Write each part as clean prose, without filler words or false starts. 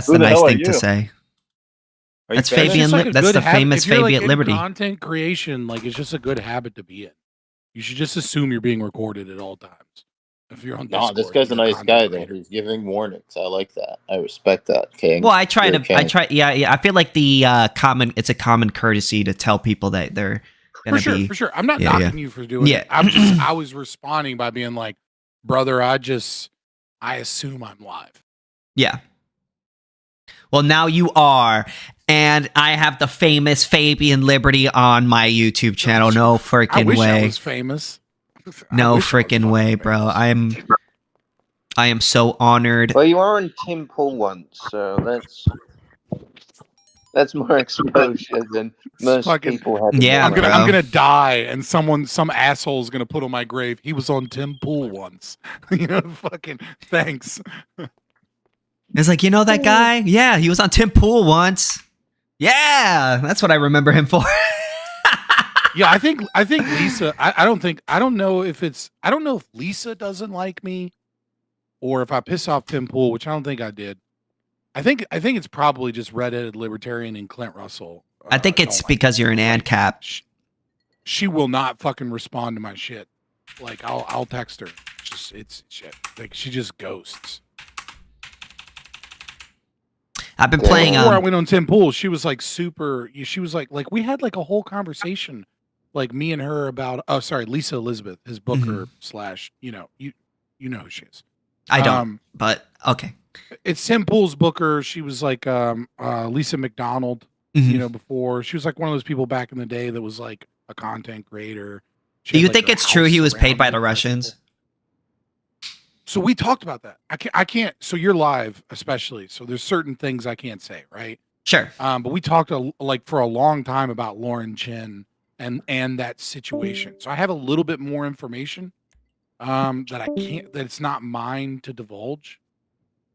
That's the nice thing to say. Are That's you finished? Fabian. That's the famous FabianLiberty. Content creation, like, it's just a good habit to be in. You should just assume you're being recorded at all times. If you're on Discord, this guy's a nice guy though. He's giving warnings. I like that. I respect that, King. Well, I try. Yeah. I feel like it's a common courtesy to tell people that they're gonna be. For sure. I'm not knocking you for doing it. I was responding by being like, brother, I assume I'm live. Yeah. Well, now you are, and I have the famous FabianLiberty on my YouTube channel. No freaking way. I was famous. No freaking way, bro. I am so honored. Well, you are on Tim Pool once, so that's more exposure than most people have. Yeah, I'm gonna die, and some asshole is gonna put on my grave. He was on Tim Pool once. Fucking thanks. It's like, you know that guy? Yeah, he was on Tim Pool once. Yeah, that's what I remember him for. Yeah, I think Lisa. I don't know if Lisa doesn't like me, or if I piss off Tim Pool, which I don't think I did. I think it's probably just redheaded libertarian and Clint Russell. I think it's because you're an Ancap. She will not fucking respond to my shit. Like I'll text her. It's shit. Like she just ghosts. I've been playing. Before I went on Tim Pool, she was like super. She was like we had like a whole conversation, like me and her about. Oh, sorry, Lisa Elizabeth, his booker slash. You know who she is. I don't, but okay. It's Tim Pool's booker. She was like Lisa McDonald. Before she was like one of those people back in the day that was like a content creator. Do you think it's true he was paid by the Russians? So we talked about that. I can't. So you're live, especially. So there's certain things I can't say, right? Sure. But we talked for a long time about Lauren Chin and that situation. So I have a little bit more information that I can't. That it's not mine to divulge.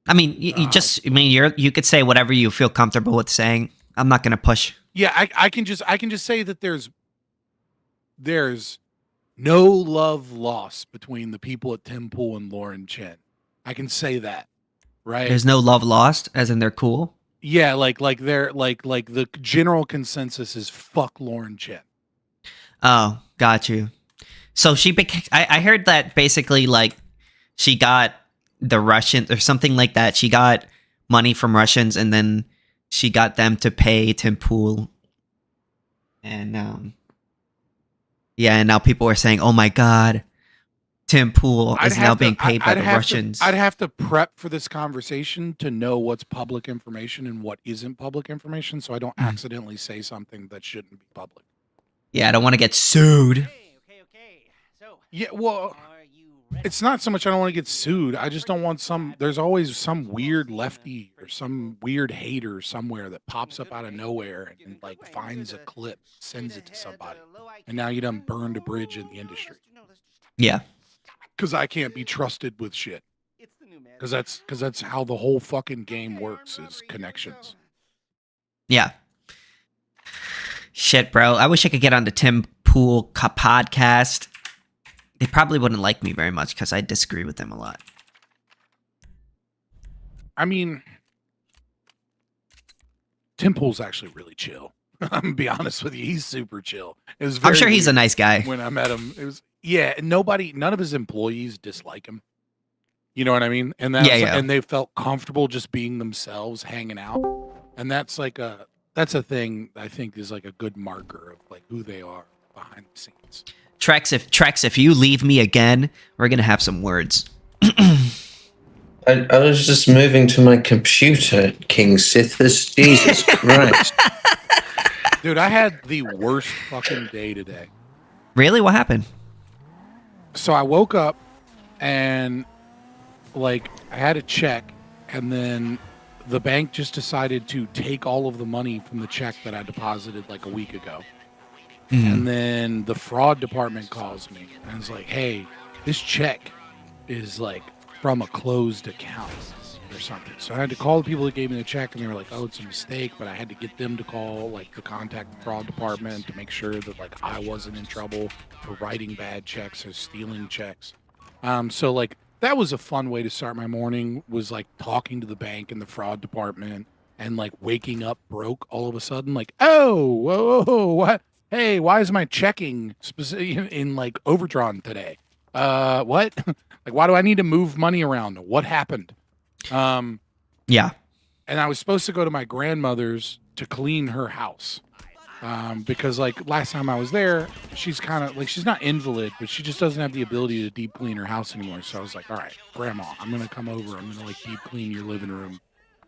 I mean, you could say whatever you feel comfortable with saying. I'm not gonna push. Yeah, I can just say that there's no love lost between the people at Tim Pool and Lauren Chin. I can say that, right? There's no love lost, as in they're cool. Yeah, like they're like the general consensus is fuck Lauren Chin. Oh, got you. So I heard that basically like she got the Russians or something like that. She got money from Russians and then she got them to pay Tim Pool. And yeah, and now people are saying, "Oh my God, Tim Pool is now being paid by the Russians." I'd have to prep for this conversation to know what's public information and what isn't public information, so I don't accidentally say something that shouldn't be public. Yeah, I don't want to get sued. Okay. So, yeah, well, it's not so much I don't want to get sued. I just don't want there's always some weird lefty or some weird hater somewhere that pops up out of nowhere and like finds a clip, sends it to somebody. And now you done burned a bridge in the industry. Yeah. Because I can't be trusted with shit. Because that's how the whole fucking game works is connections. Yeah. Shit, bro. I wish I could get on the Tim Pool podcast. They probably wouldn't like me very much because I disagree with them a lot. I mean, Tim Pool's actually really chill. I'm gonna be honest with you, he's super chill. I'm sure he's a nice guy. When I met him, it was none of his employees dislike him. You know what I mean? And and they felt comfortable just being themselves, hanging out. And that's a thing I think is like a good marker of like who they are behind the scenes. Trex, if you leave me again, we're gonna have some words. I was just moving to my computer, KingSithis. Jesus Christ. Dude, I had the worst fucking day today. Really? What happened? So I woke up and like I had a check and then the bank just decided to take all of the money from the check that I deposited like a week ago. And then the fraud department calls me and is like, hey, this check is like from a closed account or something. So I had to call the people that gave me the check and they were like, oh, it's a mistake. But I had to get them to call like the contact the fraud department to make sure that like I wasn't in trouble for writing bad checks or stealing checks. So like that was a fun way to start my morning, was like talking to the bank and the fraud department and like waking up broke all of a sudden, like, oh, whoa, what? Hey, why is my checking in like overdrawn today? What? Like, why do I need to move money around? What happened? Yeah. And I was supposed to go to my grandmother's to clean her house. Because like last time I was there, she's kind of like, she's not invalid, but she just doesn't have the ability to deep clean her house anymore. So I was like, all right, grandma, I'm going to come over. I'm going to like deep clean your living room.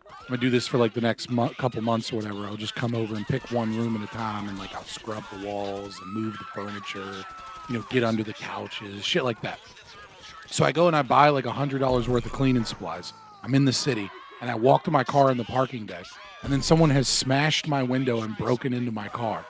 I'm going to do this for like the next couple months or whatever. I'll just come over and pick one room at a time. And like, I'll scrub the walls and move the furniture, get under the couches, shit like that. So I go and I buy like $100 worth of cleaning supplies. I'm in the city and I walk to my car in the parking deck. And then someone has smashed my window and broken into my car.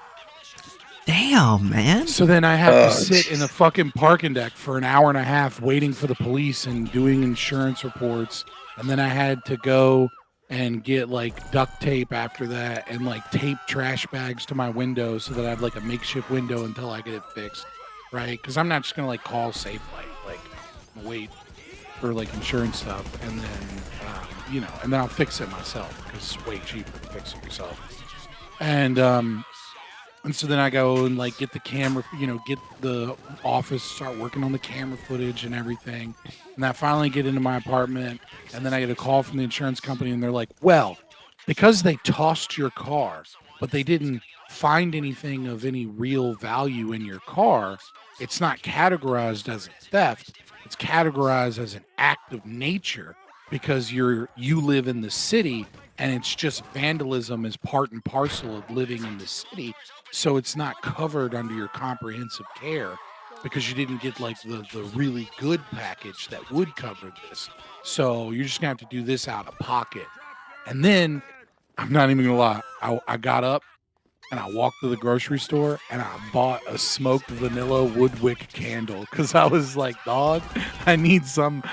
Damn, man. So then I have to sit in the fucking parking deck for an hour and a half waiting for the police and doing insurance reports. And then I had to go and get like duct tape after that and like tape trash bags to my window so that I have like a makeshift window until I get it fixed. Right? Because I'm not just going to like call Safe Light, like wait for like insurance stuff and then and then I'll fix it myself because it's way cheaper to fix it yourself. And so then I go and like get the camera, get the office, start working on the camera footage and everything. And I finally get into my apartment and then I get a call from the insurance company and they're like, well, because they tossed your car, but they didn't find anything of any real value in your car, it's not categorized as a theft. It's categorized as an act of nature because you live in the city and it's just vandalism is part and parcel of living in the city. So it's not covered under your comprehensive care because you didn't get like the really good package that would cover this. So you're just gonna have to do this out of pocket. And then I'm not even gonna lie, I got up and I walked to the grocery store and I bought a smoked vanilla wood wick candle because I was like, dog, I need some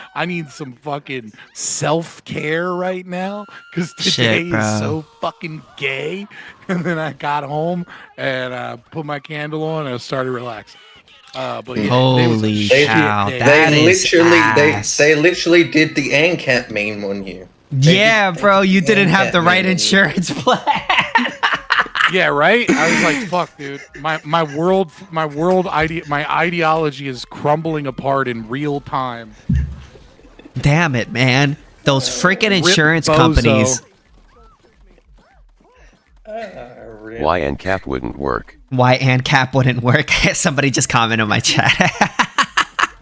fucking self-care right now because today is so fucking gay. And then I got home and I put my candle on and I started relaxing. But yeah, holy cow, they literally did the Ancap meme on you. Yeah, bro, you didn't have the right insurance plan. Yeah, right. I was like, "Fuck, dude, my ideology is crumbling apart in real time." Damn it, man! Those freaking insurance companies. Why Ancap wouldn't work? Why Ancap wouldn't work? Somebody just commented on my chat.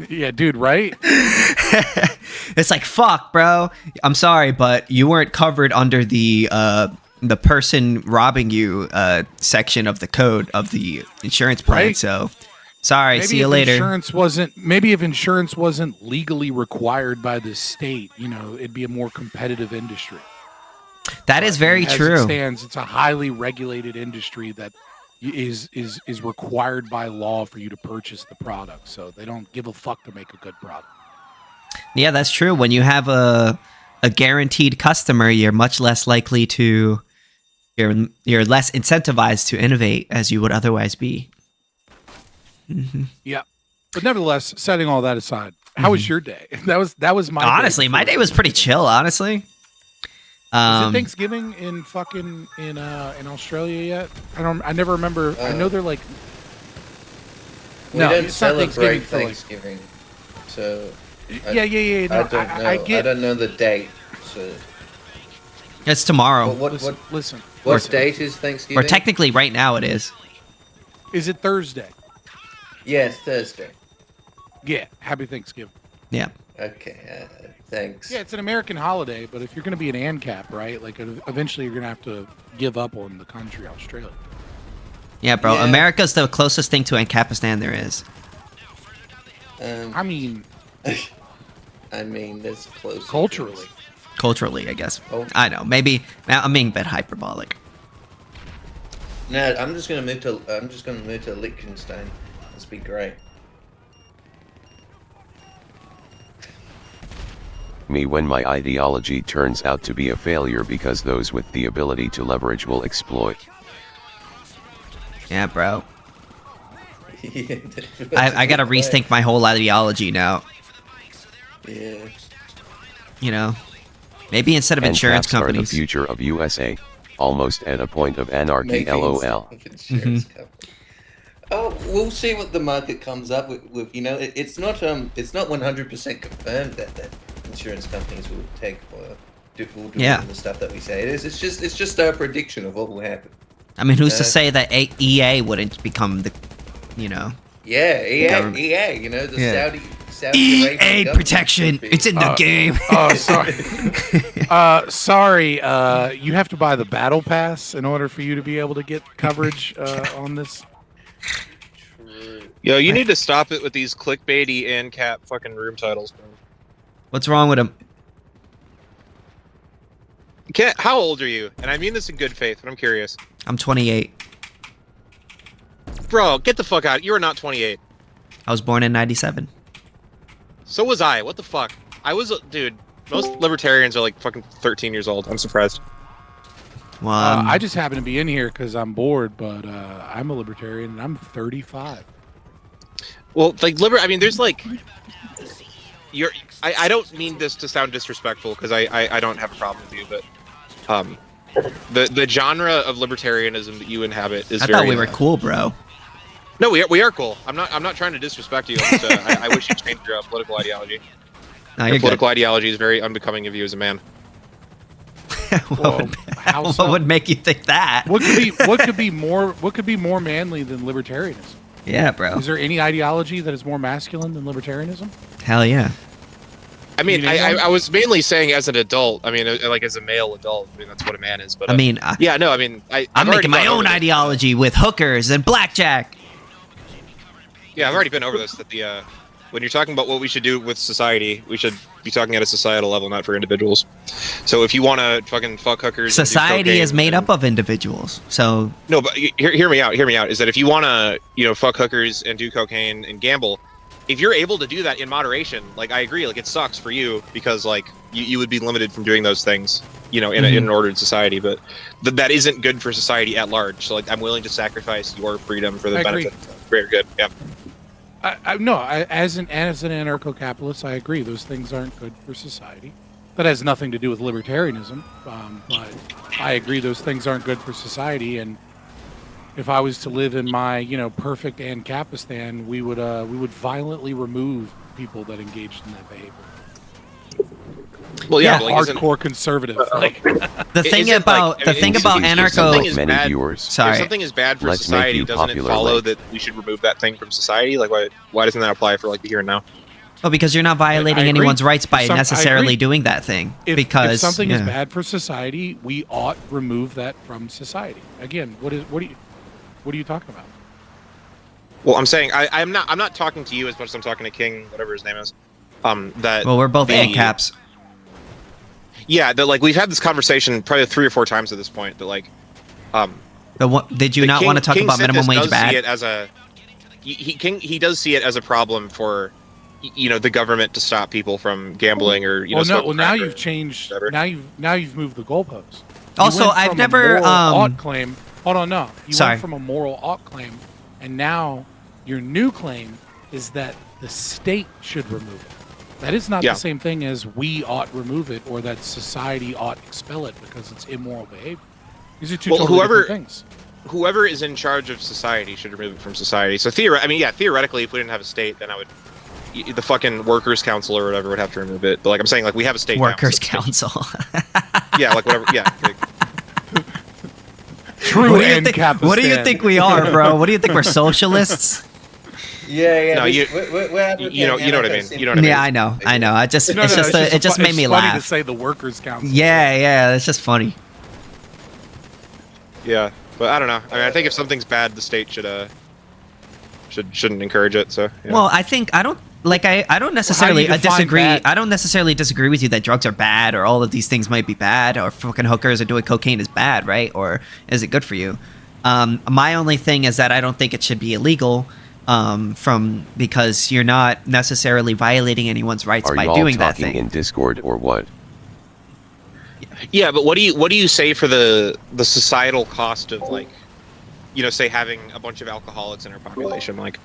Yeah, dude, right? It's like, fuck, bro. I'm sorry, but you weren't covered under the person robbing you section of the code of the insurance plan. Right? So sorry, maybe see you later. Maybe if insurance wasn't legally required by the state, it'd be a more competitive industry. That is very true. As it stands, it's a highly regulated industry that is required by law for you to purchase the product. So they don't give a fuck to make a good product. Yeah, that's true. When you have a guaranteed customer, you're much less likely to you're less incentivized to innovate as you would otherwise be. Mm-hmm. Yeah, but nevertheless, setting all that aside, how was your day? That was my honestly, my day was pretty chill. Honestly, is it Thanksgiving in Australia yet? I never remember. I know they're like. We don't celebrate Thanksgiving, so. Yeah. No, I don't know. I don't know the date. So. It's tomorrow. Listen. What date is Thanksgiving? Or technically, right now it is. Is it Thursday? Yes, Thursday. Yeah. Happy Thanksgiving. Yeah. Okay. Thanks. Yeah, it's an American holiday, but if you're going to be an Ancap, right? Like, eventually you're going to have to give up on the country, Australia. Yeah, bro. Yeah. America's the closest thing to Ancapistan there is. I mean, that's close. Culturally, I guess. I know. Maybe I'm being a bit hyperbolic. No, I'm just gonna move to Liechtenstein. This be great. Me when my ideology turns out to be a failure because those with the ability to leverage will exploit. Yeah, bro. I gotta rethink my whole ideology now. Yeah. You know, maybe instead of insurance Ancaps are the companies. future of USA. Almost at a point of anarchy, Maybe lol. insurance company. Oh, we'll see what the market comes up with. You know, it's not 100% confirmed that insurance companies will take or do all the stuff that we say it is. It's just our prediction of what will happen. I mean, who's to say that EA wouldn't become the, you know? Yeah, government. EA. You know, the Yeah. Saudi EA Arabian government protection. could be- It's in the game. Oh, sorry. Sorry. You have to buy the battle pass in order for you to be able to get coverage on this. True. Yo, you need to stop it with these clickbaity Ancap fucking room titles, bro. What's wrong with him? How old are you? And I mean this in good faith, but I'm curious. I'm 28. Bro, get the fuck out. You are not 28. I was born in 97. So was I. What the fuck? I was, dude, most libertarians are like fucking 13 years old. I'm surprised. Well, I just happen to be in here because I'm bored, but I'm a libertarian and I'm 35. Well, like, I mean, there's like... I don't mean this to sound disrespectful, because I don't have a problem with you, but... The genre of libertarianism that you inhabit is I very... thought we were cool, bro. No, we are cool. I'm not trying to disrespect you. I'm just, I wish you changed your political ideology. No, Your you're political ideology is very unbecoming of you as a man. What would make you think that? What could be more manly than libertarianism? Yeah, bro. Is there any ideology that is more masculine than libertarianism? Hell yeah. I mean, I was mainly saying as an adult. I mean, like as a male adult. I mean, that's what a man is. But I mean, yeah, no. I mean, I'm making my own ideology with hookers and blackjack. Yeah, I've already been over this. That the when you're talking about what we should do with society, we should be talking at a societal level, not for individuals. So if you want to fucking fuck hookers, and do Society is cocaine made and- up of individuals. So No, but hear me out. Hear me out. Is that if you want to, fuck hookers and do cocaine and gamble, if you're able to do that in moderation, like I agree, like it sucks for you because like you would be limited from doing those things, in an ordered society. But that isn't good for society at large. So like I'm willing to sacrifice your freedom for the I agree. benefit of greater good. Yeah. As an anarcho-capitalist, I agree. Those things aren't good for society. That has nothing to do with libertarianism, but I agree those things aren't good for society. And if I was to live in my, perfect Ancapistan, we would violently remove people that engaged in that behavior. Well, yeah, Yeah. but, like, Hardcore conservative. Like, the thing isn't, about like, the thing if about something anarcho. is Many bad- viewers. Sorry. If something is bad for Let's make society, you doesn't it popular, follow like- that we should remove that thing from society? Like, why doesn't that apply for like the here and now? Well, because you're not violating I agree. anyone's rights by I necessarily agree. doing that thing. if because something is yeah. bad for society, we ought remove that from society. Again, what are you talking about? Well, I'm saying I'm not talking to you as much as I'm talking to King, whatever his name is. That Well, we're both the- Ancaps. Yeah, that like we've had this conversation probably 3 or 4 times at this point. That like, Did you not want to talk about minimum wage See bad? it as a he does see it as a problem for the government to stop people from gambling or smoking now crack or you've changed. whatever. Now you've moved the goalposts. You Also, went I've from a never, moral ought claim. Hold on, no. You Sorry. went from a moral ought claim, and now your new claim is that the state should remove it. That is not Yeah. the same thing as we ought remove it or that society ought expel it because it's immoral behavior. These are two totally different things. Whoever is in charge of society should remove it from society. So theoretically, if we didn't have a state, then the fucking workers' council or whatever would have to remove it. But like I'm saying, like we have a state. Workers' now, so- council. Yeah, like whatever. Yeah. Like, True What do you Ancapistan. think we are, bro? What do you think we're socialists? Yeah. No, we're you know what I mean. You know what I mean. Yeah, I know. I just No, it's no, just it's it just made me it's funny to laugh. say the workers' council. Yeah, it's just funny. Yeah, but I don't know. I mean, I think if something's bad, the state shouldn't encourage it. So. Yeah. Well, I don't necessarily define disagree. bad? I don't necessarily disagree with you that drugs are bad or all of these things might be bad or fucking hookers or doing cocaine is bad, right? Or is it good for you? My only thing is that I don't think it should be illegal. Because you're not necessarily violating anyone's rights Are by y'all doing that talking thing. in Discord or what? Yeah, but what do you say for the societal cost of like, say having a bunch of alcoholics in our population? Like,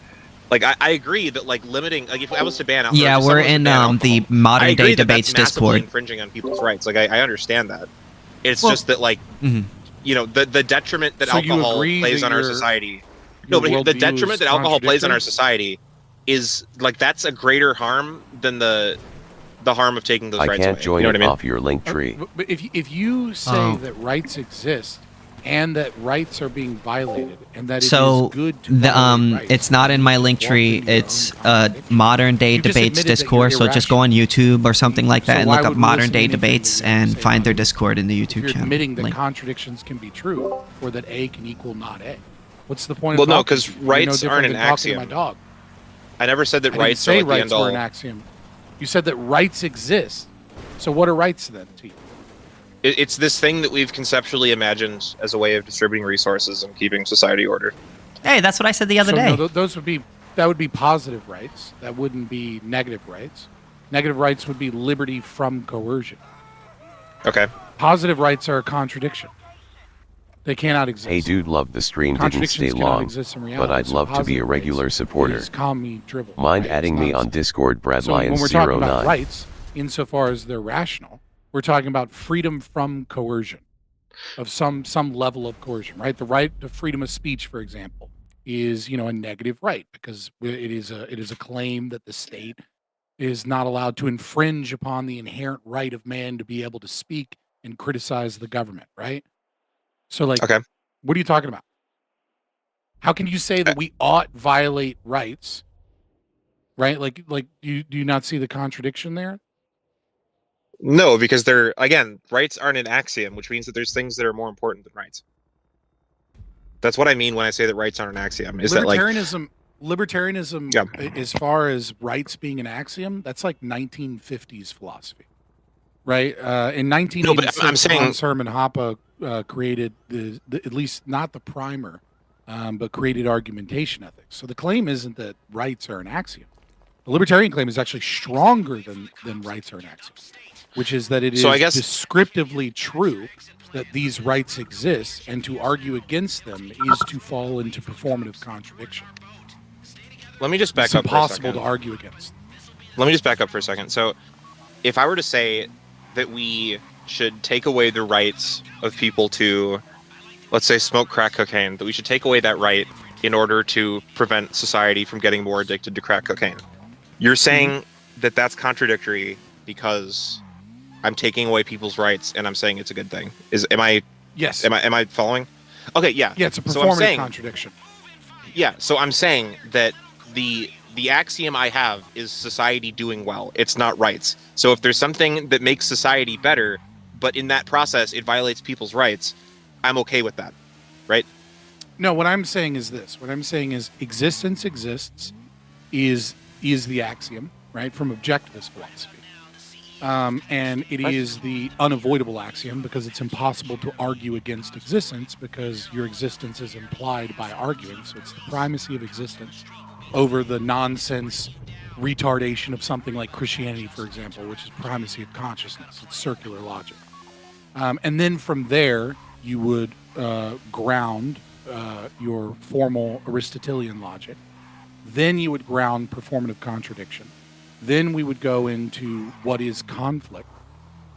Like I agree that like limiting, like if I was to ban, Yeah, we're in the modern day debates Discord. Infringing on people's rights. Like I understand that. It's Well, just that like you know the detriment that So you alcohol agree plays that on our your- society. your No, but the worldview detriment is that alcohol plays on our contradictory? society is like that's a greater harm than the harm of taking those I rights can't away. join You know it what I mean? off your link tree. But if you say Oh. that rights exist and that rights are being violated and that it So is good to violate rights, it's not in my you link just tree. walked into your It's own contradiction. modern day You just debates admitted that Discord. you're So just go on YouTube or something like that So and why look up would we modern listen to day anything that debates you have to and say find their about it? Discord in the If YouTube you're channel. admitting that link. contradictions can be true or that A can equal not A, what's the point Well, of no, talking 'cause to you? You're rights no aren't different an than talking to my axiom. dog. I never said that I didn't rights say are like the rights end all. were an axiom. You said that rights exist. So what are rights then to you? It's this thing that we've conceptually imagined as a way of distributing resources and keeping society ordered. Hey, that's what I said the other So day. no, those would be positive rights. That wouldn't be negative rights. Negative rights would be liberty from coercion. Okay. Positive rights are a contradiction. They cannot exist. Hey dude, love the stream didn't Contradictions stay cannot long, exist in reality. but I'd So love to be a positive regular rights supporter. is commie dribble, Mind right? adding It's me on nonsense. Discord, So when we're talking about BradLions09. rights, insofar as they're rational, we're talking about freedom from coercion, of some level of coercion, right? The right to freedom of speech, for example, is a negative right because it is a claim that the state is not allowed to infringe upon the inherent right of man to be able to speak and criticize the government, right? So like, Okay. what are you talking about? How can you say that we ought violate rights, right? Like do you not see the contradiction there? No, because they're again, rights aren't an axiom, which means that there's things that are more important than rights. That's what I mean when I say that rights aren't an axiom. Is that like Libertarianism, Yeah. as far as rights being an axiom, that's like 1950s philosophy, right? In 1986, I'm saying- Hans Hermann Hoppe created the at least not the primer, but created argumentation ethics. So the claim isn't that rights are an axiom. The libertarian claim is actually stronger than rights are an axiom, which is that it is So I guess- descriptively true that these rights exist, and to argue against them is to fall into performative contradiction. Let me just back It's up for a impossible second. to argue against. Let me just back up for a second. So, if I were to say that we should take away the rights of people to, let's say, smoke crack cocaine, that we should take away that right in order to prevent society from getting more addicted to crack cocaine. You're saying that that's contradictory because I'm taking away people's rights and I'm saying it's a good thing. Am I following? Okay, yeah. Yeah, it's a So I'm performative saying- contradiction. Yeah, so I'm saying that the axiom I have is society doing well. It's not rights. So if there's something that makes society better, but in that process it violates people's rights, I'm okay with that, right? No, what I'm saying is this. What I'm saying is existence exists is the axiom, right, from objectivist philosophy. And it is the unavoidable axiom because it's impossible to argue against existence because your existence is implied by arguing. So it's the primacy of existence over the nonsense retardation of something like Christianity, for example, which is primacy of consciousness. It's circular logic. And then from there, you would ground your formal Aristotelian logic. Then you would ground performative contradiction. Then we would go into what is conflict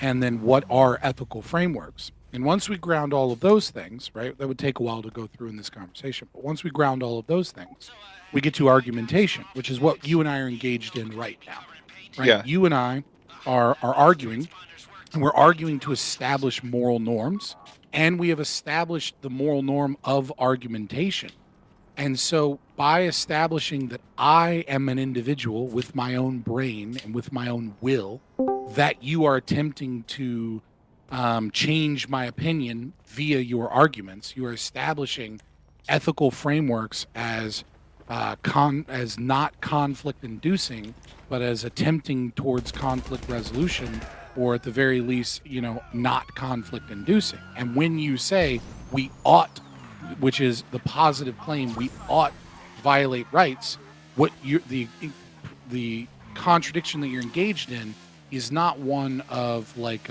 and then what are ethical frameworks. And once we ground all of those things, right, that would take a while to go through in this conversation. But once we ground all of those things, we get to argumentation, which is what you and I are engaged in right now. Right? Yeah. You and I are arguing, and we're arguing to establish moral norms, and we have established the moral norm of argumentation. And so by establishing that I am an individual with my own brain and with my own will, that you are attempting to change my opinion via your arguments, you are establishing ethical frameworks as not conflict inducing, but as attempting towards conflict resolution, or at the very least, not conflict inducing. And when you say we ought, which is the positive claim, we ought violate rights, what the contradiction that you're engaged in is not one of like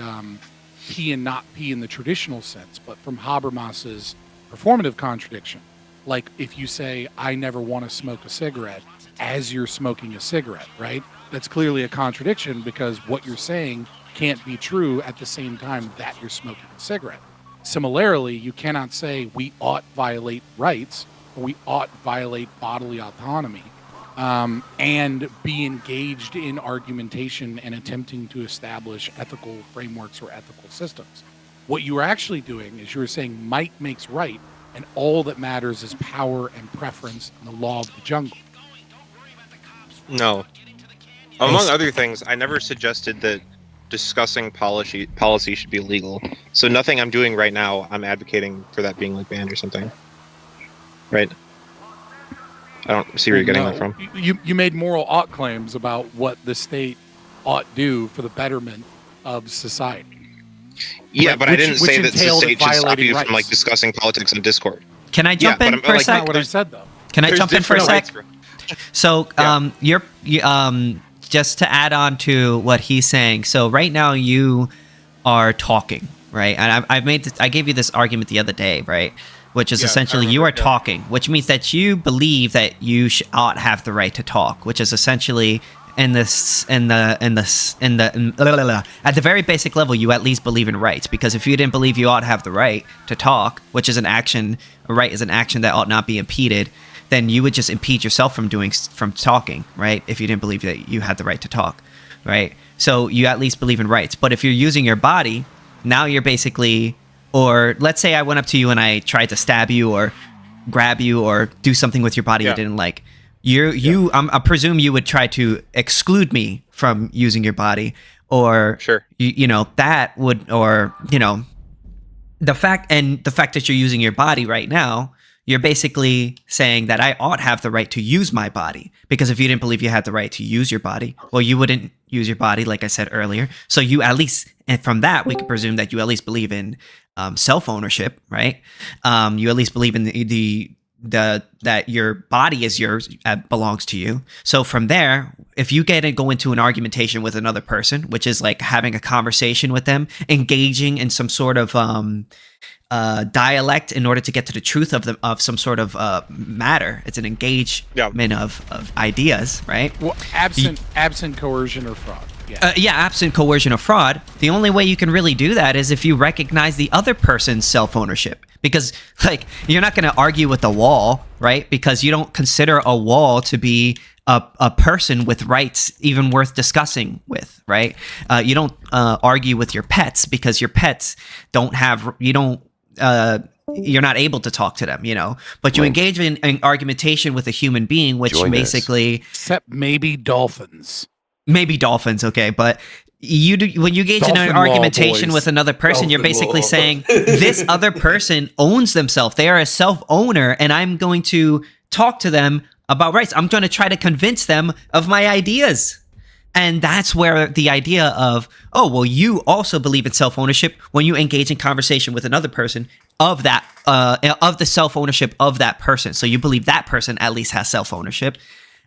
P and not P in the traditional sense, but from Habermas's performative contradiction. Like if you say, I never want to smoke a cigarette, as you're smoking a cigarette, right? That's clearly a contradiction because what you're saying can't be true at the same time that you're smoking a cigarette. Similarly, you cannot say we ought violate rights or we ought violate bodily autonomy and be engaged in argumentation and attempting to establish ethical frameworks or ethical systems. What you are actually doing is you're saying might makes right, and all that matters is power and preference and the law of the jungle. No. Among other things, I never suggested that discussing policy should be illegal. So nothing I'm doing right now, I'm advocating for that being like banned or something. Right? I don't see where you're getting that from. You made moral ought claims about what the state ought do for the betterment of society. Yeah, Right, but I didn't say that the entailed state should stop violating you rights. from like discussing politics in Discord. Can I jump in for a That's sec? not what I said, though. Can I There's jump in for a different sec? rights So, just to add on to what he's saying. So right now you are talking, right? And I gave you this argument the other day, right? Which is essentially you are talking, which means that you believe that you ought have the right to talk, which is essentially at the very basic level, you at least believe in rights. Because if you didn't believe you ought to have the right to talk, which is an action, a right is an action that ought not be impeded, then you would just impede yourself from talking, right? If you didn't believe that you had the right to talk, right? So you at least believe in rights. But if you're using your body, now you're basically, or let's say I went up to you and I tried to stab you or grab you or do something with your body you didn't like. I presume you would try to exclude me from using your body, or Sure. That would, or the fact that you're using your body right now, you're basically saying that I ought have the right to use my body, because if you didn't believe you had the right to use your body, well, you wouldn't use your body, like I said earlier. So you at least, and from that, we could presume that you at least believe in self-ownership, right? You at least believe in that your body is yours, belongs to you. So from there, if you go into an argumentation with another person, which is like having a conversation with them, engaging in some sort of dialect in order to get to the truth of some sort of matter, it's an engagement of ideas, right? Well, absent coercion or fraud. Absent coercion or fraud. The only way you can really do that is if you recognize the other person's self-ownership. Because, like, you're not going to argue with the wall, right? Because you don't consider a wall to be a person with rights even worth discussing with, right? You don't argue with your pets because your pets don't have, you're not able to talk to them, but you engage in argumentation with a human being, which basically... Except maybe dolphins. Maybe dolphins, okay, but when you engage in an argumentation with another person, you're basically saying this other person owns themselves. They are a self-owner, and I'm going to talk to them about rights. I'm going to try to convince them of my ideas. And that's where the idea of, you also believe in self-ownership when you engage in conversation with another person of that, of the self-ownership of that person. So you believe that person at least has self-ownership.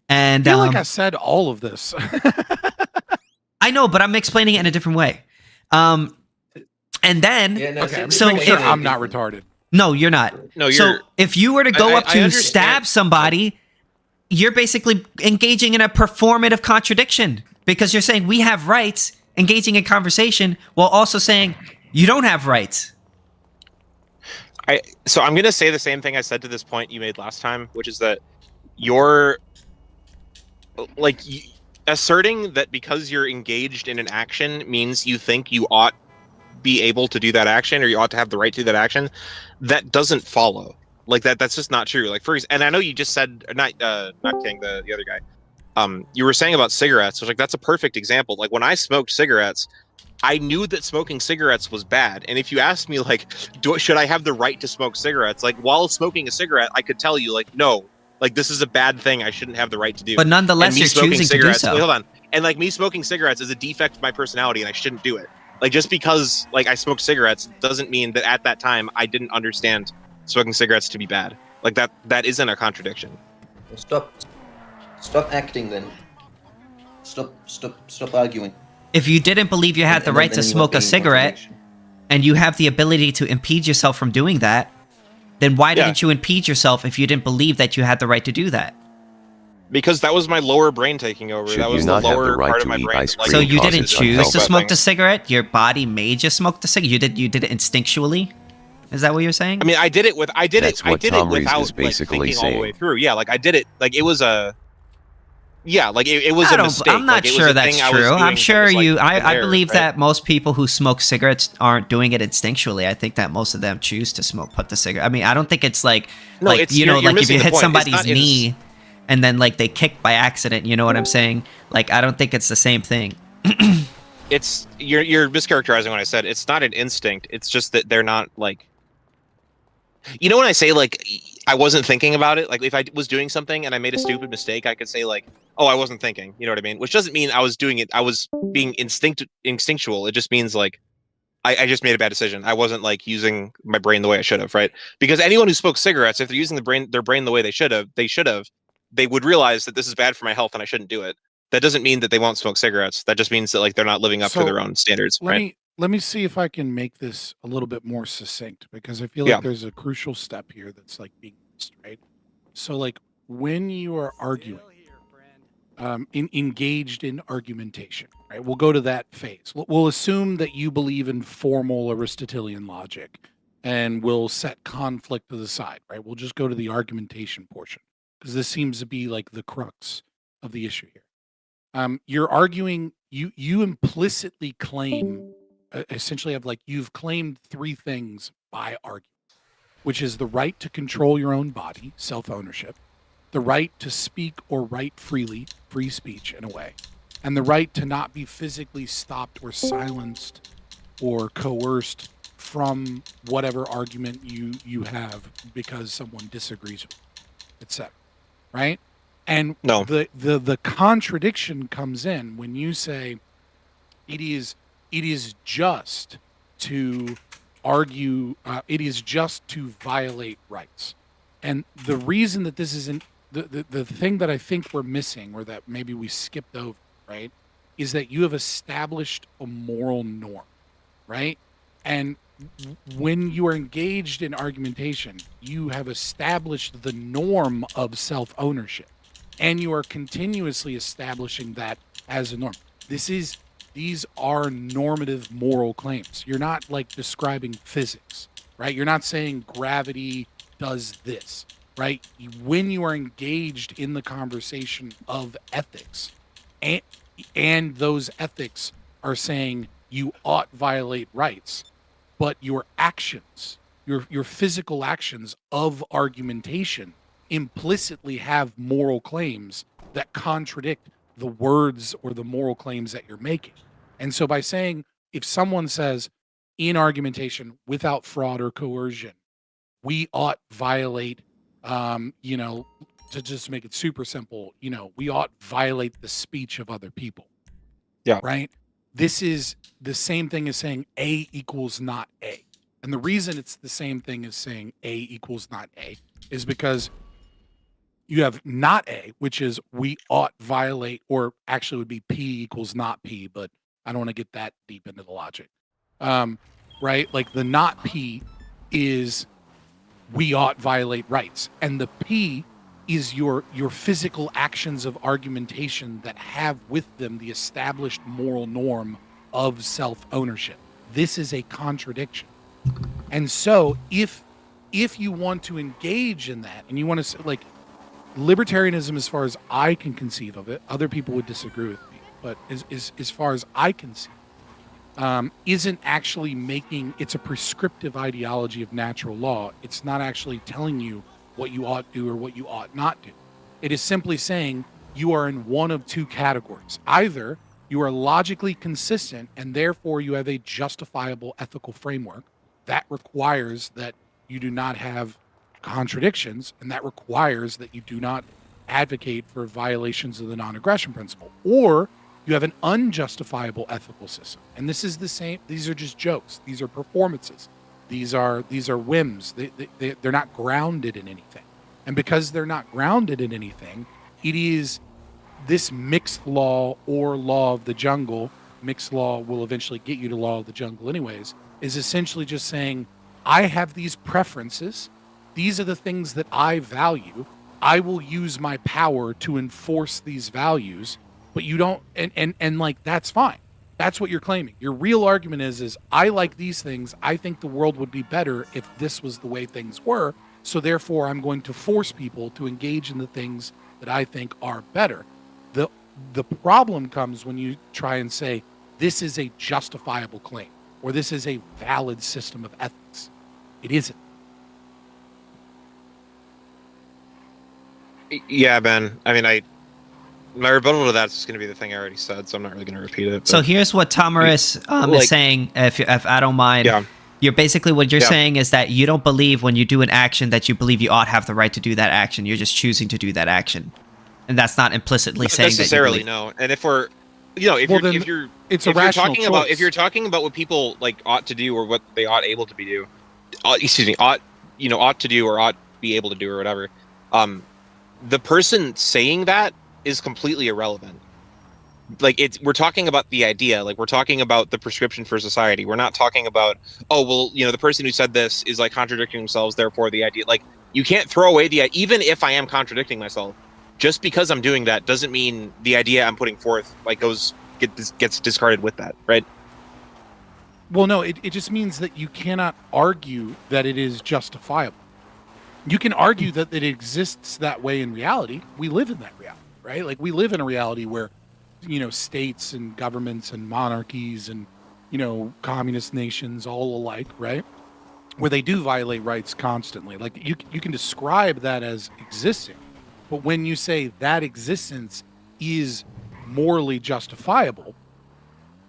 And I feel like I said all of this. I know, but I'm explaining it in a different way. And then, I'm not retarded. No, you're not. No, so if you were to go up to stab somebody, you're basically engaging in a performative contradiction, because you're saying we have rights, engaging in conversation, while also saying you don't have rights. So I'm going to say the same thing I said to this point you made last time, which is that you're asserting that because you're engaged in an action means you think you ought be able to do that action, or you ought to have the right to do that action. That doesn't follow. That's just not true. And I know you just said, not King, the other guy. You were saying about cigarettes, which that's a perfect example. Like when I smoked cigarettes, I knew that smoking cigarettes was bad. And if you asked me should I have the right to smoke cigarettes? While smoking a cigarette, I could tell you no. This is a bad thing I shouldn't have the right to do. But nonetheless, you're choosing to do so. Wait, hold on. And me smoking cigarettes is a defect of my personality, and I shouldn't do it. Just because I smoked cigarettes doesn't mean that at that time I didn't understand smoking cigarettes to be bad. That isn't a contradiction. Stop acting then. Stop arguing. If you didn't believe you had the right to smoke a cigarette, and you have the ability to impede yourself from doing that, then why didn't you impede yourself if you didn't believe that you had the right to do that? Because that was my lower brain taking over. Should that you was not the have the lower right part to of my eat brain. ice Like, So cream you didn't causes choose to unhealth smoke the things. cigarette? Your body made you smoke the cigarette? You did it instinctually? Is that what you're saying? I mean, I did it That's what Tom Rees without is basically like, thinking all the way saying. through. Yeah, like I did it like it was a like it was a mistake. I'm not like, it was sure a that's thing I was true. I'm doing sure that was, you. like, in I there, believe right? that most people who smoke cigarettes aren't doing it instinctually. I think that most of them choose to put the cigarette. I mean, I don't think it's like No, like it's- you know, you're like if missing you the hit point. It's somebody's not- knee and then like they kick by accident. You know what I'm saying? Like I don't think it's the same thing. It's you're mischaracterizing what I said. It's not an instinct. It's just that they're not like. You know when I say like I wasn't thinking about it, like if I was doing something and I made a stupid mistake, I could say like, "Oh, I wasn't thinking." You know what I mean? Which doesn't mean I was doing it. I was being instinctual. It just means like I just made a bad decision. I wasn't like using my brain the way I should have, right? Because anyone who smokes cigarettes, if they're using their brain the way they should have, they would realize that this is bad for my health and I shouldn't do it. That doesn't mean that they won't smoke cigarettes. That just means that like they're not living up to So, their own standards, right? Let me see if I can make this a little bit more succinct, because I feel Yeah. like there's a crucial step here that's like being missed, right? So like when you are arguing, engaged in argumentation, right? We'll go to that phase. We'll assume that you believe in formal Aristotelian logic, and we'll set conflict to the side, right? We'll just go to the argumentation portion, because this seems to be like the crux of the issue here. You're arguing, you implicitly claim, essentially have like, you've claimed three things by argument, which is the right to control your own body, self-ownership, the right to speak or write freely, free speech in a way, and the right to not be physically stopped or silenced or coerced from whatever argument you have because someone disagrees with you, etc. Right? And No. the contradiction comes in when you say it is just to argue, it is just to violate rights. And the reason that this isn't the thing that I think we're missing, or that maybe we skipped over, right, is that you have established a moral norm, right? And when you are engaged in argumentation, you have established the norm of self-ownership, and you are continuously establishing that as a norm. These are normative moral claims. You're not like describing physics, right? You're not saying gravity does this, right? When you are engaged in the conversation of ethics, and those ethics are saying you ought violate rights, but your actions, your physical actions of argumentation implicitly have moral claims that contradict the words or the moral claims that you're making. And so by saying, if someone says in argumentation without fraud or coercion, we ought violate, to just make it super simple, we ought violate the speech of other people. Yeah. Right? This is the same thing as saying A equals not A. And the reason it's the same thing as saying A equals not A is because you have not A, which is we ought violate, or actually would be P equals not P, but I don't want to get that deep into the logic. Right? Like the not P is we ought violate rights. And the P is your physical actions of argumentation that have with them the established moral norm of self-ownership. This is a contradiction. And so if you want to engage in that, and you want to, like, libertarianism, as far as I can conceive of it, other people would disagree with me, but as far as I can see, isn't actually making, it's a prescriptive ideology of natural law. It's not actually telling you what you ought to do or what you ought not do. It is simply saying you are in one of two categories. Either you are logically consistent and therefore you have a justifiable ethical framework that requires that you do not have contradictions, and that requires that you do not advocate for violations of the non-aggression principle, or you have an unjustifiable ethical system. And this is the same. These are just jokes. These are performances. These are whims. They're not grounded in anything. And because they're not grounded in anything, it is this mixed law or law of the jungle. Mixed law will eventually get you to law of the jungle anyways, is essentially just saying, I have these preferences. These are the things that I value. I will use my power to enforce these values, but you don't, and like, that's fine. That's what you're claiming. Your real argument is I like these things. I think the world would be better if this was the way things were. So therefore, I'm going to force people to engage in the things that I think are better. The problem comes when you try and say, this is a justifiable claim, or this is a valid system of ethics. It isn't. Yeah, Ben. I mean, my rebuttal to that's just going to be the thing I already said, so I'm not really going to repeat it. So here's what Tomarus is saying, if I don't mind. Yeah. You're basically, what you're saying is that you don't believe when you do an action that you believe you ought to have the right to do that action. You're just choosing to do that action. And that's not implicitly saying necessarily, that you believe. no. And if we're, if you're talking about what people like ought to do or what they ought able to be do, ought to do or ought be able to do or whatever, the person saying that is completely irrelevant. Like, we're talking about the idea, like we're talking about the prescription for society. We're not talking about, the person who said this is like contradicting themselves, therefore the idea. Like, you can't throw away even if I am contradicting myself, just because I'm doing that doesn't mean the idea I'm putting forth like gets discarded with that, right? Well, no, it just means that you cannot argue that it is justifiable. You can argue that it exists that way in reality. We live in that reality, right? Like, we live in a reality where, states and governments and monarchies and, communist nations all alike, right? Where they do violate rights constantly. Like, you can describe that as existing. But when you say that existence is morally justifiable,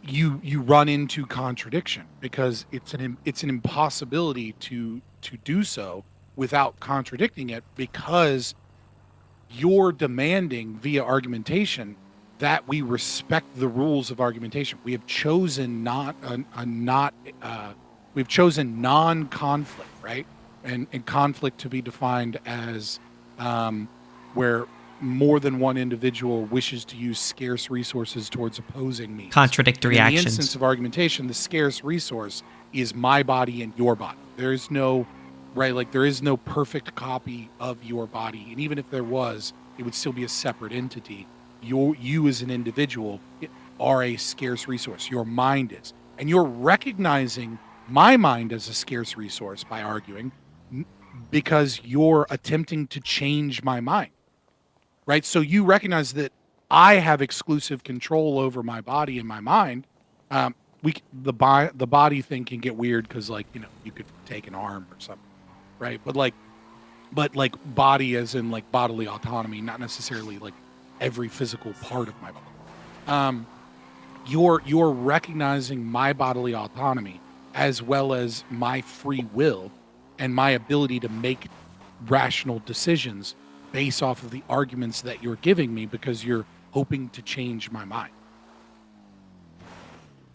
you run into contradiction, because it's an impossibility to do so without contradicting it, because you're demanding via argumentation that we respect the rules of argumentation. We have chosen we've chosen non-conflict, right? And conflict to be defined as where more than one individual wishes to use scarce resources towards opposing me. Contradictory actions. In the instance of argumentation, the scarce resource is my body and your body. There is no, right? Like, there is no perfect copy of your body. And even if there was, it would still be a separate entity. You as an individual are a scarce resource. Your mind is. And you're recognizing my mind as a scarce resource by arguing, because you're attempting to change my mind. Right? So you recognize that I have exclusive control over my body and my mind. The body thing can get weird because, like, you could take an arm or something, right? But body as in like bodily autonomy, not necessarily like every physical part of my body. You're recognizing my bodily autonomy as well as my free will and my ability to make rational decisions based off of the arguments that you're giving me, because you're hoping to change my mind.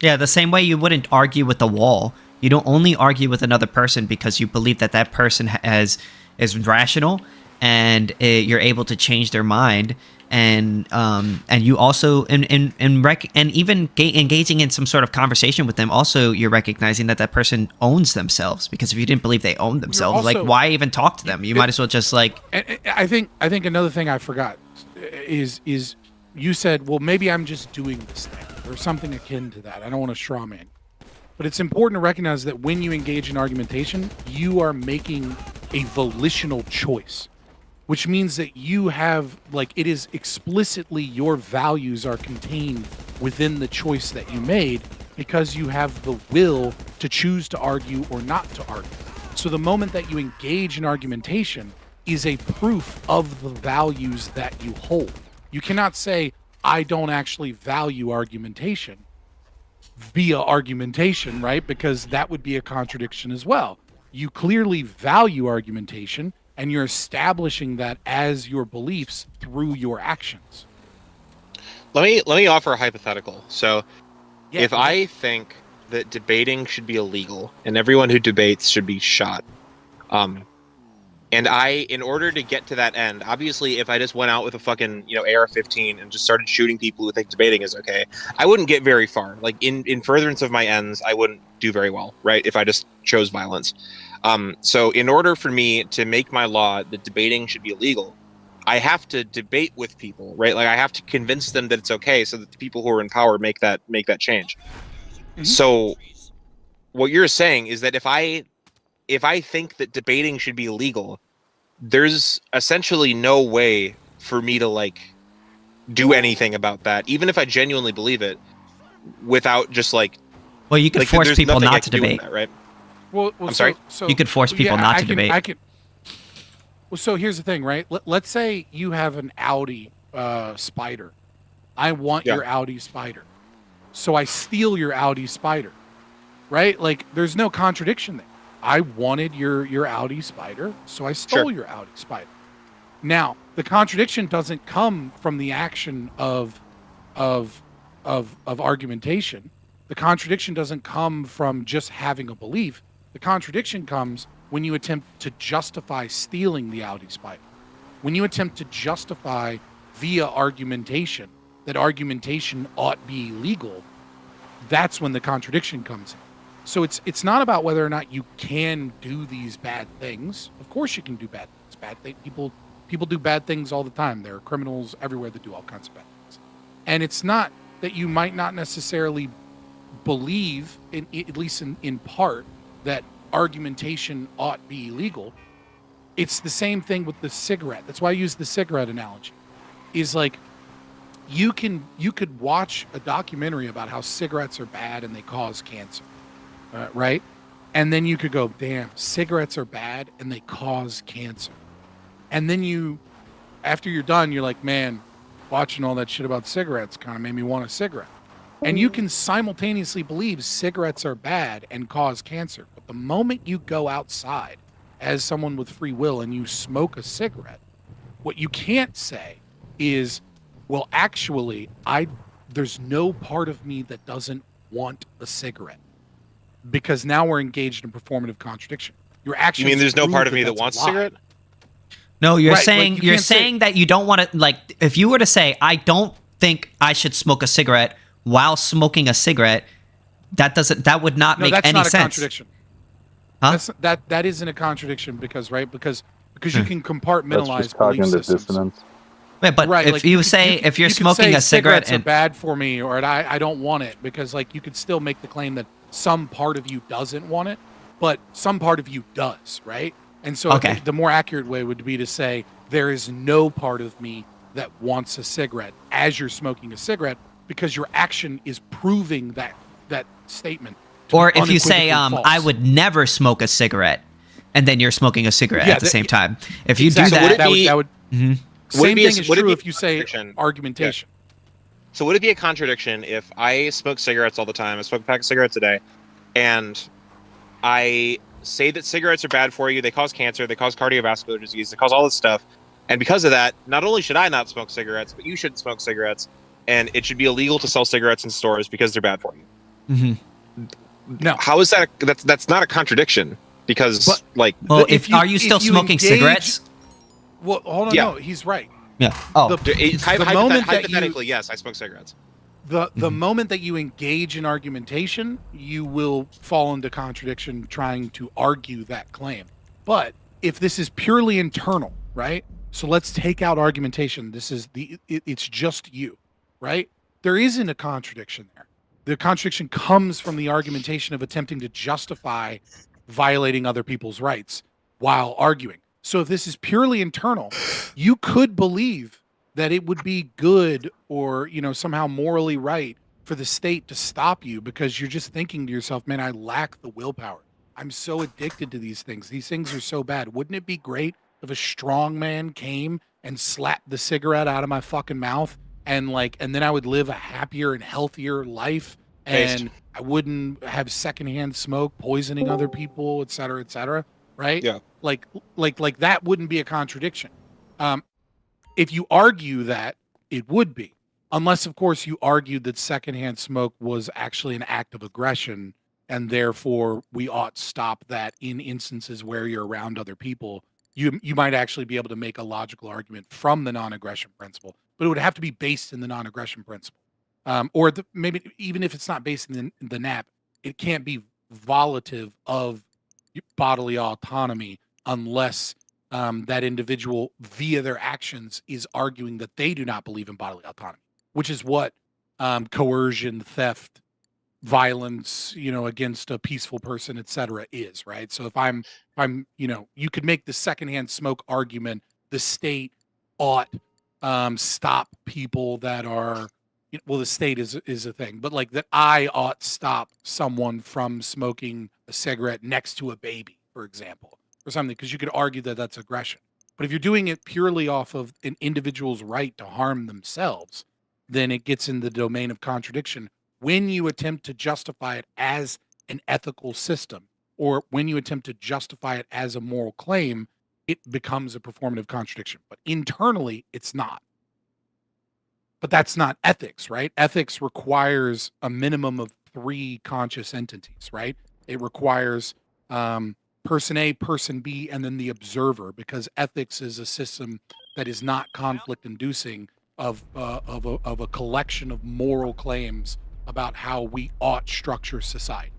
Yeah, the same way you wouldn't argue with the wall. You don't only argue with another person because you believe that person is rational, and you're able to change their mind, and you also and even engaging in some sort of conversation with them. Also, you're recognizing that person owns themselves, because if you didn't believe they owned themselves, also, like, why even talk to them? You might as well just like. I think another thing I forgot is you said, well, maybe I'm just doing this thing or something akin to that. I don't want to straw man, but it's important to recognize that when you engage in argumentation, you are making a volitional choice, which means that you have, like, it is explicitly your values are contained within the choice that you made, because you have the will to choose to argue or not to argue. So the moment that you engage in argumentation is a proof of the values that you hold. You cannot say, I don't actually value argumentation via argumentation, right? Because that would be a contradiction as well. You clearly value argumentation, and you're establishing that as your beliefs through your actions. Let me offer a hypothetical. So, if I think that debating should be illegal and everyone who debates should be shot, and in order to get to that end, obviously, if I just went out with a fucking AR-15 and just started shooting people who think debating is okay, I wouldn't get very far. Like, in furtherance of my ends, I wouldn't do very well, right? If I just chose violence. So in order for me to make my law that debating should be illegal, I have to debate with people, right? Like I have to convince them that it's okay, so that the people who are in power make that change. Mhm. So what you're saying is that if I think that debating should be illegal, there's essentially no way for me to like do anything about that, even if I genuinely believe it, without just like Well, you could force there's people nothing I not to can do with debate. that, right? Well, I'm sorry? You could force people not to debate. Well, so here's the thing, right? Let's say you have an Audi Spider. I want Yeah. your Audi Spider, so I steal your Audi Spider, right? Like, there's no contradiction there. I wanted your Audi Spider, so I stole Sure. your Audi Spider. Now, the contradiction doesn't come from the action of argumentation. The contradiction doesn't come from just having a belief. The contradiction comes when you attempt to justify stealing the Audi Spider. When you attempt to justify via argumentation that argumentation ought be legal, that's when the contradiction comes in. So it's not about whether or not you can do these bad things. Of course you can do bad things. People do bad things all the time. There are criminals everywhere that do all kinds of bad things. And it's not that you might not necessarily believe, at least in part, that argumentation ought be illegal. It's the same thing with the cigarette. That's why I use the cigarette analogy. Is like you could watch a documentary about how cigarettes are bad and they cause cancer, right? And then you could go, damn, cigarettes are bad and they cause cancer. And then after you're done, you're like, man, watching all that shit about cigarettes kind of made me want a cigarette. And you can simultaneously believe cigarettes are bad and cause cancer. But the moment you go outside as someone with free will and you smoke a cigarette, what you can't say is, well, actually, there's no part of me that doesn't want a cigarette. Because now we're engaged in performative contradiction. Your actions. You mean there's no prove part of me that that's wants a lie. cigarette? No, you're Right, saying like, you you're can't say- saying that you don't want to, like, if you were to say I don't think I should smoke a cigarette while smoking a cigarette, that would not make that's any not a sense. contradiction. Huh? That isn't a contradiction because you can That's compartmentalize just belief cognitive systems. dissonance. Wait, but Right, if like, you say if you're you could smoking say a cigarette cigarettes and are bad for me, or I don't want it, because like you could still make the claim that some part of you doesn't want it, but some part of you does, right? And so Okay. the more accurate way would be to say there is no part of me that wants a cigarette as you're smoking a cigarette, because your action is proving that statement. to or be if you say unequivocally false. I would never smoke a cigarette, and then you're smoking a cigarette Yeah, at the same time. If you Exactly. do would that, it that would Mhm. same be a- thing is would it true be if you say contradiction? argumentation. So would it be a contradiction if I smoke cigarettes all the time? I smoke a pack of cigarettes a day, and I say that cigarettes are bad for you. They cause cancer. They cause cardiovascular disease. They cause all this stuff. And because of that, not only should I not smoke cigarettes, but you shouldn't smoke cigarettes. And it should be illegal to sell cigarettes in stores because they're bad for you. Mhm. No. How is that? That's not a contradiction because But- like Well, But are you still smoking engage- cigarettes? Well, hold on. Yeah. No, he's right. Yeah. Oh, moment that hypothetically, yes, I smoke cigarettes. The moment that you engage in argumentation, you will fall into contradiction trying to argue that claim. But if this is purely internal, right? So let's take out argumentation. It's just you, right? There isn't a contradiction there. The contradiction comes from the argumentation of attempting to justify violating other people's rights while arguing. So if this is purely internal, you could believe that it would be good or, somehow morally right for the state to stop you because you're just thinking to yourself, man, I lack the willpower. I'm so addicted to these things. These things are so bad. Wouldn't it be great if a strong man came and slapped the cigarette out of my fucking mouth and then I would live a happier and healthier life and I wouldn't have secondhand smoke poisoning other people, et cetera, right? Yeah. Like that wouldn't be a contradiction. If you argue that, it would be. Unless, of course, you argued that secondhand smoke was actually an act of aggression, and therefore we ought stop that in instances where you're around other people. You might actually be able to make a logical argument from the non-aggression principle, but it would have to be based in the non-aggression principle. Maybe even if it's not based in the NAP, it can't be violative of bodily autonomy unless that individual via their actions is arguing that they do not believe in bodily autonomy, which is what coercion, theft, violence, against a peaceful person, etc. is, right? So if I'm, you could make the secondhand smoke argument. The state ought stop people that are, well, the state is a thing, but like that I ought stop someone from smoking a cigarette next to a baby, for example, or something, because you could argue that that's aggression. But if you're doing it purely off of an individual's right to harm themselves, then it gets in the domain of contradiction when you attempt to justify it as an ethical system, or when you attempt to justify it as a moral claim, it becomes a performative contradiction. But internally, it's not. But that's not ethics, right? Ethics requires a minimum of 3 conscious entities, right? It requires person A, person B, and then the observer, because ethics is a system that is not conflict-inducing of a collection of moral claims about how we ought structure society.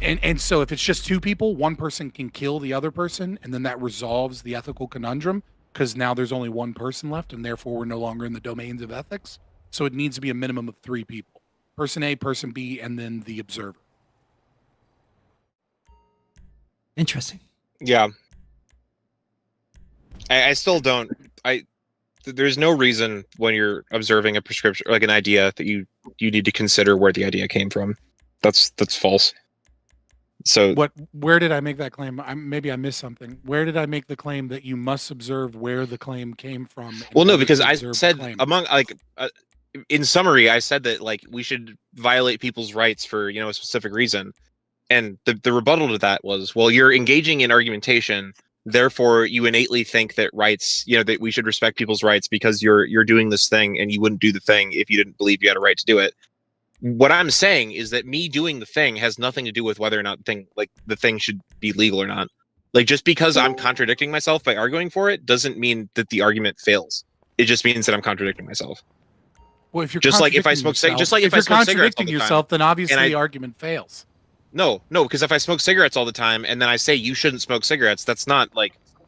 And so if it's just 2 people, one person can kill the other person, and then that resolves the ethical conundrum, because now there's only one person left, and therefore we're no longer in the domains of ethics. So it needs to be a minimum of 3 people. Person A, person B, and then the observer. Interesting. Yeah. I still don't. There's no reason when you're observing a prescription, like an idea, that you need to consider where the idea came from. That's false. So where did I make that claim? Maybe I missed something. Where did I make the claim that you must observe where the claim came from? Well, no, because I said in summary, I said that we should violate people's rights for a specific reason, and the rebuttal to that was, well, you're engaging in argumentation. Therefore, you innately think that rights, that we should respect people's rights because you're doing this thing, and you wouldn't do the thing if you didn't believe you had a right to do it. What I'm saying is that me doing the thing has nothing to do with whether or not the thing should be legal or not. Just because I'm contradicting myself by arguing for it doesn't mean that the argument fails. It just means that I'm contradicting myself. Well, if you're just like if I smoke cigarettes, contradicting yourself, then obviously the argument fails. No, because if I smoke cigarettes all the time and then I say you shouldn't smoke cigarettes, that's not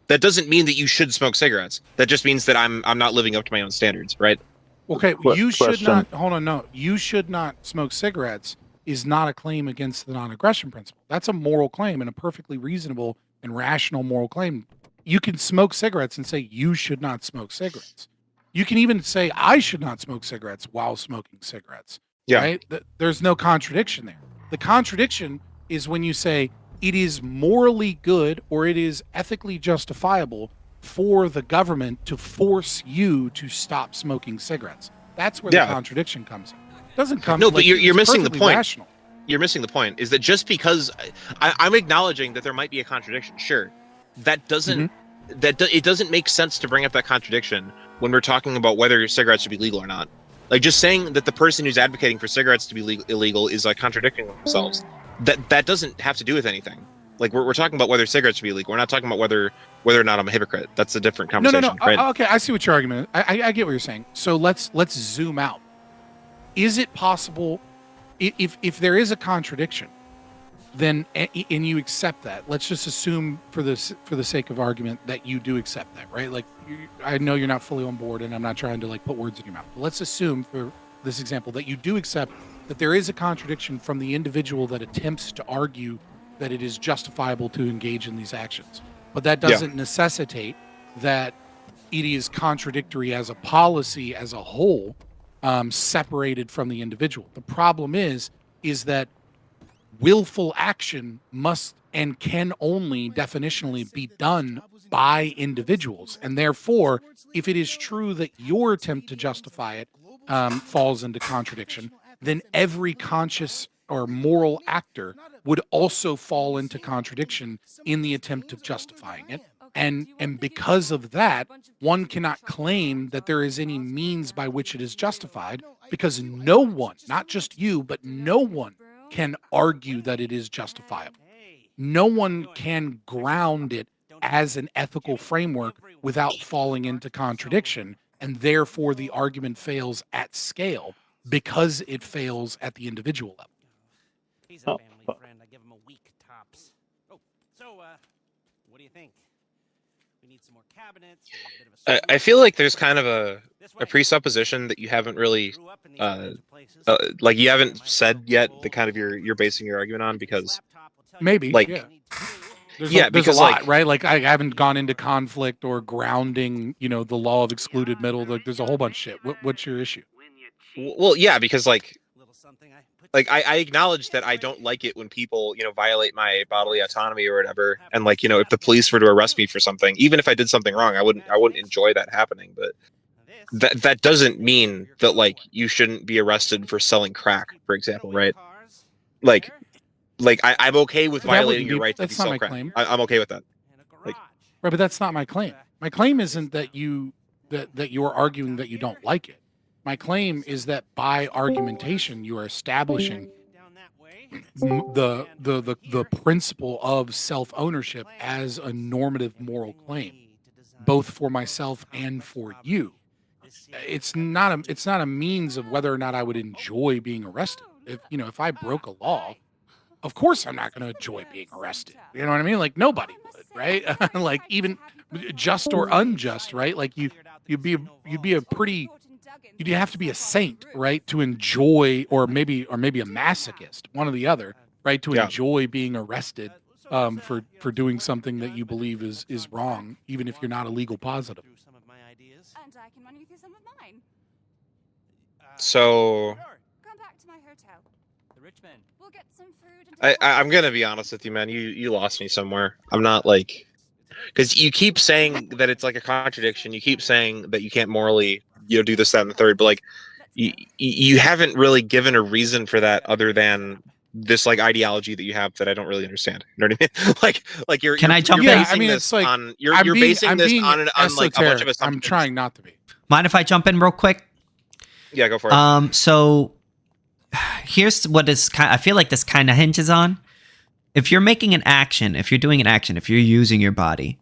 that doesn't mean that you should smoke cigarettes. That just means that I'm not living up to my own standards, right? Okay, you should not. Hold on, no. You should not smoke cigarettes is not a claim against the non-aggression principle. That's a moral claim, and a perfectly reasonable and rational moral claim. You can smoke cigarettes and say you should not smoke cigarettes. You can even say I should not smoke cigarettes while smoking cigarettes. Yeah. Right? There's no contradiction there. The contradiction is when you say it is morally good or it is ethically justifiable for the government to force you to stop smoking cigarettes. That's where the contradiction comes in. It doesn't come. No, but you're missing the point. Rational. You're missing the point. Is that just because I'm acknowledging that there might be a contradiction? Sure, that doesn't it doesn't make sense to bring up that contradiction when we're talking about whether cigarettes should be legal or not. Just saying that the person who's advocating for cigarettes to be illegal is contradicting themselves. That doesn't have to do with anything. We're talking about whether cigarettes should be illegal. We're not talking about whether or not I'm a hypocrite. That's a different conversation. No. Right? Okay, I see what your argument is. I get what you're saying. So let's zoom out. Is it possible, if there is a contradiction, then and you accept that? Let's just assume for the sake of argument that you do accept that, right? I know you're not fully on board, and I'm not trying to put words in your mouth. But let's assume for this example that you do accept that there is a contradiction from the individual that attempts to argue that it is justifiable to engage in these actions. But that doesn't necessitate that it is contradictory as a policy as a whole, separated from the individual. The problem is that willful action must and can only definitionally be done by individuals. And therefore, if it is true that your attempt to justify it falls into contradiction, then every conscious or moral actor would also fall into contradiction in the attempt of justifying it. And because of that, one cannot claim that there is any means by which it is justified, because no one, not just you, but no one can argue that it is justifiable. No one can ground it as an ethical framework without falling into contradiction, and therefore the argument fails at scale because it fails at the individual level. He's a family friend. I give him a week tops. Oh, so, what do you think? I feel like there's kind of a presupposition that you haven't really, like you haven't said yet the kind of you're basing your argument on, because Maybe, like yeah. There's yeah, a, there's because a lot, like right? Like I haven't gone into conflict or grounding, the law of excluded middle. Like there's a whole bunch of shit. What's your issue? well, yeah, because like I acknowledge that I don't like it when people, violate my bodily autonomy or whatever. And like, if the police were to arrest me for something, even if I did something wrong, I wouldn't enjoy that happening. But that doesn't mean that like you shouldn't be arrested for selling crack, for example, right? Like I'm okay with violating your right to That's not sell my crack. claim. I'm okay with that. Like, Right, but that's not my claim. My claim isn't that that you're arguing that you don't like it. My claim is that by argumentation you are establishing the principle of self-ownership as a normative moral claim, both for myself and for you. It's not a means of whether or not I would enjoy being arrested. If I broke a law, of course I'm not going to enjoy being arrested. You know what I mean? Like nobody would, right? Like even just or unjust, right? Like you'd be a pretty, you'd have to be a saint, right, to enjoy, or maybe a masochist, one or the other, right, to enjoy being arrested for doing something that you believe is wrong, even if you're not a legal positive. And I can run you through some of mine. so Come back to my hotel. The rich man. We'll get some food. And I'm gonna be honest with you, man. You lost me somewhere. I'm not like, because you keep saying that it's like a contradiction. You keep saying that you can't morally, do this, that, and the third. But like, you haven't really given a reason for that other than this like ideology that you have that I don't really understand. You know what I mean? like you're. Can I jump you're in? basing I mean, this it's like on you're basing this on like a bunch of assumptions. I'm trying not to be. Mind if I jump in real quick? Yeah, go for it. So here's what is kind. I feel like this kind of hinges on if you're making an action, if you're doing an action, if you're using your body,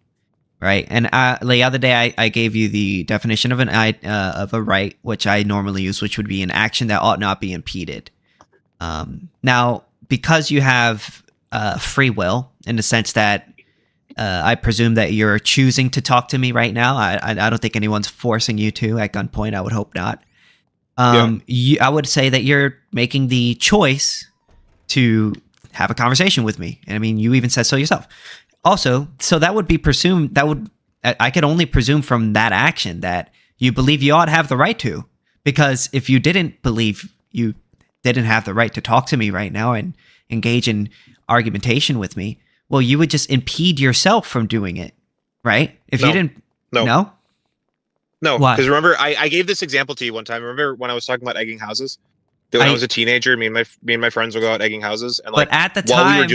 right? And the other day I gave you the definition of of a right, which I normally use, which would be an action that ought not be impeded. Now, because you have free will, in the sense that I presume that you're choosing to talk to me right now. I don't think anyone's forcing you to at gunpoint. I would hope not. I would say that you're making the choice to have a conversation with me. And I mean, you even said so yourself. Also, so that would be presumed, I could only presume from that action that you believe you ought to have the right to. Because if you didn't believe you didn't have the right to talk to me right now and engage in argumentation with me, well, you would just impede yourself from doing it, right? If you didn't... No? No, Why? because remember, I gave this example to you one time. Remember when I was talking about egging houses? That when I was a teenager, me and my friends would go out egging houses, and like, but at the while time, we were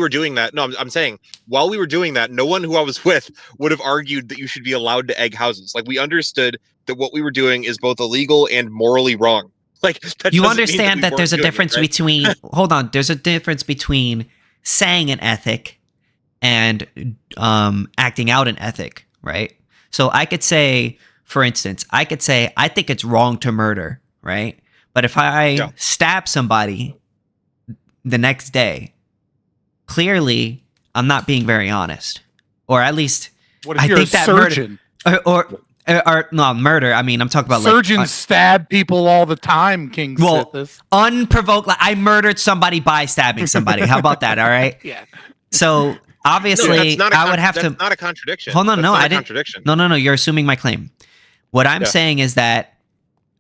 doing that, I'm saying while we were doing that, no one who I was with would have argued that you should be allowed to egg houses. Like we understood that what we were doing is both illegal and morally wrong. Like that you doesn't understand mean that there's a difference right? between. Hold on, there's a difference between saying an ethic and acting out an ethic, right? So I could say, for instance, I think it's wrong to murder, right? But if I stab somebody the next day, clearly I'm not being very honest, or at least What if you're a surgeon? Or no, murder. I mean, I'm talking about surgeons stab people all the time, KingSithis. Unprovoked. Like I murdered somebody by stabbing somebody. How about that? All right. Yeah. So obviously, I would have to. That's not a contradiction. Hold on, that's no, not I a didn't. Contradiction. No. You're assuming my claim. What I'm saying is that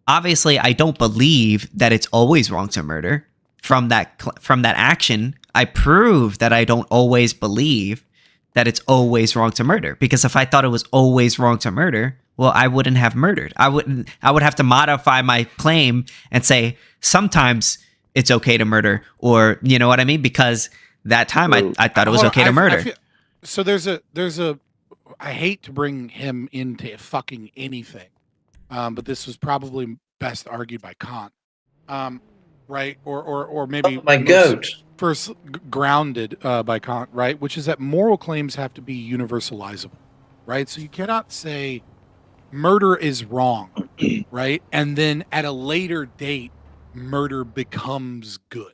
obviously I don't believe that it's always wrong to murder. From that action, I prove that I don't always believe that it's always wrong to murder. Because if I thought it was always wrong to murder, well, I wouldn't have murdered. I would have to modify my claim and say sometimes it's okay to murder, or you know what I mean? Because that time I thought it was okay to murder. So there's a. I hate to bring him into fucking anything, but this was probably best argued by Kant, right? Or maybe my goat. First grounded by Kant, right? Which is that moral claims have to be universalizable, right? So you cannot say murder is wrong, right? And then at a later date, murder becomes good.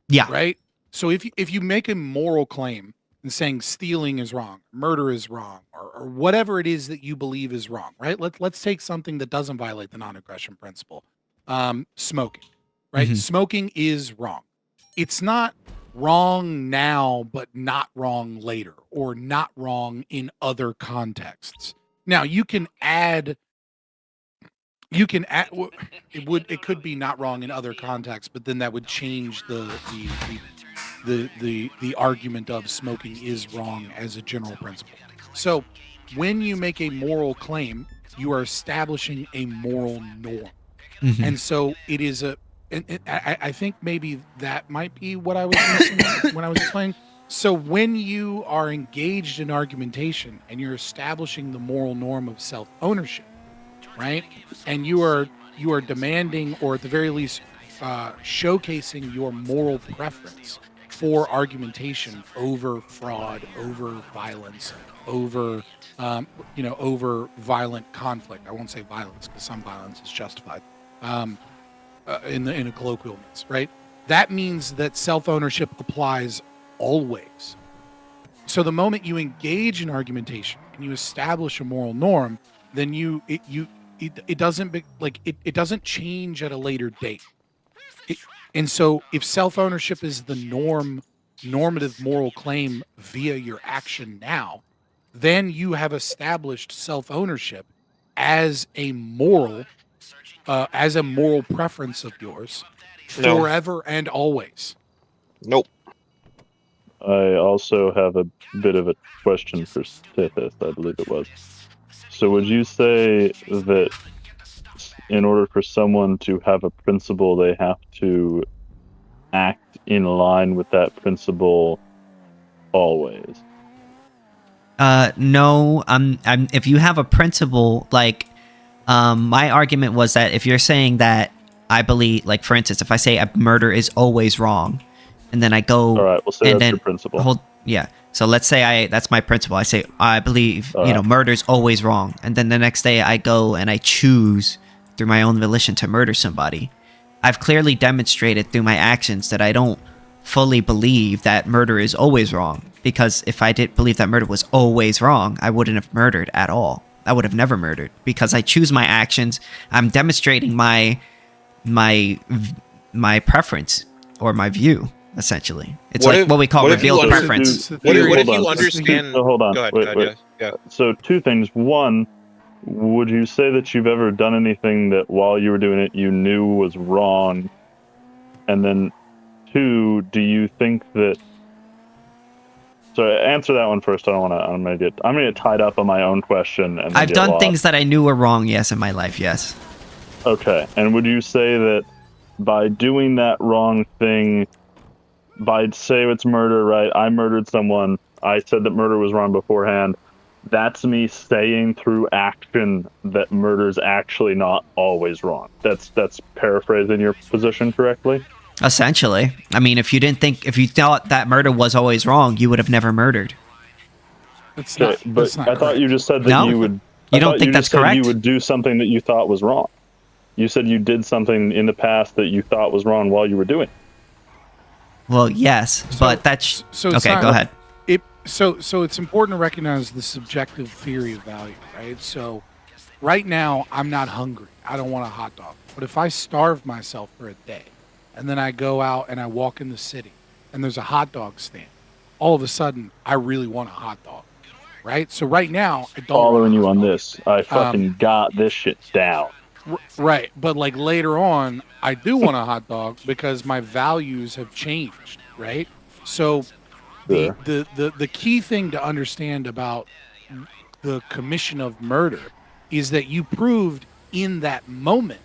Yeah. Right? So if you make a moral claim and saying stealing is wrong, murder is wrong, or whatever it is that you believe is wrong, right? Let's take something that doesn't violate the non-aggression principle. Smoking, right? Mhm. Smoking is wrong. It's not wrong now, but not wrong later, or not wrong in other contexts. Now you can add it could be not wrong in other contexts, but then that would change the argument of smoking is wrong as a general principle. So when you make a moral claim, you are establishing a moral norm. Mhm. And so it is I think maybe that might be what I was missing when I was explaining. So when you are engaged in argumentation and you're establishing the moral norm of self-ownership, right? And you are demanding, or at the very least, showcasing your moral preference for argumentation over fraud, over violence, over over violent conflict. I won't say violence because some violence is justified in a colloquial means, right? That means that self-ownership applies always. So the moment you engage in argumentation and you establish a moral norm, then it doesn't change at a later date. And so if self-ownership is the normative moral claim via your action now, then you have established self-ownership as a moral preference of yours No. forever and always. Nope. I also have a bit of a question for KingSithis, I believe it was. So would you say that in order for someone to have a principle, they have to act in line with that principle always? No. If you have a principle, like, my argument was that if you're saying that I believe, like, for instance, if I say a murder is always wrong, and then I go, all right, we'll say and that's then your principle. So let's say that's my principle. I say I believe murder's always wrong, and then the next day I go and I choose through my own volition to murder somebody. I've clearly demonstrated through my actions that I don't fully believe that murder is always wrong, because if I did believe that murder was always wrong, I wouldn't have murdered at all. I would have never murdered, because I choose my actions. I'm demonstrating my preference or my view. Essentially, it's what we call revealed preference. What if you understand? So hold on. Go ahead. Wait. Yeah. So two things. One, would you say that you've ever done anything that while you were doing it you knew was wrong? And then two, do you think that... So answer that one first. I'm gonna get tied up on my own question. And I've done things that I knew were wrong, yes, in my life, yes. Okay. And would you say that by doing that wrong thing, by say it's murder, right? I murdered someone. I said that murder was wrong beforehand. That's me saying through action that murder's actually not always wrong. That's paraphrasing your position correctly? Essentially. I mean, if you thought that murder was always wrong, you would have never murdered. But I thought you just said that you would... You don't think that's correct? You would do something that you thought was wrong. You said you did something in the past that you thought was wrong while you were doing it. Well, yes, but that's... Okay, go ahead. So it's important to recognize the subjective theory of value, right? So right now, I'm not hungry. I don't want a hot dog. But if I starve myself for a day, and then I go out and I walk in the city, and there's a hot dog stand, all of a sudden, I really want a hot dog, right? So right now, I don't... Following you on this. I fucking got this shit down. Right, but like later on, I do want a hot dog because my values have changed, right? So the key thing to understand about the commission of murder is that you proved in that moment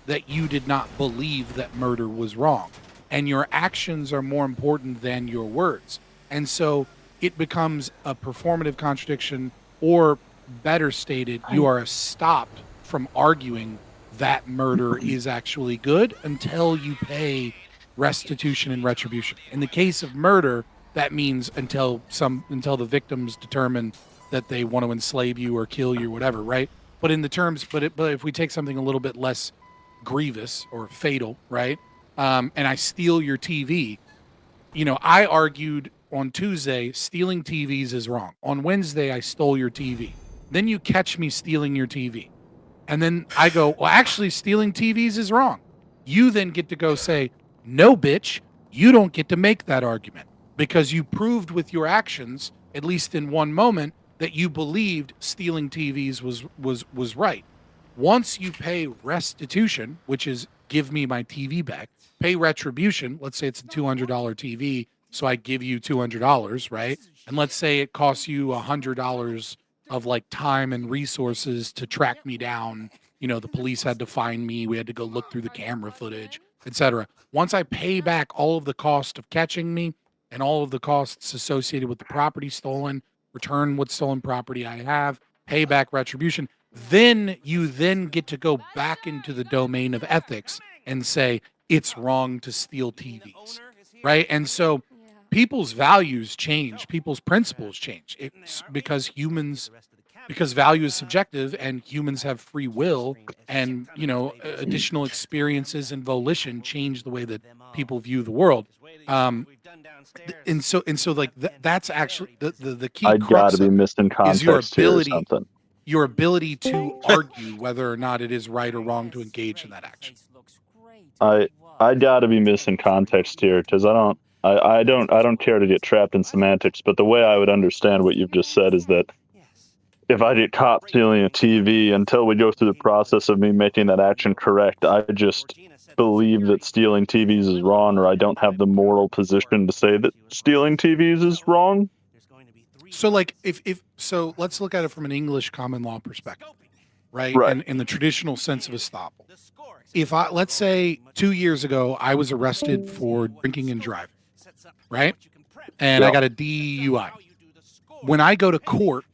that you did not believe that murder was wrong, and your actions are more important than your words. And so it becomes a performative contradiction, or better stated, you are stopped from arguing that murder is actually good until you pay restitution and retribution. In the case of murder, that means until the victims determine that they want to enslave you or kill you or whatever, right? But if we take something a little bit less grievous or fatal, right? And I steal your TV, I argued on Tuesday, stealing TVs is wrong. On Wednesday, I stole your TV. Then you catch me stealing your TV. And then I go, well, actually, stealing TVs is wrong. You then get to go say, no, bitch, you don't get to make that argument because you proved with your actions, at least in one moment, that you believed stealing TVs was right. Once you pay restitution, which is give me my TV back, pay retribution, let's say it's a $200 TV, so I give you $200, right? And let's say it costs you $100 of like time and resources to track me down. You know, the police had to find me, we had to go look through the camera footage, etc. Once I pay back all of the cost of catching me and all of the costs associated with the property stolen, return what stolen property I have, pay back retribution, then you then get to go back into the domain of ethics and say it's wrong to steal TVs, right? And so people's values change, people's principles change. It's because value is subjective and humans have free will, and you know, additional experiences and volition change the way that people view the world. And so like that's actually the key. I gotta be missing context is your ability, here or something. Your ability to argue whether or not it is right or wrong to engage in that action. I gotta be missing context here because I don't care to get trapped in semantics, but the way I would understand what you've just said is that if I get caught stealing a TV, until we go through the process of me making that action correct, I just believe that stealing TVs is wrong, or I don't have the moral position to say that stealing TVs is wrong. So like so let's look at it from an English common law perspective, right? Right. And in the traditional sense of estoppel. If let's say 2 years ago, I was arrested for drinking and driving, right? And I got a DUI. When I go to court,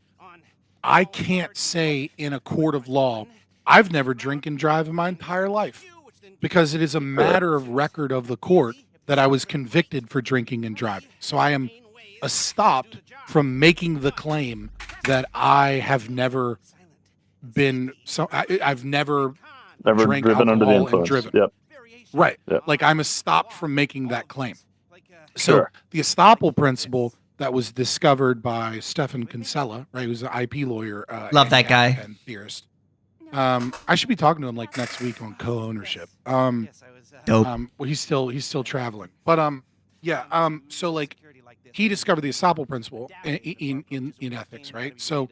I can't say in a court of law, I've never drink and drive in my entire life, because it is a matter of record of the court that I was convicted for drinking and driving. So I am stopped from making the claim that I have never been I've never drank driven under the alcohol influence. and driven. Yep. Right. Yep. Like I'm stopped from making that claim. So the estoppel principle that was discovered by Stefan Kinsella, right, who's an IP lawyer, Love that guy, and theorist. I should be talking to him like next week on co-ownership. Dope. Well, he's still traveling, but so like he discovered the estoppel principle in ethics, right? So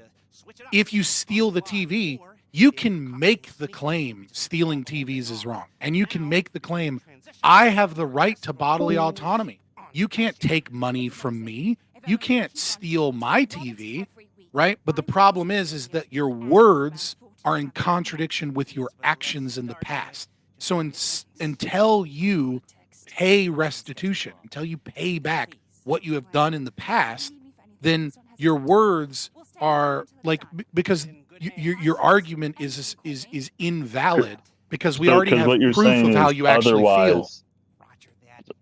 if you steal the TV, you can make the claim stealing TVs is wrong, and you can make the claim I have the right to bodily autonomy. You can't take money from me. You can't steal my TV, right? But the problem is that your words are in contradiction with your actions in the past. So until you pay restitution, until you pay back what you have done in the past, then your words are like, because your argument is invalid, because we already have proof of how you actually feel.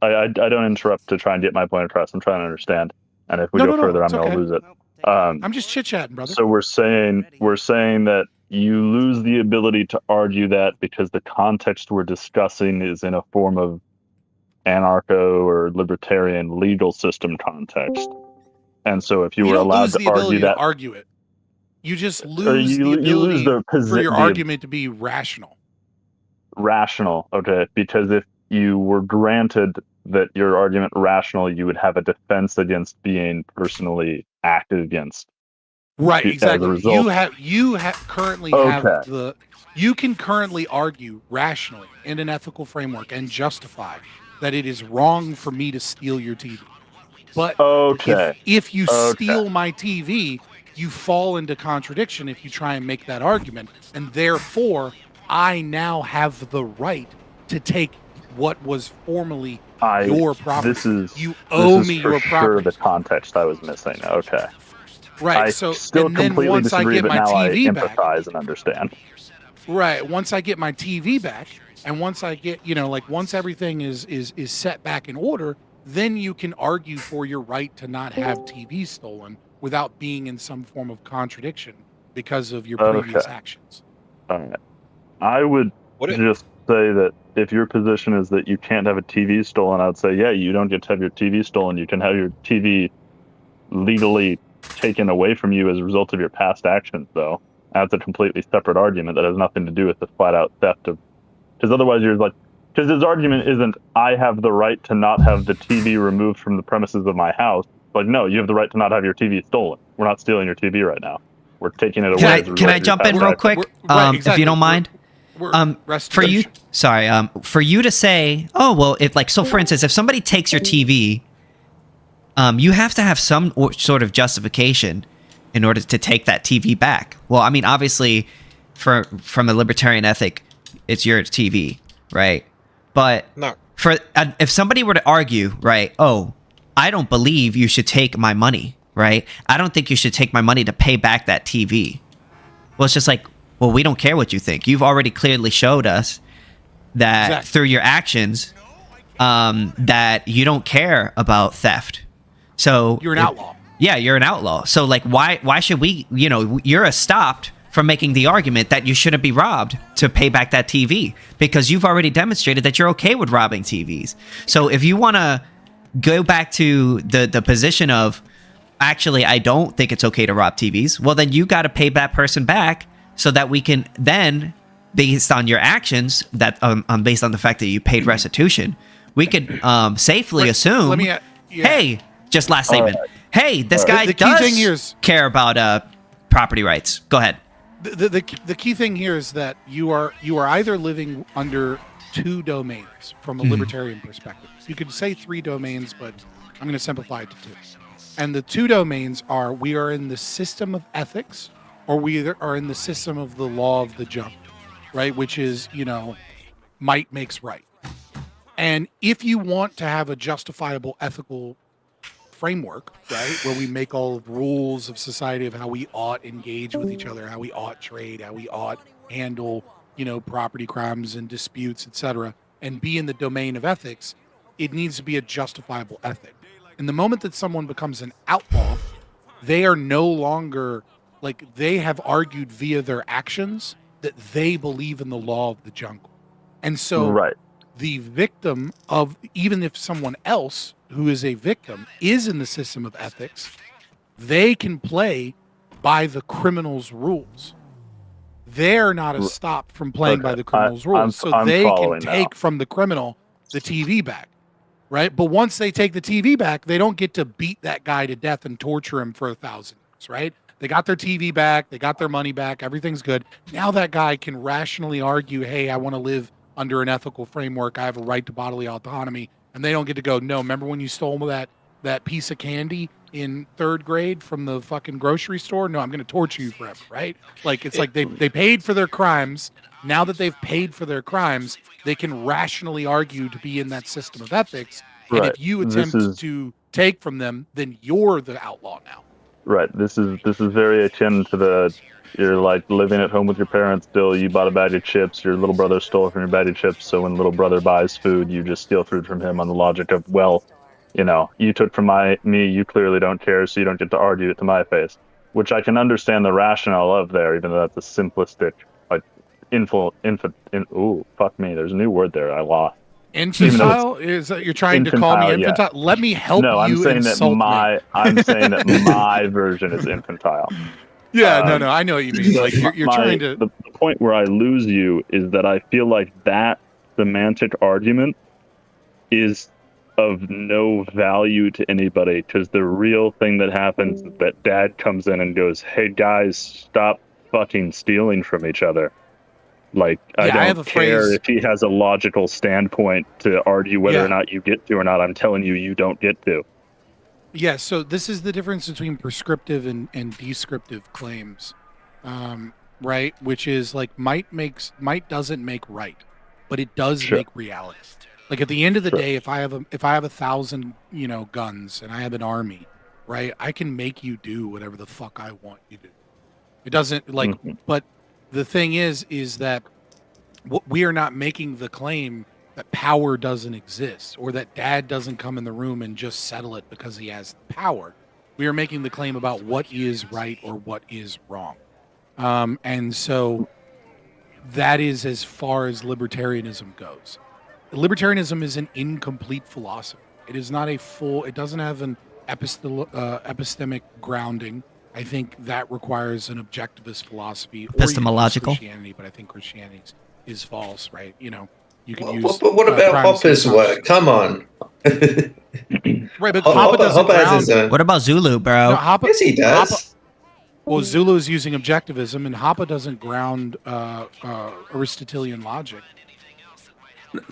I don't interrupt to try and get my point across. I'm trying to understand, and if we go further, I'm going to lose it. I'm just chit-chatting, brother. So we're saying that you lose the ability to argue that because the context we're discussing is in a form of anarcho or libertarian legal system context. And so if you were allowed to argue that, argue it, you just lose the ability for your argument to be rational. Rational, okay, because if you were granted that your argument rational, you would have a defense against being personally acted against. Right, exactly. You currently have you can currently argue rationally in an ethical framework and justify that it is wrong for me to steal your TV. But if you steal my TV, you fall into contradiction if you try and make that argument, and therefore I now have the right to take what was formerly your property. You owe me your property. The context I was missing. Okay. Right. I so still completely once disagree, I get my now TV I back, empathize and understand. Right. Once I get my TV back, and once I get, once everything is set back in order, then you can argue for your right to not have TV stolen without being in some form of contradiction because of your previous actions. All right. I would just say that if your position is that you can't have a TV stolen, I would say, yeah, you don't get to have your TV stolen. You can have your TV legally taken away from you as a result of your past actions, though. That's a completely separate argument that has nothing to do with the flat out theft of. Because otherwise, you're like, because his argument isn't I have the right to not have the TV removed from the premises of my house. Like, no, you have the right to not have your TV stolen. We're not stealing your TV right now. We're taking it away. Can I jump in real quick, if you don't mind? For you, sorry, for you to say, oh well, if like, so for instance, if somebody takes your TV, you have to have some sort of justification in order to take that TV back. Well, I mean, obviously, from a libertarian ethic, it's your TV, right? But No. for if somebody were to argue, right? Oh, I don't believe you should take my money, right? I don't think you should take my money to pay back that TV. Well, it's just like, well, we don't care what you think. You've already clearly showed us that through your actions, that you don't care about theft. So You're an outlaw. Yeah, you're an outlaw. So like, why should we? You know, you're stopped from making the argument that you shouldn't be robbed to pay back that TV because you've already demonstrated that you're okay with robbing TVs. So if you want to go back to the position of, actually, I don't think it's okay to rob TVs, well, then you got to pay that person back so that we can then, based on your actions, that based on the fact that you paid restitution, we could safely assume, hey, just last statement, hey, this guy does care about property rights. Go ahead. The key thing here is that you are either living under two domains from a libertarian perspective. You could say three domains, but I'm going to simplify it to two. And the two domains are, we are in the system of ethics, or we are in the system of the law of the jungle, right? Which is, you know, might makes right. And if you want to have a justifiable ethical framework, right, where we make all the rules of society of how we ought engage with each other, how we ought trade, how we ought handle, you know, property crimes and disputes, etc., and be in the domain of ethics, it needs to be a justifiable ethic. And the moment that someone becomes an outlaw, they are no longer, like, they have argued via their actions that they believe in the law of the jungle. And so the victim of, even if someone else who is a victim is in the system of ethics, they can play by the criminal's rules. They're not stopped from playing by the criminal's rules. So they can take from the criminal the TV back. Right. But once they take the TV back, they don't get to beat that guy to death and torture him for 1,000 years. Right. They got their TV back. They got their money back. Everything's good. Now that guy can rationally argue, hey, I want to live under an ethical framework. I have a right to bodily autonomy. And they don't get to go, no, remember when you stole that piece of candy in 3rd grade from the fucking grocery store? No, I'm going to torture you forever. Right. Like, it's like they paid for their crimes. Now that they've paid for their crimes, they can rationally argue to be in that system of ethics. And if you attempt to take from them, then you're the outlaw now. Right. This is very akin to you're like living at home with your parents still. You bought a bag of chips. Your little brother stole from your bag of chips. So when little brother buys food, you just steal food from him on the logic of, well, you know, you took from me. You clearly don't care, so you don't get to argue it to my face. Which I can understand the rationale of there, even though that's a simplistic, like, ooh, fuck me. There's a new word there. I lost. Infantile? Is that you're trying to call me infantile? Yeah. Let me help you. I'm saying that my version is infantile. Yeah, no, I know what you mean. Like you're trying to. The point where I lose you is that I feel like that semantic argument is of no value to anybody, because the real thing that happens is that dad comes in and goes, "Hey guys, stop fucking stealing from each other." Like, I don't care if he has a logical standpoint to argue whether or not you get to or not. I'm telling you, you don't get to. Yeah, so this is the difference between prescriptive and descriptive claims, right? Which is like might doesn't make right, but it does make reality. Like at the end of the day, if I have 1,000, you know, guns and I have an army, right? I can make you do whatever the fuck I want you to do. It doesn't like, but the thing is that we are not making the claim that power doesn't exist or that dad doesn't come in the room and just settle it because he has power. We are making the claim about what is right or what is wrong. And so that is as far as libertarianism goes. Libertarianism is an incomplete philosophy. It is not it doesn't have epistemic grounding. I think that requires an objectivist philosophy, or you can use Epistemological. Christianity, but I think Christianity is false, right? You know, you can Well, use. but what about primacy of Hopper's work? consciousness. Come on. Right, but Hopper doesn't Hopper has his ground. own. What about Zulu, bro? No, Hopper, Yes, he does. Hopper, well, Zulu is using objectivism, and Hopper doesn't ground Aristotelian logic.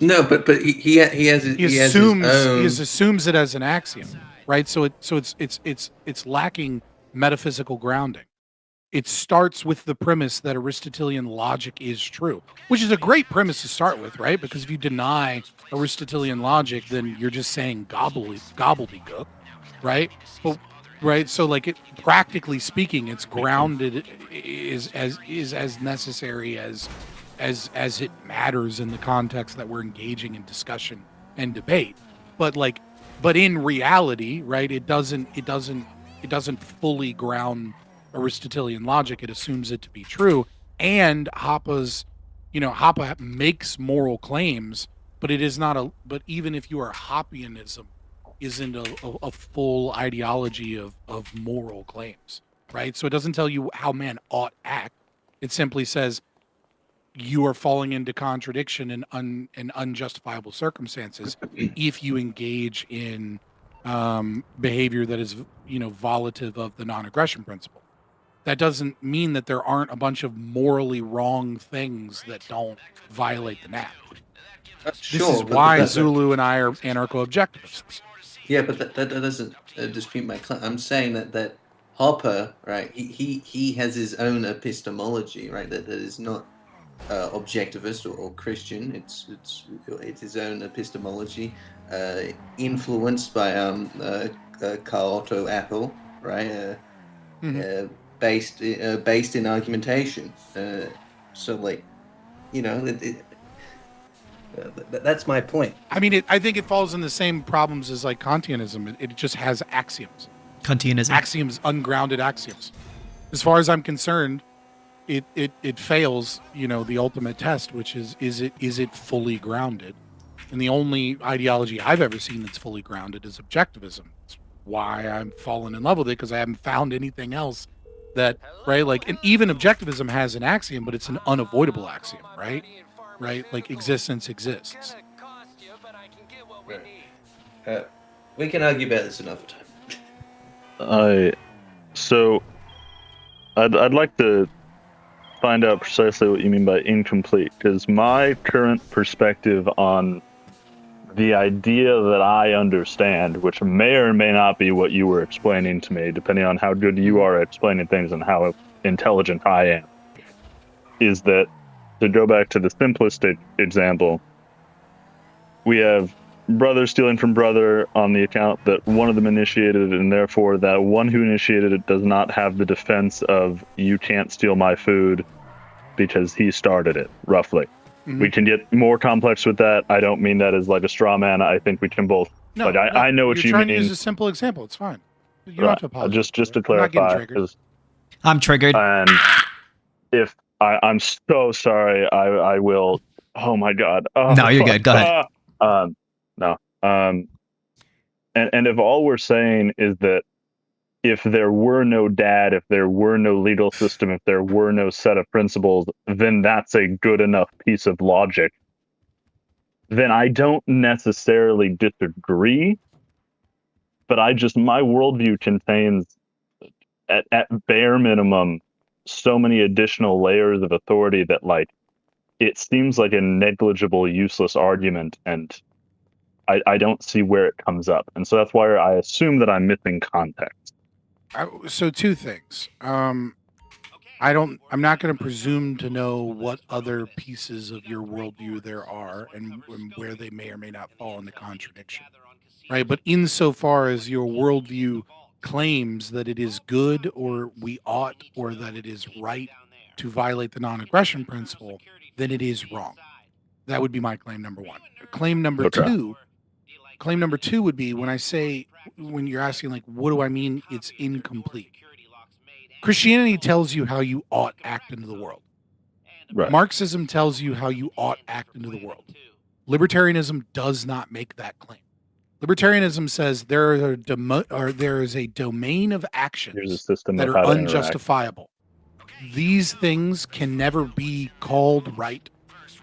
No, but he has his, He has assumes his own. he assumes it as an axiom, right? So it's lacking metaphysical grounding. It starts with the premise that Aristotelian logic is true, which is a great premise to start with, right? Because if you deny Aristotelian logic, then you're just saying gobbledygook, right? But right, so like it, practically speaking, it's grounded is as necessary as it matters in the context that we're engaging in discussion and debate. But in reality, right, it doesn't fully ground Aristotelian logic. It assumes it to be true. And Hoppe makes moral claims, but it is not but even if you are Hoppianism isn't a full ideology of moral claims, right? So it doesn't tell you how man ought act. It simply says you are falling into contradiction and unjustifiable circumstances if you engage in behavior that is, violative of the non-aggression principle. That doesn't mean that there aren't a bunch of morally wrong things that don't violate the NAP. Sure, This is why Zulu and I are anarcho-objectivists. Yeah, but that doesn't dispute my claim. I'm saying that Hopper, right? He has his own epistemology, right? That is not objectivist or Christian. It's his own epistemology, influenced by Carl Otto Apple, right? Based in argumentation. So like, that's my point. I mean, I think it falls in the same problems as like Kantianism. It just has axioms. Kantianism. Axioms, ungrounded axioms. As far as I'm concerned, it fails, the ultimate test, which is it fully grounded? And the only ideology I've ever seen that's fully grounded is objectivism. It's why I'm fallen in love with it, because I haven't found anything else that, right? Like, and even objectivism has an axiom, but it's an unavoidable axiom, right? Right? Like existence exists. We can argue about this another time. So I'd like to find out precisely what you mean by incomplete, because my current perspective on the idea that I understand, which may or may not be what you were explaining to me, depending on how good you are at explaining things and how intelligent I am, is that, to go back to the simplistic example, we have brother stealing from brother on the account that one of them initiated it, and therefore that one who initiated it does not have the defense of you can't steal my food because he started it, roughly. Mm-hmm. We can get more complex with that. I don't mean that as like a straw man. I think we can both. No, I know what you mean. You're trying to use a simple example. It's fine. You don't have to apologize. Just to clarify. I'm triggered. And if I'm so sorry, I will. Oh my God. Oh, no, you're good. Go ahead. No. And if all we're saying is that if there were no dad, if there were no legal system, if there were no set of principles, then that's a good enough piece of logic, then I don't necessarily disagree, but my worldview contains, at bare minimum, so many additional layers of authority that, like, it seems like a negligible, useless argument, and I don't see where it comes up. And so that's why I assume that I'm missing context. So two things. I'm not going to presume to know what other pieces of your worldview there are and where they may or may not fall into contradiction, right? But insofar as your worldview claims that it is good or we ought or that it is right to violate the non-aggression principle, then it is wrong. That would be my claim number one. Claim number two would be when you're asking, like, what do I mean it's incomplete? Christianity tells you how you ought act into the world. Right. Marxism tells you how you ought act into the world. Libertarianism does not make that claim. Libertarianism says there is a domain of Here's a actions system that of are how to interact. unjustifiable. These things can never be called right,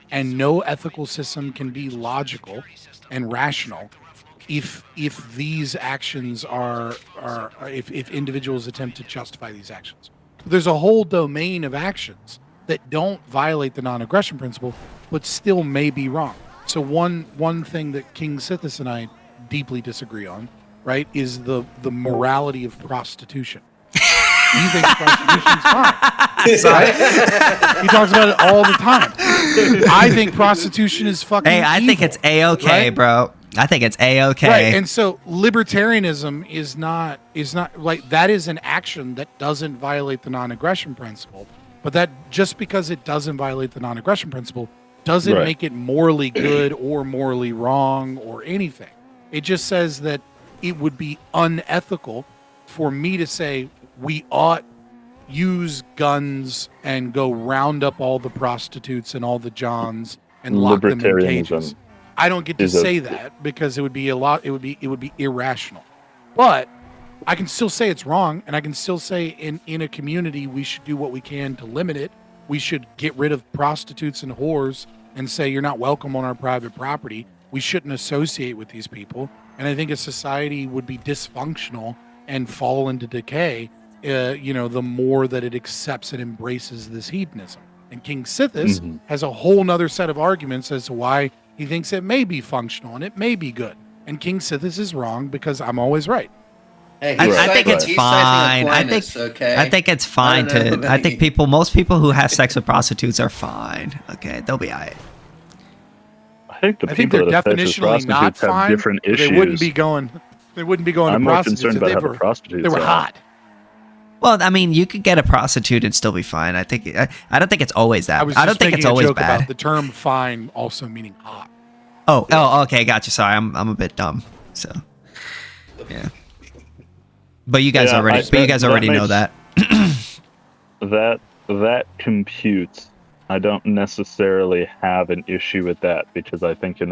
and no ethical system can be logical and rational if these actions are if individuals attempt to justify these actions. There's a whole domain of actions that don't violate the non-aggression principle, but still may be wrong. So one thing that KingSithis and I deeply disagree on, right, is the morality of prostitution. He thinks prostitution's fine. Right? He talks about it all the time. I think prostitution is fucking Hey, I think evil, it's A-okay, right? bro. I think it's A-okay. Right, and so libertarianism is not like that is an action that doesn't violate the non-aggression principle, but that just because it doesn't violate the non-aggression principle doesn't Right. make it morally good or morally wrong or anything. It just says that it would be unethical for me to say we ought use guns and go round up all the prostitutes and all the Johns and lock them in cages. Libertarianism I don't get to is a- say that because it would be irrational. But I can still say it's wrong, and I can still say in a community we should do what we can to limit it. We should get rid of prostitutes and whores and say you're not welcome on our private property. We shouldn't associate with these people. And I think a society would be dysfunctional and fall into decay, the more that it accepts and embraces this hedonism. And KingSithis has a whole nother set of arguments as to why he thinks it may be functional and it may be good. And KingSithis is wrong because I'm always right. Hey, I think it's he's citing fine. Aquinas, okay? I think it's fine I don't know to. about I think you. most people who have sex with prostitutes are fine. Okay, they'll be alright. I think the I think people they're that have sex with definitionally not prostitutes have fine. different but issues. They wouldn't be going. They wouldn't be going I'm to more prostitutes concerned if about they how the were. prostitutes They were are. hot. Well, I mean, you could get a prostitute and still be fine. I think. I don't think it's always that. I was I just don't think it's making a always joke bad. about the term "fine" also meaning hot. Oh, okay, gotcha. Sorry, I'm a bit dumb. So, yeah. But you guys Yeah, already know makes- that. that computes. I don't necessarily have an issue with that because I think in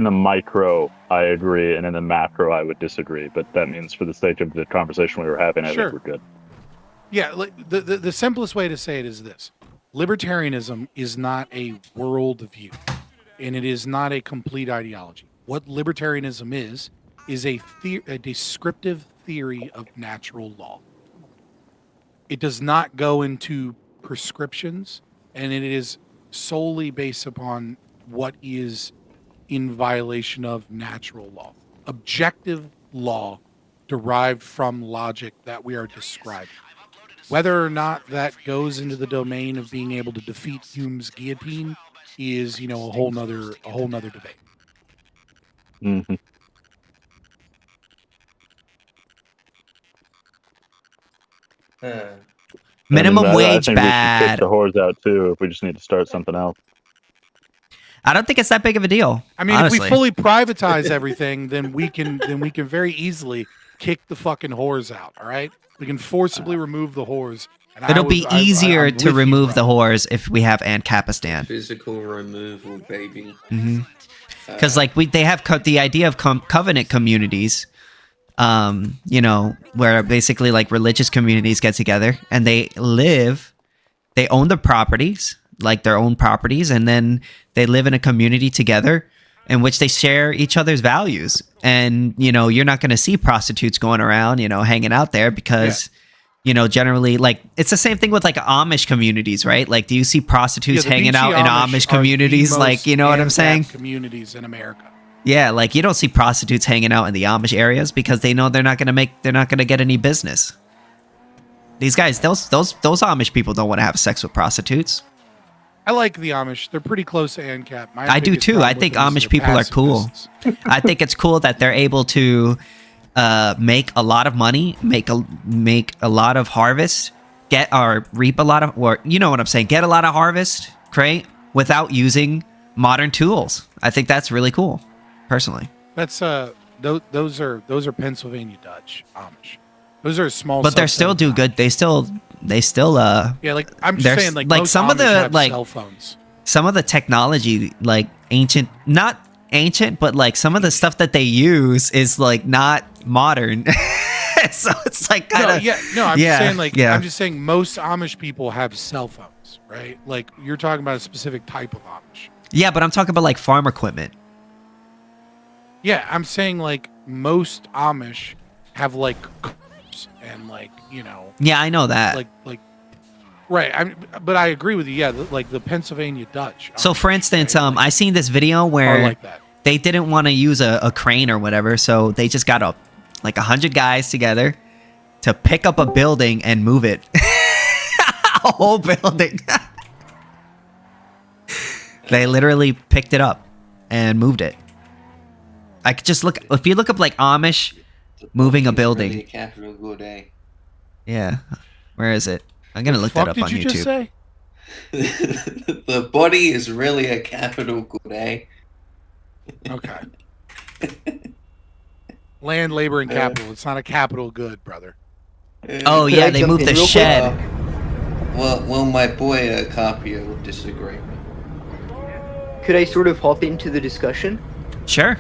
the micro I agree, and in the macro I would disagree. But that means for the sake of the conversation we were having, I Sure. think we're good. Yeah, like the simplest way to say it is this: libertarianism is not a worldview, and it is not a complete ideology. What libertarianism is a descriptive theory of natural law. It does not go into prescriptions, and it is solely based upon what is in violation of natural law, objective law derived from logic that we are describing. Whether or not that goes into the domain of being able to defeat Hume's guillotine is, a whole nother debate. Mm-hmm. Minimum I wage think we should bad. kick the whores out too if we just need to start something else. I don't think it's that big of a deal. I mean, honestly. if we fully privatize everything, then we can very easily kick the fucking whores out. All right, we can forcibly remove the whores. And It'll be easier I'm to with you, remove bro. the whores if we have Ancapistan. Physical removal, baby. Because they have the idea of covenant communities, where basically like religious communities get together and they own the properties, like their own properties, and then they live in a community together in which they share each other's values. And, you're not going to see prostitutes going around, hanging out there because, generally, like, it's the same thing with like Amish communities, right? Like, do you see prostitutes the hanging Beachy out in Amish Amish are the communities? Like, most you know what I'm Ancap saying? Communities in America. Yeah, like you don't see prostitutes hanging out in the Amish areas because they know they're not gonna get any business. These guys, those Amish people don't want to have sex with prostitutes. I like the Amish. They're pretty close to ANCAP. I do too. I think Amish people are cool. I think it's cool that they're able to make a lot of money, make a lot of harvest, get a lot of harvest, right? Without using modern tools. I think that's really cool, personally. That's those are Pennsylvania Dutch Amish. Those are small, But they still do good. They still yeah. Like I'm just saying, like most some of Amish the have like cell phones. some of the technology, like not ancient, but like some of the stuff that they use is like not modern. So it's like kind of I'm just saying like yeah. I'm just saying most Amish people have cell phones, right? Like you're talking about a specific type of Amish. Yeah, but I'm talking about like farm equipment. Yeah, I'm saying like most Amish have like cars and like, you know. Yeah, I know that. Like right, but I agree with you. Yeah, like the Pennsylvania Dutch. So for instance, right? I seen this video where like that. they didn't want to use a crane or whatever, so they just got like 100 guys together to pick up a building and move it. A whole building. They literally picked it up and moved it. I could just look, if you look up like Amish moving a building. Really a capital good, eh? Yeah. Where is it? I'm going to look that up on Did you YouTube. just say? The body is really a capital good, eh? Okay. Land, labor, and capital. It's not a capital good, brother. Oh, Could yeah, I they jump moved in the real quick? shed. Well, my boy Carpio would disagree. Could I sort of hop into the discussion? Sure.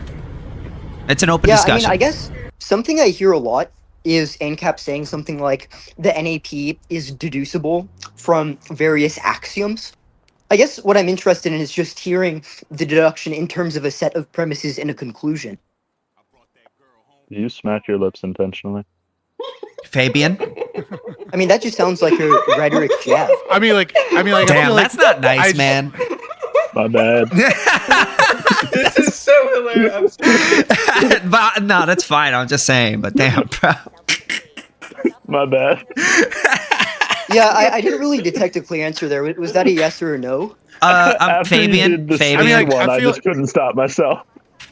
It's an open Yeah, discussion. I mean, I guess something I hear a lot is Ancaps saying something like the NAP is deducible from various axioms. I guess what I'm interested in is just hearing the deduction in terms of a set of premises and a conclusion. Do you smack your lips intentionally? Fabian? I mean, that just sounds like a rhetoric jab. I mean, like, I Damn, feel like that's not nice, man. My bad. This is so hilarious. But, no, that's fine. I'm just saying, but damn, bro. My bad. Yeah, I didn't really detect a clear answer there. Was that a yes or a no? After you Fabian. did the Fabian. I mean, like, one, I I feel- just couldn't stop myself.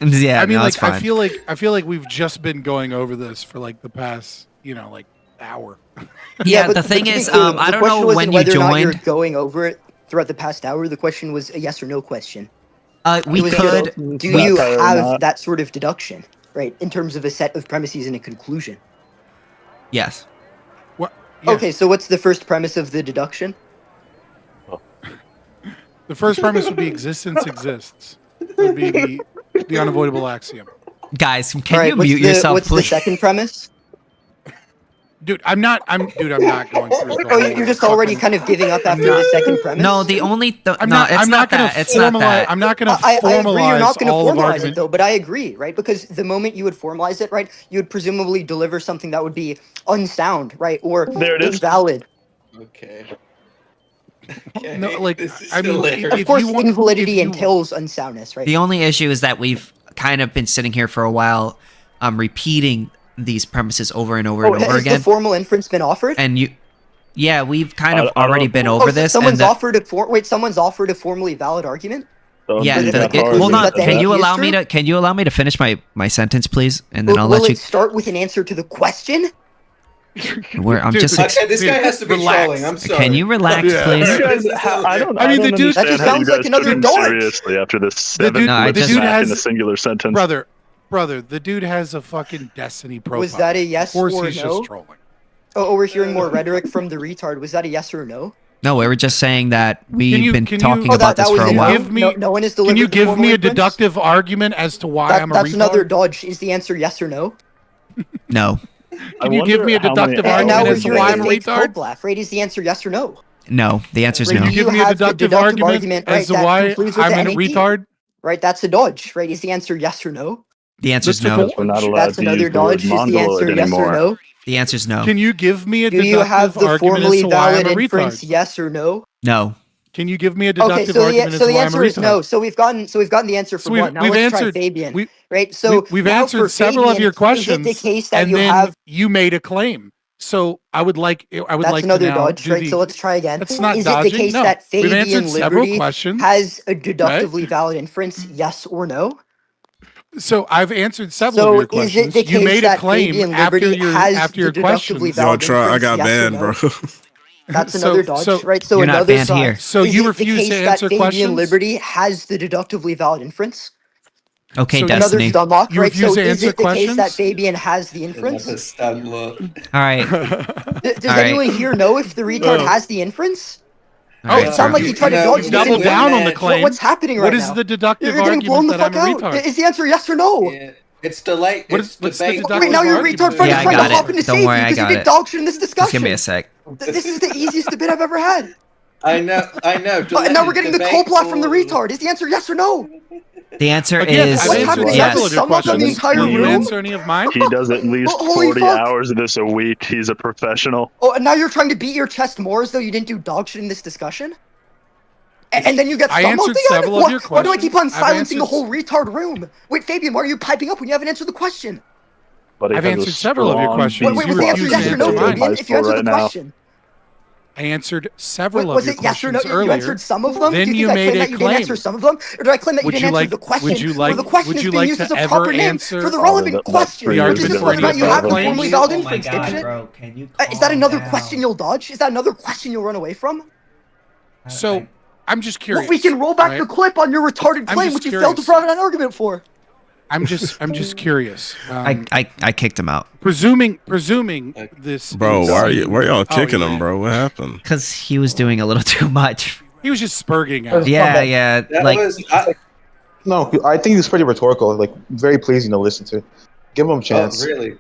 Yeah, I mean, no, like, it's fine. I feel like we've just been going over this for like the past, you know, like hour. Yeah, but the thing is, the I don't question know wasn't when you whether or not you're joined. going over it throughout the past hour. The question was a yes or no question. We It was could. just, do Well, you fair have enough. that sort of deduction, right, in terms of a set of premises and a conclusion? Yes. What? Yeah. Okay, so what's the first premise of the deduction? The first premise would be existence exists. Would be the unavoidable axiom. Guys, can All right, you what's mute the, yourself, what's please? the second premise? Dude, I'm not going through. The Oh, whole you're just already fucking- kind of giving up after not- the second premise? No, the only. I'm no, not. it's I'm not not going that. to It's not formalize. that. I'm not going to I agree you're formalize not going to all of formalize argument. it, though, but I agree, right? Because the moment you would formalize it, right, you would presumably deliver something that would be unsound, right, or There it is. invalid. Okay. No, like, This is I mean, hilarious. Of If course, you want- invalidity if you- entails unsoundness, right? The only issue is that we've kind of been sitting here for a while, repeating these premises over and over and over has again. the formal inference been offered? And yeah, we've kind of I don't- already been Oh, over so this. someone's and offered someone's offered a formally valid argument? Don't yeah, be that it- hard. hold on. that the Can you NAP is allow me true? to? Can you allow me to finish my sentence, please? And then I'll Will let you. it start with an answer to the question? Where I'm Dude, just. like- Okay, this guy has to be Relax. trolling. I'm sorry. Can you relax, Yeah. please? You guys, This is I don't. I mean, I the don't dude- that understand just how you sounds like guys another took him dodge. seriously after this The seven dude- No, I words just- back has- in a singular sentence. brother, the dude has a fucking destiny profile. Was that a yes Of course, or he's no? just trolling. Oh, we're hearing more rhetoric from the retard. Was that a yes or no? No, we were just saying that we've you- been can you- talking Oh, about this was for a a while. no? Give me- no one is delivered Can you the give formal me a inference? deductive argument as to why I'm a That's retard? another dodge. Is the answer yes or no? No, Can you give me a deductive And now argument we're as to hearing why a I'm a fake retard? code laugh, right? Is the answer yes or no? no. The answer's Right, no. Can you give me a have the deductive deductive argument argument, as right, to that why concludes with I'm the a NAP? retard? Right, that's a dodge, right? Is the answer yes or no? The answer's That's a no. goal. We're not allowed That's to another use the word dodge. Is the answer mongoloid yes or anymore. no? The answer's no. Can you give me a Do you have deductive the argument as formally to why I'm valid a inference retard? yes or no? No. Can you give me a Okay, deductive so argument the, as so to the why I'm a answer is retard? no. So we've gotten the answer for So we've- one. Now we've let's answered- try Fabian. we- right? So we've now answered for several of Fabian, your questions, Is it the case that and you then have? you made a claim. So I would like That's to another now dodge, do right? the- So let's try again. That's not Is dodging. it the case No. that We've Fabian answered several Liberty questions. has a deductively valid inference, yes or no? So I've answered several So of your is questions. it the You case made a that claim Fabian after Liberty your has after your the deductively questions. valid Yo, try. I inference, got yes or banned, no? bro. That's So- another dodge, so right? So You're not another banned side. here. So is you it the refuse case to that answer Fabian questions? Liberty has the deductively valid inference? Okay, So Another Destiny. stunlock, You right? So refuse to is answer it the case that questions? Fabian has the inference? Another stun look. All right. Does All right. anyone here know if the retard has the inference? Oh, it sounded like you tried to dodge. double down on the claim. What's happening right now? What is the deductive You're getting blown argument the that I'm fuck a out. retard? Is the answer yes or no? Yeah. It's delayed. What's the debate. deductive Wait, now your argument? retard friend Yeah, is I trying to got hop it. in to Don't save worry, you I because you got get it. dog shit in this Just discussion. give me a sec. This is the easiest debate I've ever had. I know. And now we're getting the Copla from the retard. Is the answer yes or no? The answer Again, is I've answered yes. several of your Sum up on the questions. entire Will you room? answer any of mine? He does at least Holy 40 fuck. hours of this a week. He's a professional. Oh, and now you're trying to beat your chest more as though you didn't do dog shit in this discussion? And then you get I summoned answered again? several of your Why do I keep on questions. I've silencing the answered- whole retard room? Wait, Fabian, why are you piping up when you haven't answered the question? But he I've has a answered several of your strong questions. Wait, You was the answer refuse yes to or no, answer mine. Fabian? If you answered the question. I answered several Was of your it yes or no? questions You earlier. answered some of them? Then Do you you think I made claim a that you didn't answer claim. some of them? Or did I claim that you Would didn't you answer like- the question? would you like- Or the question would is you being like used to as a ever proper name answer for the Oh, relevant that's question? pretty Which is argument whether or not you have a relevant. formally you- valid oh my inference, God, dipshit. bro, can you Is that calm another down? question you'll dodge? Is that another question you'll run away from? So, I'm just curious. Well, we can roll back right? the clip on your retarded I'm claim, just which you failed to curious. provide an argument for. I'm just curious. I kicked him out Presuming this. Bro, is- why y'all kicking yeah. him, bro? What happened? because he was doing a little too much. He was just spurging out. Yeah. That Like was. No, I think it's pretty rhetorical, like very pleasing to listen to. Give him a Oh, chance. really?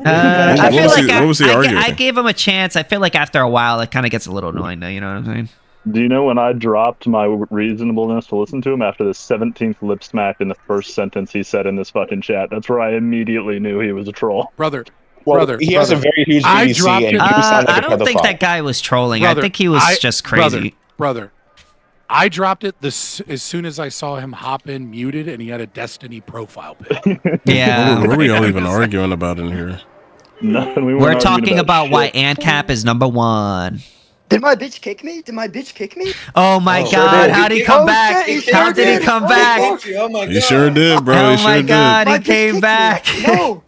I What feel was like he- what was he arguing? I gave him a chance. I feel like after a while, it kind of gets a little annoying. Though, you know what I'm saying? Do you know when I dropped my reasonableness to listen to him after the 17th lip smack in the first sentence he said in this fucking chat? That's where I immediately knew he was a troll. Brother. Well, brother, he has a very huge I BBC, dropped and it- you sound like I a don't think pedophile. that guy was trolling. Brother, I think he was just crazy. Brother, I dropped it as soon as I saw him hop in muted and he had a Destiny profile pic. Yeah. What were y'all even arguing about in here? Nothing. We We're weren't arguing talking about why shit. Ancap is number one. Did my bitch kick me? Did my bitch kick me? Oh my Oh, God! sure did. How did he Oh, come shit, back? he sure How did he did. come Oh, back? Oh my God. He sure did, bro. Oh He my sure God! My He bitch came kicked back. me. No.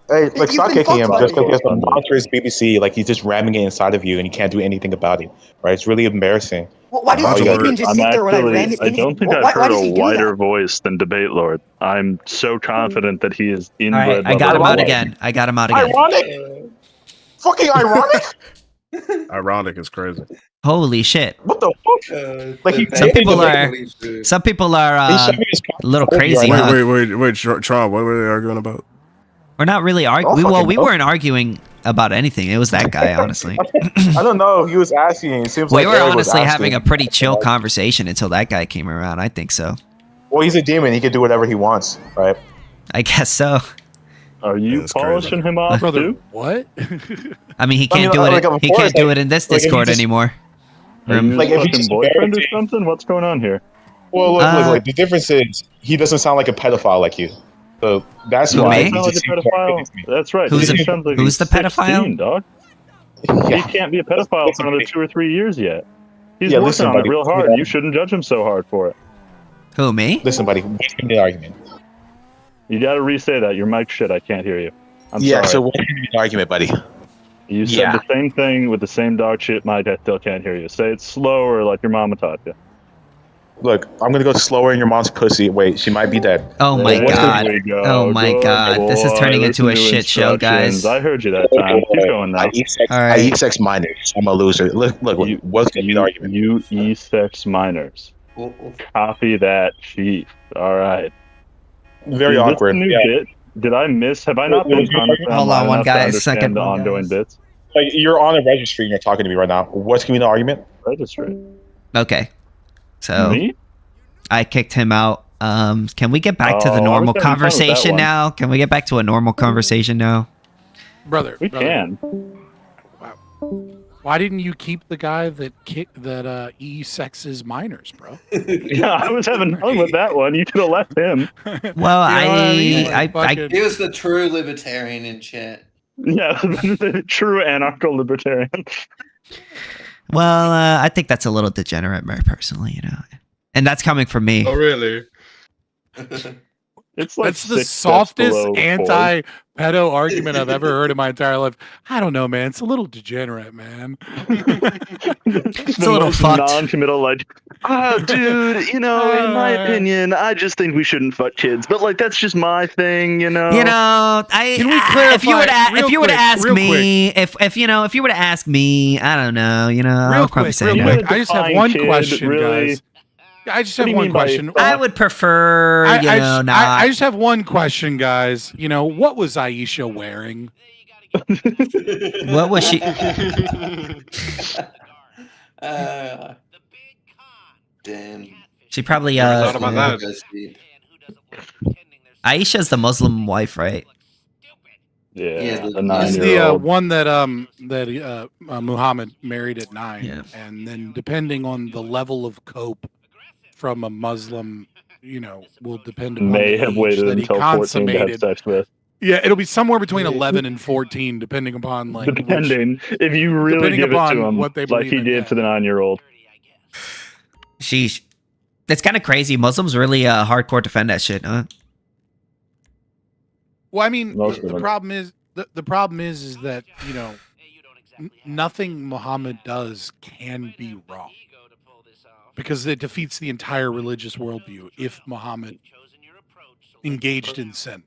Hey, like, You've stop been kicking him fucked, just because he has buddy. a monstrous BBC. Like, he's just ramming it inside of you, and you can't do anything about it. Right? It's really embarrassing. Well, why Oh, didn't yeah. you even just I'm sit there when I actually, ran it I in? don't think Why- I've why heard does he a do wider that? voice than Debate Lord. I'm so confident that he is All inbred. right, I got him level out one. again. I got him out again. Ironic? Fucking ironic? Ironic is crazy. Holy shit! What the fuck? Like, he Some people debate are- police, Some people are He's showing his a little confidence crazy, right huh? now. Wait, Tron, what were they arguing about? We're not really Oh, arguing. Well, fucking we no. weren't arguing about anything. It was that guy, honestly. I don't know. He was asking. It seems We like were Eric was honestly asking. having a pretty chill conversation until that guy came around. I think so. Well, he's a demon. He can do whatever he wants, right? I guess so. Are you That's polishing crazy. him off Brother, too? what? I mean, he I can't mean, do it. like, of He course, can't do like- it in this like, if he Discord just- anymore. Are you Like, if he fucking just boyfriend or embarrassed- something? What's going on here? Well, look, Uh, look, the difference is he doesn't sound like a pedophile like you. So that's Who, why me? he Sound like just a seems more pedophile? fitting to me. That's right. Who's He the- sounds like who's he's the pedophile? 16, dog. Yeah. He can't be a pedophile for another 2 or 3 years yet. He's Yeah, working listen, on buddy. it real hard. You shouldn't judge him so hard for it. Who, me? Listen, buddy, what's gonna be the argument? You got to re-say that. Your mic shit. I can't hear you. I'm Yeah, sorry. so what's gonna be the argument, buddy? You said Yeah. the same thing with the same dog shit mic. I still can't hear you. Say it slower, like your mama taught you. Look, I'm gonna go slower in your mom's pussy. Wait, she might be dead. Oh my There God! we go. Oh my Good God! This is boy. turning into a Listen to shit show, instructions. guys. I heard you that time. Keep going now. I eat sex. All I right. eat sex minors. I'm a loser. Look, You- what's gonna be the argument? You E-sex minors. Well, Copy that, chief. All right. Very Is this awkward. a new Yeah. bit? Did I miss? Have I not been honest Hold on, one enough to guy, understand second the one, ongoing guys. bits? Like, you're on a registry and you're talking to me right now. What's gonna be the argument? Registry. Okay. So Me? I kicked him out. Can we get back to Oh, the I normal was having fun with that conversation one. now? Can we get back to a normal conversation now? Brother, We brother, can. Why didn't you keep the guy that e-sexes minors, bro? Yeah, I was having fun with that one. You could have left him. Well, You know what I mean? Like, I fucking- he was the true libertarian in chat. Yeah, the true anarcho-libertarian. well, I think that's a little degenerate, very personally, you know. And that's coming from me. Oh, really? It's like That's the 6 steps softest below porn. anti-pedo argument I've ever heard in my entire life. I don't know, man. It's a little degenerate, man. It's The a little most fucked. non-committal, like, dude, in my opinion, I just think we shouldn't fuck kids. But like, that's just my thing, You know, Can we clarify if you were to ask real me, if you were to ask me, I don't know, I would probably say real no. quick. I just have one question, really? guys. I just What have do you one mean by question. I would prefer, not. I just have one question, guys. What was Aisha wearing? What was she? Damn. She probably Never thought about that. Aisha's the Muslim wife, right? Yeah, the It's 9-year-old. the one that Muhammad married at 9, Yeah. and then depending on the level of cope from a Muslim, will depend upon May the have age waited that he until 14 to have consummated. sex with. Yeah, it'll be somewhere between 11 and 14, depending upon Depending, if you really depending give it upon to him, what they like believe he in, gave yeah. to the 9-year-old. Sheesh. That's kind of crazy. Muslims really hardcore defend that shit, huh? Well, I mean, Most of the them. problem is the problem is that nothing Muhammad does can be wrong, because it defeats the entire religious worldview if Muhammad engaged in sin,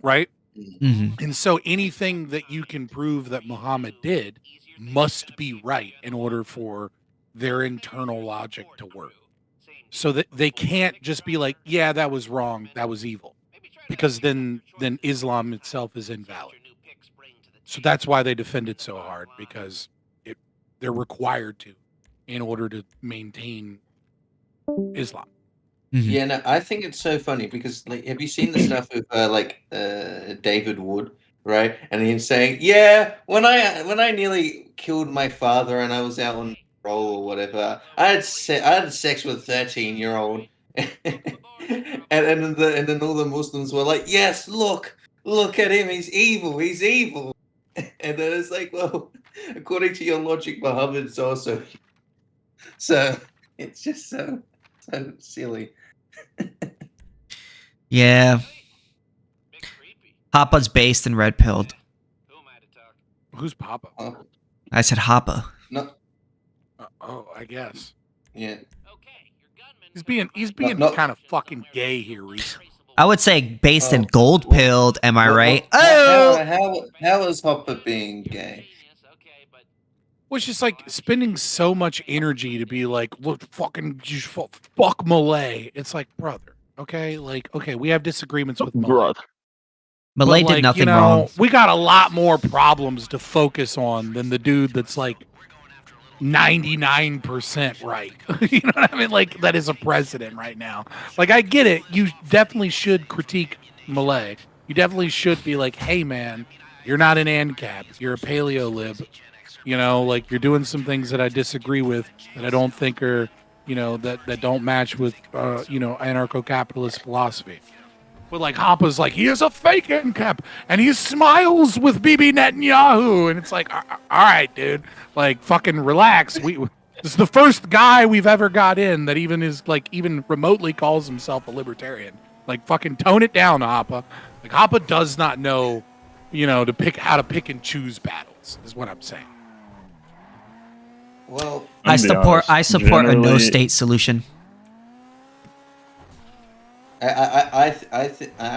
right? Mm-hmm. And so anything that you can prove that Muhammad did must be right in order for their internal logic to work. So that they can't just be like, yeah, that was wrong, that was evil, because then Islam itself is invalid. So that's why they defend it so hard, because they're required to in order to maintain Islam. Mm-hmm. Yeah, no, I think it's so funny because, like, have you seen the stuff with David Wood, right? And he's saying, "Yeah, when I nearly killed my father and I was out on roll or whatever, I had sex with a 13-year-old," and then all the Muslims were like, "Yes, look at him, he's evil, he's evil," and then it's like, well, according to your logic, Muhammad's also, so it's just so silly. Yeah. Hoppa's based and red pilled. Who's Papa? I said Hoppa. No. I guess. Yeah. He's being No. kind of fucking gay here recently. I would say based and gold pilled. Am I right? How is Hopper being gay? Well, it's just like spending so much energy to be like, look, fucking just fuck Malay. It's like, brother, okay, we have disagreements with Malay. Brother. Malay But, did like, nothing wrong. We got a lot more problems to focus on than the dude that's like 99% right. You know what I mean? Like, that is a president right now. Like, I get it. You definitely should critique Malay. You definitely should be like, hey, man, you're not an ANCAP. You're a paleo lib. Like, you're doing some things that I disagree with, that I don't think are, that don't match with, anarcho-capitalist philosophy. But like, Hoppa's like, he is a fake ANCAP, and he smiles with Bibi Netanyahu, and it's like, all right, dude, like, fucking relax. This is the first guy we've ever got in that even remotely calls himself a libertarian. Like, fucking tone it down, Hoppa. Like, Hoppa does not know, how to pick and choose battles, is what I'm saying. Well, I support a generally- no state solution. I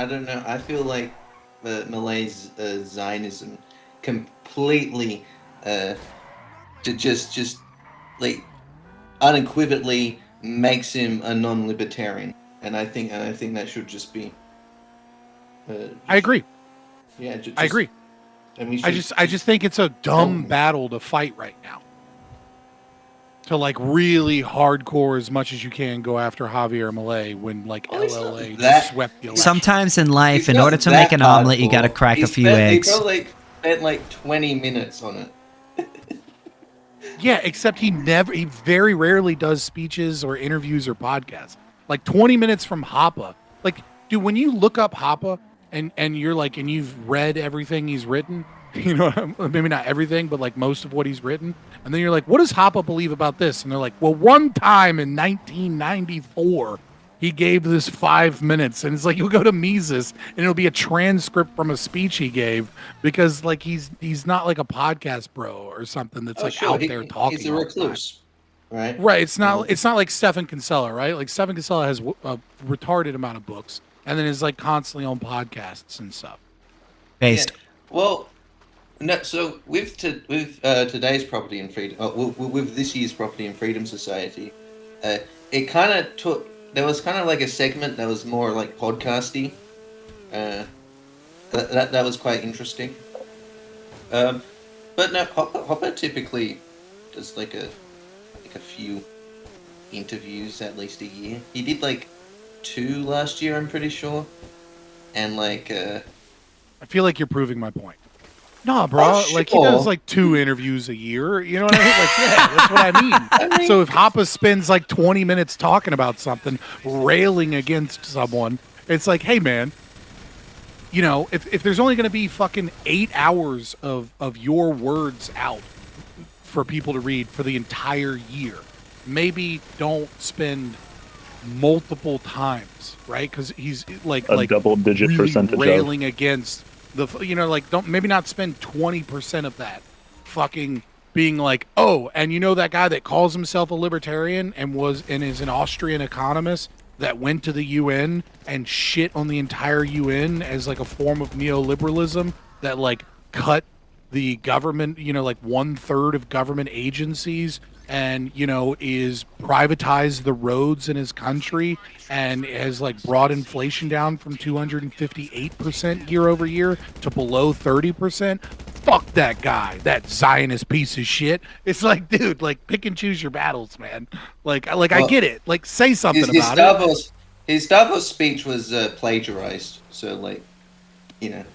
don't know. I feel like Malay's Zionism completely just like unequivocally makes him a non-libertarian, and I think that should just be. I agree. Yeah, I agree. And we I should just think it's a dumb battle to fight right now. To like really hardcore as much as you can go after Javier Malay when like LLA just swept the election. Sometimes in life, He's in not order to that make an omelet, you hardcore. got to crack a few He eggs. probably spent like 20 minutes on it. Yeah, except he very rarely does speeches or interviews or podcasts. Like 20 minutes from Hoppa. Like, dude, when you look up Hoppa and you're like, and you've read everything he's written, maybe not everything, but like most of what he's written. And then you're like, what does Hoppa believe about this? And they're like, well, one time in 1994, he gave this 5 minutes, and it's like you'll go to Mises and it'll be a transcript from a speech he gave, because like he's not like a podcast bro or something that's out there talking. He's a recluse, right? Right. It's not like Stephen Kinsella, right? Like Stephen Kinsella has a retarded amount of books, and then is like constantly on podcasts and stuff. Based. Yeah. Well, no. So with today's Property and Freedom, with this year's Property and Freedom Society, it kind of took. There was kind of like a segment that was more like podcasty. That was quite interesting. But no, Hopper typically does like a few interviews at least a year. He did like 2 last year, I'm pretty sure, and like. I feel like you're proving my point. Nah, bro. Like he does like 2 interviews a year. You know what I mean? Like, yeah, that's what I mean. So if Hoppa spends like 20 minutes talking about something, railing against someone, it's like, hey man, you know, if there's only going to be fucking 8 hours of your words out for people to read for the entire year, maybe don't spend multiple times, right? Because he's like double-digit really percentage railing against the, you know, like don't maybe not spend 20% of that fucking being like, oh, and you know that guy that calls himself a libertarian and is an Austrian economist that went to the UN and shit on the entire UN as like a form of neoliberalism that like cut the government, you know, like 1/3 of government agencies, and you know is privatized the roads in his country and has like brought inflation down from 258% year over year to below 30%. Fuck that guy, that Zionist piece of shit. It's like, dude, like pick and choose your battles, man. Like well, I get it. Like say something about it. His Davos speech was plagiarized, so like, you know.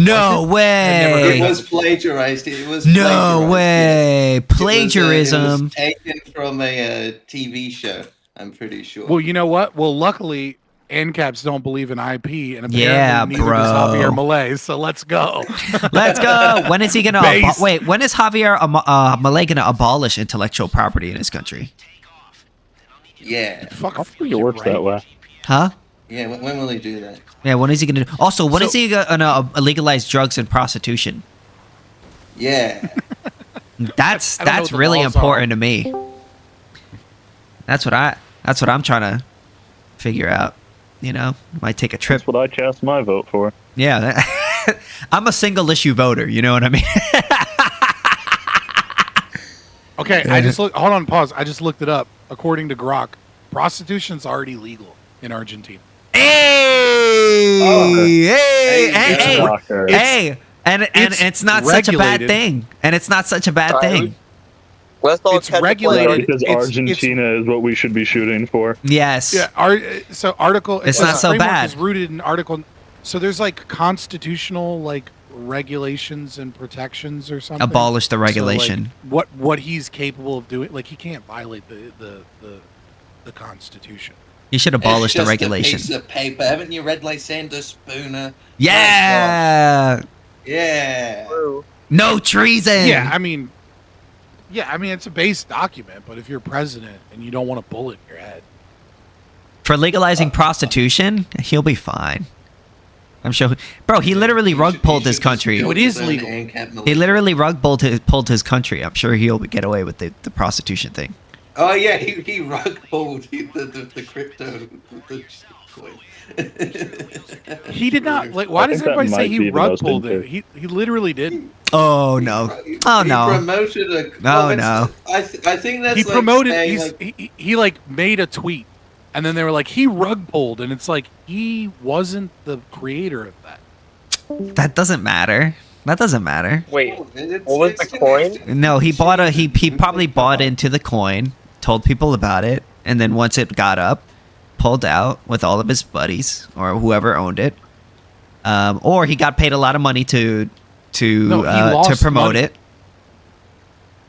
No way. It was plagiarized. It was no way. Plagiarism. It was taken from a TV show, I'm pretty sure. Well, you know what? Well, luckily, Ancaps don't believe in IP, and apparently neither bro. does Javier Milei, so let's go. Let's go. When is he going to... wait, when is Javier Milei going to abolish intellectual property in his country? Yeah. Fuck, I think it works that way. Huh? Yeah, when will he do that? Yeah, when is he going to... Also, when is he going to legalize drugs and prostitution? Yeah. That's really important to me. That's what I'm trying to figure out. You know, might take a trip. That's what I cast my vote for. Yeah, I'm a single issue voter. You know what I mean? Okay, hold on, pause. I just looked it up. According to Grok, prostitution's already legal in Argentina. Hey, and it's not such a bad thing. And it's not such a bad thing. It's regulated because Argentina is what we should be shooting for. Yes. Yeah. So article. It's not so bad. Is rooted in article. So there's like constitutional like regulations and protections or something. Abolish the regulation. So, like, what he's capable of doing, like he can't violate the Constitution. He should abolish the regulation. It's just a piece of paper. Haven't you read Lysander Spooner? Yeah. Yeah. No treason. Yeah, I mean, it's a base document, but if you're president and you don't want a bullet in your head. For legalizing prostitution, he'll be fine. I'm sure. Bro, he literally rug pulled his country. It is legal. He literally pulled his country. I'm sure he'll get away with the prostitution thing. Oh yeah, he rug pulled the crypto coin. He did not. Like, why does everybody say he rug pulled it? He literally didn't. Oh no! Oh no! He promoted a. Oh no! I think that's. He promoted. He like made a tweet, and then they were like, he rug pulled, and it's like he wasn't the creator of that. That doesn't matter. That doesn't matter. Wait, what was the coin? No, he bought he probably bought into the coin, told people about it, and then once it got up, pulled out with all of his buddies or whoever owned it, or he got paid a lot of money to promote it.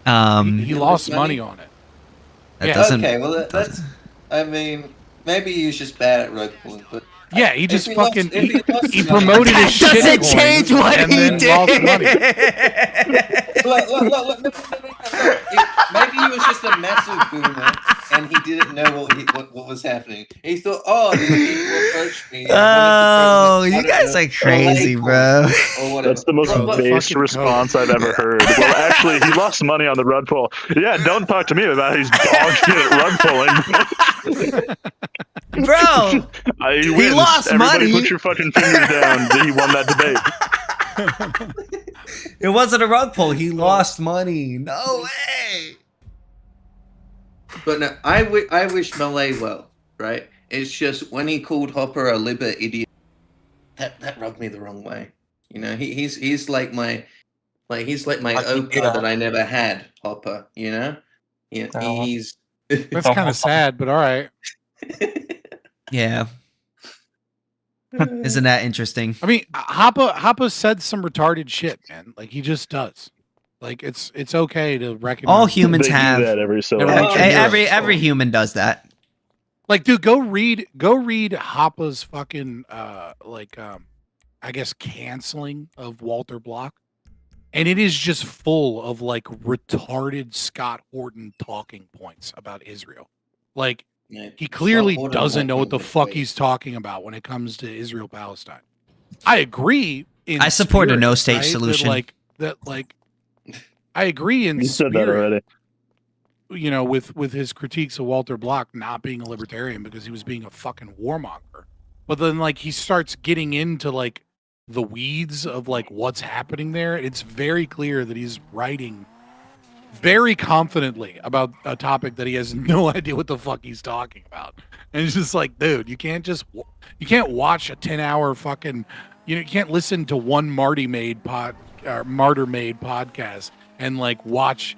He lost money on it. Okay, well that's. I mean, maybe he was just bad at rug pulling, but. Yeah, he just fucking he promoted his shit. That doesn't change what he did. Look. Maybe he was just a massive boomer, and he didn't know what was happening. He thought, oh, these people approached me. Oh, you guys are crazy, bro. That's the most base response I've ever heard. Well, actually, he lost money on the rug pull. Yeah, don't talk to me about his dog shit at rug pulling. Bro, he lost Everybody money. Put your fucking fingers down. He won that debate. It wasn't a rug pull. He lost money. No way. But no, I wish Malay well, right? It's just when he called Hopper a liber idiot, that rubbed me the wrong way. You know, he's like my opa that I never had, Hopper. You know, he's That's kind of sad, but all right. Yeah. Isn't that interesting? I mean, Hoppa said some retarded shit, man. Like he just does. Like it's okay to recognize. All humans They do have that every so every human does that. Like, dude, go read Hoppa's fucking I guess canceling of Walter Block. And it is just full of like retarded Scott Horton talking points about Israel. Like he clearly doesn't know what the fuck he's talking about when it comes to Israel Palestine. I agree. I support a no-state solution. I agree in You said that already. You know, with his critiques of Walter Block not being a libertarian because he was being a fucking warmonger. But then like he starts getting into like the weeds of like what's happening there. It's very clear that he's writing very confidently about a topic that he has no idea what the fuck he's talking about. And it's just like, dude, you can't watch a 10-hour fucking, you can't listen to one Martyr Made podcast and like watch,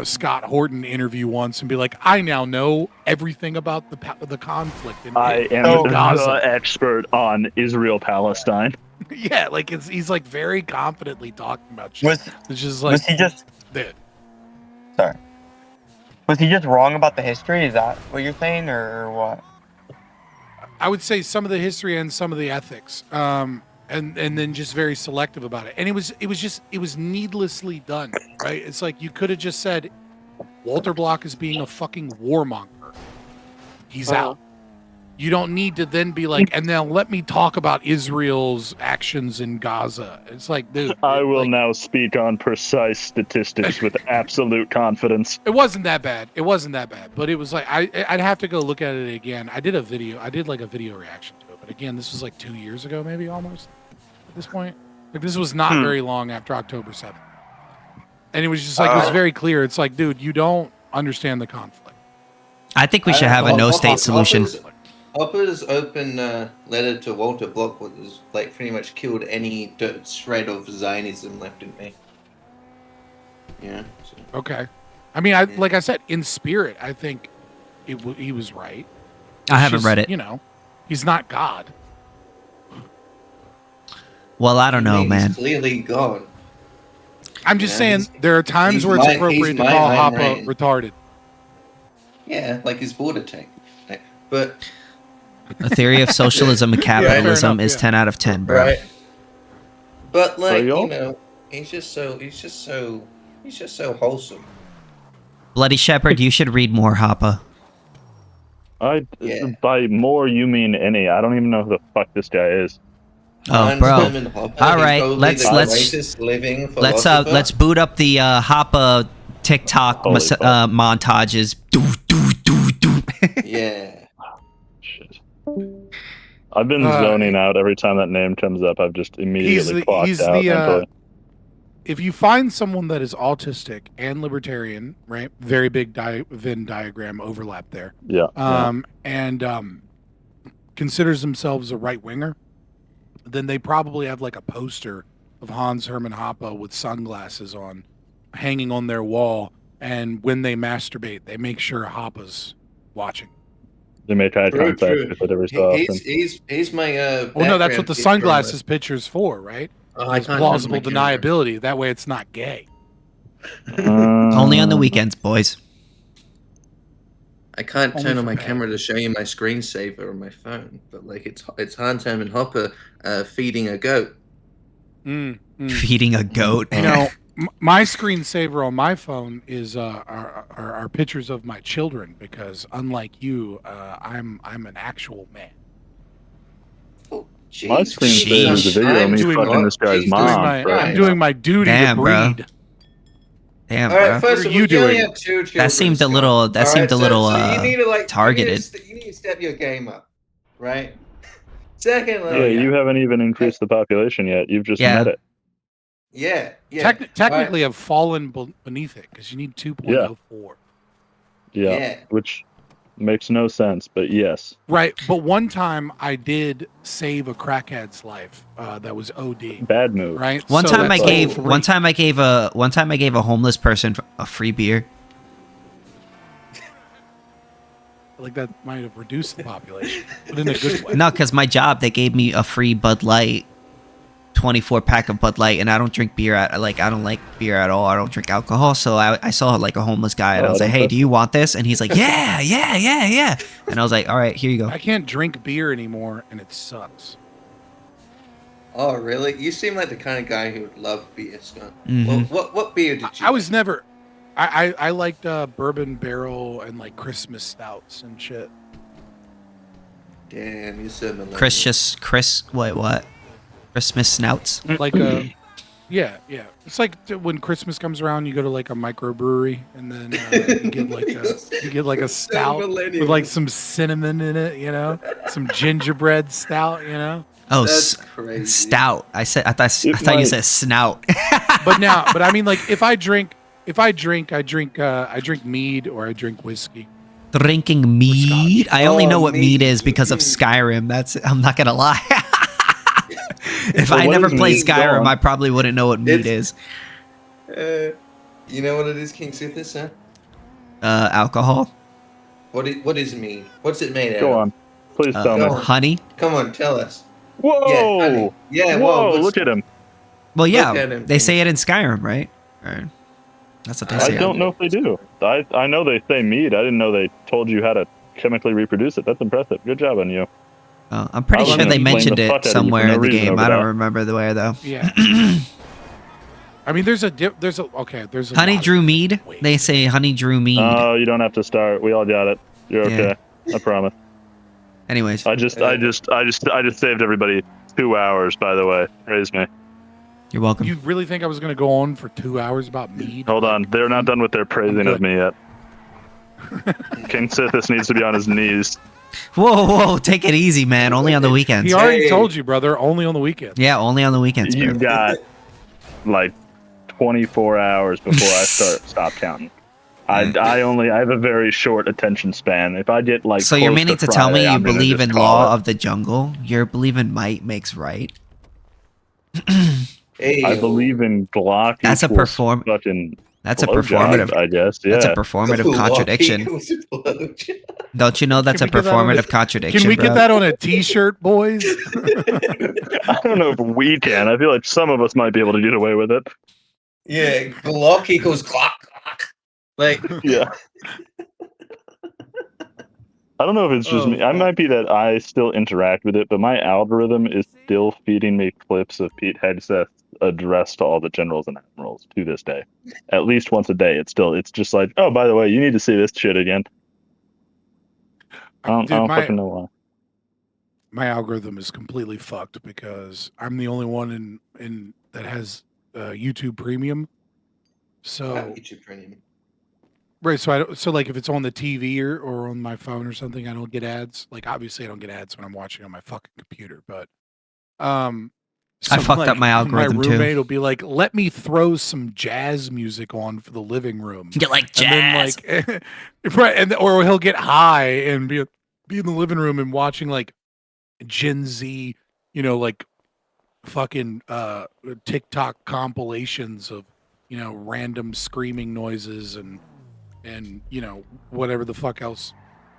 Scott Horton interview once and be like, I now know everything about the conflict. I am the expert on Israel Palestine. Yeah, like he's like very confidently talking about shit. It's just like, was he just sorry? Was he just wrong about the history? Is that what you're saying, or what? I would say some of the history and some of the ethics, and then just very selective about it. And it was needlessly done, right? It's like you could have just said, Walter Block is being a fucking warmonger. He's out. You don't need to then be like, and now let me talk about Israel's actions in Gaza. It's like, dude. I will now speak on precise statistics with absolute confidence. It wasn't that bad. But it was like, I'd have to go look at it again. I did like a video reaction to it. But again, this was like 2 years ago, maybe almost at this point. Like this was not very long after October 7th. And it was just like, it was very clear. It's like, dude, you don't understand the conflict. I think we should have a no-state solution. Hopper's open letter to Walter Block was like pretty much killed any shred of Zionism left in me. Yeah. So. Okay. I mean, like I said, in spirit, I think he was right. I haven't read it. He's not God. Well, I don't know, man. He's clearly gone. I'm just saying there are times where it's appropriate to call Hoppa retarded. Yeah, like his border tank. But a theory of socialism and capitalism is 10 out of 10, bro. Right. But like, he's just so wholesome. Bloody Shepherd, you should read more Hoppa. By more you mean any. I don't even know who the fuck this guy is. Oh, bro. All right, let's boot up the Hoppa TikTok montages. Yeah. Shit. I've been zoning out every time that name comes up. I've just immediately clocked out mentally. If you find someone that is autistic and libertarian, right? Very big Venn diagram overlap there. Yeah. And considers themselves a right winger, then they probably have like a poster of Hans Hermann Hoppe with sunglasses on, hanging on their wall. And when they masturbate, they make sure Hoppa's watching. They make eye contact with it every so often. He's my well, no, that's what the sunglasses picture's for, right? It's plausible deniability. That way it's not gay. Only on the weekends, boys. I can't turn on my camera to show you my screensaver on my phone, but like it's Hans Hermann Hoppe feeding a goat. Feeding a goat. My screensaver on my phone is are pictures of my children because unlike you, I'm an actual man. My screensaver is a video of me fucking this guy's mom. I'm doing my duty Damn, to bro. breed. Damn, All right, bro. first of all, you you only doing? have 2 children. That seemed a Scott. little. That All seemed right, a little so you need to, like, targeted. You need to step your game up, right? Secondly, Yeah, you haven't even increased the population yet. You've just met it. Yeah. Technically, I've fallen beneath it because you need 2.04. Yeah, which makes no sense, but yes. Right, but one time I did save a crackhead's life. That was OD. Bad move. Right. One So time I that's gave. like One time I gave a homeless person a free beer. like that might have reduced the population, but in a good way. No, because my job, they gave me a free Bud Light, 24-pack of Bud Light, and I don't drink beer. I don't like beer at all. I don't drink alcohol. So I saw like a homeless guy, and I was like, "Hey, do you want this?" And he's like, "Yeah." And I was like, "All right, here you go." I can't drink beer anymore, and it sucks. Oh, really? You seem like the kind of guy who would love beer, Scott. Mhm. Well, what beer did you? I was never. I liked bourbon barrel and like Christmas stouts and shit. Damn, you're so millennial. What? Christmas snouts? Like yeah. It's like when Christmas comes around, you go to like a microbrewery, and then you get like a stout with like some cinnamon in it, you know, some gingerbread stout, you know. Oh, That's crazy. stout. I thought you said snout. But I mean, like if I drink, I drink mead or I drink whiskey. Drinking mead. I only know what mead mead. is because of Skyrim. I'm not gonna lie. If So I what never is played mead? Skyrim, Go on. I probably wouldn't know what mead is. You know what it is, KingSithis, huh? Alcohol. What is mead? What's it made out Go of? on. Please tell go me. on. Honey. Come on, tell us. Whoa! Yeah, honey. Yeah, Whoa! whoa, Look at him. Well, Look yeah, at him, they King. say it in Skyrim, right? Or, that's what they I say. don't know if they do. I know they say mead. I didn't know they told you how to chemically reproduce it. That's impressive. Good job on you. I'm pretty I'm sure gonna they blame mentioned the fuck out it of you for somewhere no in the reason game. over I don't that. remember the where though. Yeah. I mean, there's a Honey lot Drew of mead. ways. They say Honey Drew mead. Oh, you don't have to start. We all got it. You're Yeah. okay. I promise. Anyways, I just saved everybody 2 hours. By the way, praise me. you're welcome. You really think I was going to go on for 2 hours about mead? Hold on, they're not done with their praising of me yet. KingSithis needs to be on his knees. Whoa, take it easy, man. Only on the weekends. He already told you, brother. Only on the weekend. Yeah, only on the weekends. You bro. got like 24 hours before I stop counting. I have a very short attention span. If I get like So you're close meaning to Friday, tell me you I'm gonna believe just in call law it. of the jungle? You're believing might makes right. Hey, I believe in Glock. That's a equals perform- Fucking. That's a blowjob, performative. I guess. Yeah. That's a performative contradiction. Don't you know that's a Can we get that on performative a- contradiction? Can we bro? get that on a T-shirt, boys? I don't know if we can. I feel like some of us might be able to get away with it. Yeah, Glock equals clock. Like, Yeah. I don't know if it's just me. I might be that I still interact with it, but my algorithm is still feeding me clips of Pete Hegseth's address to all the generals and admirals to this day. At least once a day. It's just like, oh, by the way, you need to see this shit again. I don't fucking know why. My algorithm is completely fucked because I'm the only one in that has YouTube Premium. So YouTube Premium. right, so like if it's on the TV or on my phone or something, I don't get ads. Like obviously I don't get ads when I'm watching on my fucking computer, but I fucked up my algorithm, my too. roommate will be like, "Let me throw some jazz music on for the living room." You like jazz. And then, like, right, or he'll get high and be in the living room and watching like Gen Z, like fucking TikTok compilations of random screaming noises and whatever the fuck else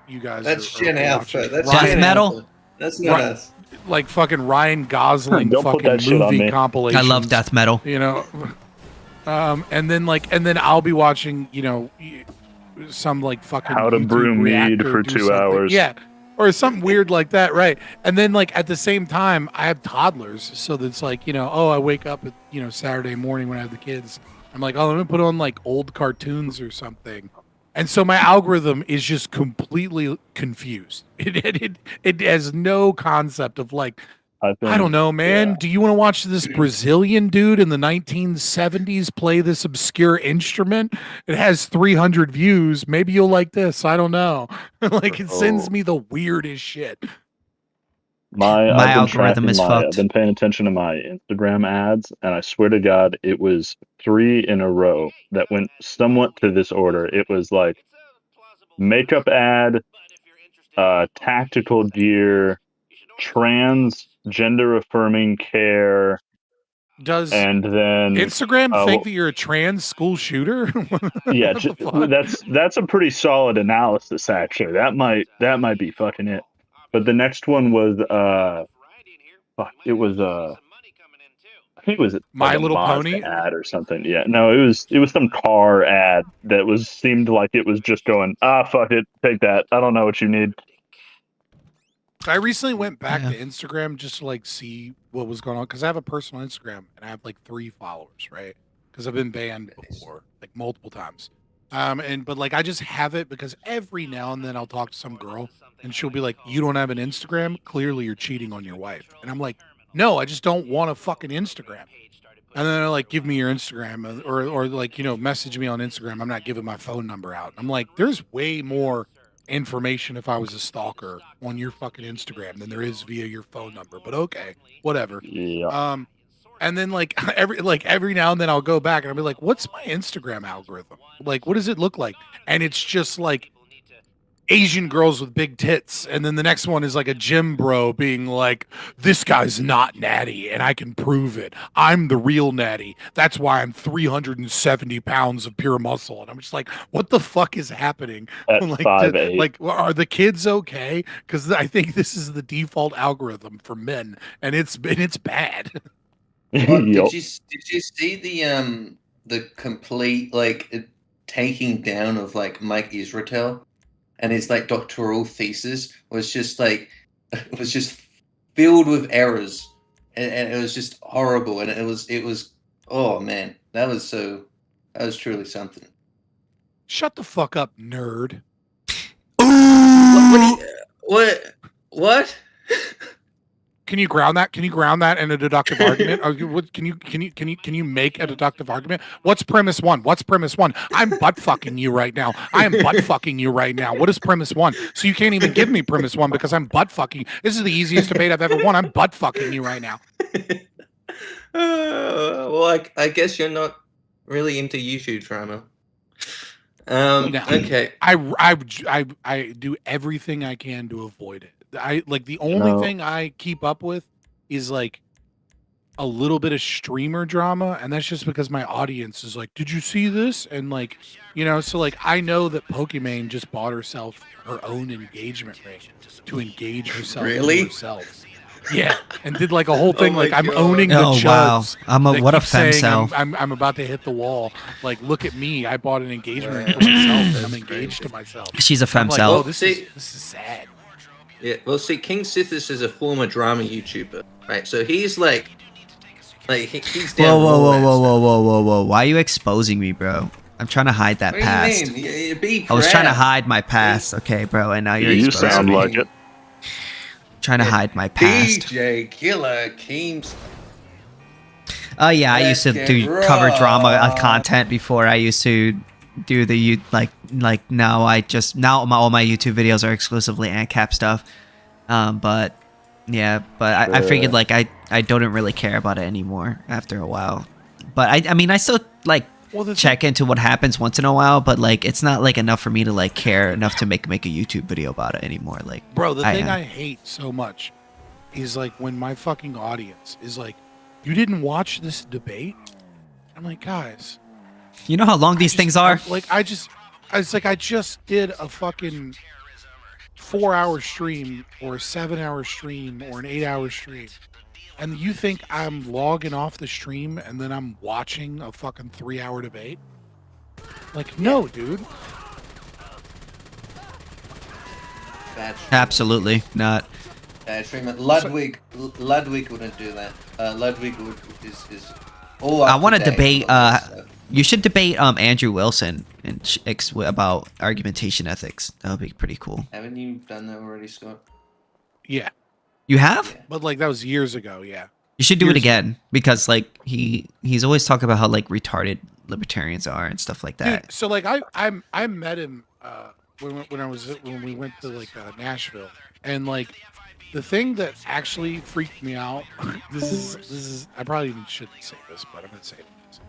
you guys. That's are Gen watching. Alpha. That's Death Gen metal? Alpha. That's not us. Like fucking Ryan Gosling Don't put fucking that shit on movie me. compilations. I love death metal. And then I'll be watching, some like fucking How to YouTube brew mead reactor for do 2 something. hours. Yeah. Or something weird like that, right? And then like at the same time, I have toddlers, so that's like, I wake up at, Saturday morning when I have the kids I'm like, oh, let me put on like old cartoons or something. And so my algorithm is just completely confused. It has no concept of like, I don't know, man. Do you want to watch this Brazilian dude in the 1970s play this obscure instrument? It has 300 views. Maybe you'll like this. I don't know. Like it sends me the weirdest shit. My algorithm is fucked. I've been paying attention to my Instagram ads, and I swear to God, it was 3 in a row that went somewhat to this order. It was like makeup ad, tactical gear, trans gender affirming care. Does and then Instagram think that you're a trans school shooter? Yeah, that's a pretty solid analysis actually. That might be fucking it. But the next one was it was I think it was My like a Little Mazda Pony ad or something. Yeah, no, it was some car ad that seemed like it was just going, fuck it, take that. I don't know what you need. I recently went back to Instagram just to like see what was going on because I have a personal Instagram and I have like 3 followers, right? Because I've been banned before, like multiple times. But like I just have it because every now and then I'll talk to some girl and she'll be like, "You don't have an Instagram? Clearly you're cheating on your wife." And I'm like, "No, I just don't want a fucking Instagram." And then they're like, "Give me your Instagram," or like, you know, message me on Instagram. I'm not giving my phone number out. I'm like, there's way more information if I was a stalker on your fucking Instagram than there is via your phone number. But okay, whatever. Yeah. And then like every now and then I'll go back and I'll be like, "What's my Instagram algorithm? Like, what does it look like?" And it's just like Asian girls with big tits, and then the next one is like a gym bro being like, "This guy's not natty, and I can prove it. I'm the real natty. That's why I'm 370 pounds of pure muscle." And I'm just like, "What the fuck is happening?" At Like, 5'8". like, are the kids okay? Because I think this is the default algorithm for men, and it's bad. Did you see the complete like taking down of like Mike Israetel? And his like doctoral thesis was just like it was just filled with errors, and it was just horrible. And it was oh man, that was truly something. Shut the fuck up, nerd. What? Can you ground that? Can you ground that in a deductive argument? Can you make a deductive argument? What's premise 1? What's premise 1? I'm butt fucking you right now. I am butt fucking you right now. What is premise 1? So you can't even give me premise 1 because I'm butt fucking. This is the easiest debate I've ever won. I'm butt fucking you right now. Well, I guess you're not really into YouTube drama. No. Okay. I do everything I can to avoid it. I like the only thing I keep up with is like a little bit of streamer drama, and that's just because my audience is like, "Did you see this?" And like, you know, so like I know that Pokimane just bought herself her own engagement ring to engage herself to herself. Yeah, and did like a whole thing like I'm owning the chuds. Wow. What a femcel. I'm about to hit the wall. Like, look at me. I bought an engagement ring for myself, and I'm engaged to myself. She's a femcel. Like, oh, this is sad. Yeah, well, see, KingSithis is a former drama YouTuber, right? So he's like he's down. Whoa! Why are you exposing me, bro? I'm trying to hide that past. What do you mean? Be I was trying to proud. hide my past, okay, bro, and now you're You exposing sound me. like it. Trying to hide my past. DJ Killer Keems. Oh yeah, I used to do cover drama content before. I used to do the like now all my YouTube videos are exclusively Ancap stuff. But I figured like I don't really care about it anymore after a while. But I mean I still like check into what happens once in a while, but like it's not like enough for me to like care enough to make a YouTube video about it anymore. Like, bro, the thing I hate so much is like when my fucking audience is like, "You didn't watch this debate?" I'm like, guys, you know how long these things are? I just did a fucking 4-hour stream or a 7-hour stream or an 8-hour stream. And you think I'm logging off the stream and then I'm watching a fucking 3-hour debate? Like, no, dude. Absolutely not. Ludwig wouldn't do that. Ludwig is All I up want to to date debate. on all that stuff. You should debate Andrew Wilson and about argumentation ethics. That would be pretty cool. Haven't you done that already, Scott? Yeah, You have? but like that was years ago. Yeah. You should do it Years again because like he's always talking about how like retarded libertarians are and stuff like that. Dude, so like I met him when we went to like Nashville, and like the thing that actually freaked me out this is I probably even shouldn't say this, but I'm gonna say it,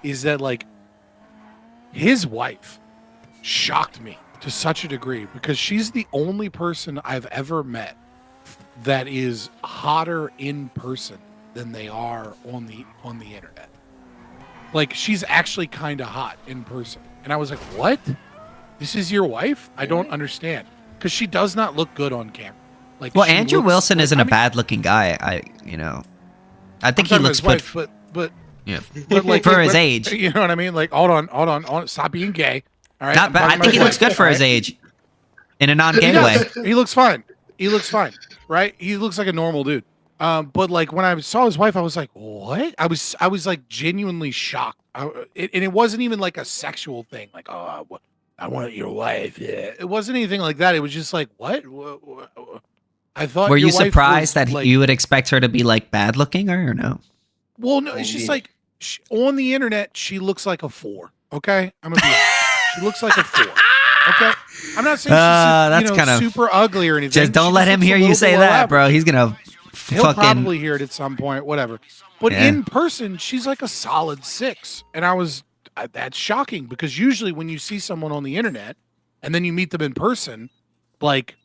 is that like his wife shocked me to such a degree because she's the only person I've ever met that is hotter in person than they are on the internet. Like she's actually kind of hot in person, and I was like, "What? This is your wife? I don't understand." Because she does not look good on camera. Like, Well, she Andrew looks Wilson like- isn't I a mean, bad-looking guy. I think he I'm talking about looks his good. wife, but Yeah, like for his age. You know what I mean? Like, hold on, stop being gay. All right, Not I'm bad. talking I about think he his looks wife, good for all his right? age, in a He non-gay way. does. He looks fine. He looks fine, right? He looks like a normal dude. But like when I saw his wife, I was like, "What?" I was like genuinely shocked. And it wasn't even like a sexual thing. Like, "Oh, I want your wife." Yeah. It wasn't anything like that. It was just like, "What?" I thought. Were your you wife surprised was, that like, you would expect her to be like bad-looking or no? Well, no, it's just like on the internet, she looks like a 4. Okay, I'm gonna be honest. She looks like a 4. Okay, I'm not saying she's That's kind of super ugly or anything. Just don't She let him looks a hear little you say below that, average. bro. He's gonna He'll fucking. probably hear it at some point, whatever. But Yeah. in person, she's like a solid 6, and that's shocking because usually when you see someone on the internet and then you meet them in person, like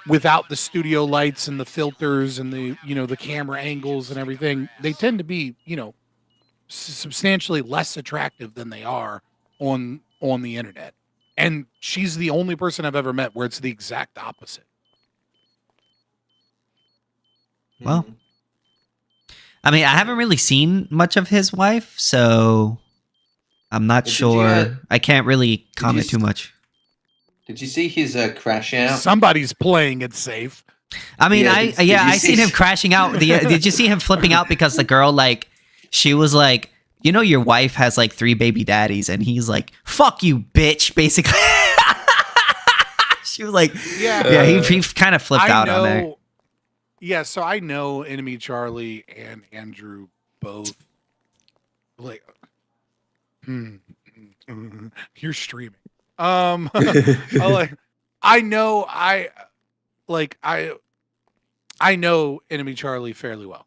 without the studio lights and the filters and the the camera angles and everything, they tend to be substantially less attractive than they are on the internet. And she's the only person I've ever met where it's the exact opposite. Well, I mean, I haven't really seen much of his wife, so I'm not Did sure. you, I can't really comment you too much. Did you see his crash out? Somebody's playing it safe. I mean, Yeah, I did you seen see- him crashing out. Did you see him flipping out because the girl like she was like, you know, your wife has like 3 baby daddies, and he's like, "Fuck you, bitch," basically. She was like, Yeah. He kind of flipped out on there. Yeah, so I know Enemy Charlie and Andrew both. Like, you're streaming. I know Enemy Charlie fairly well.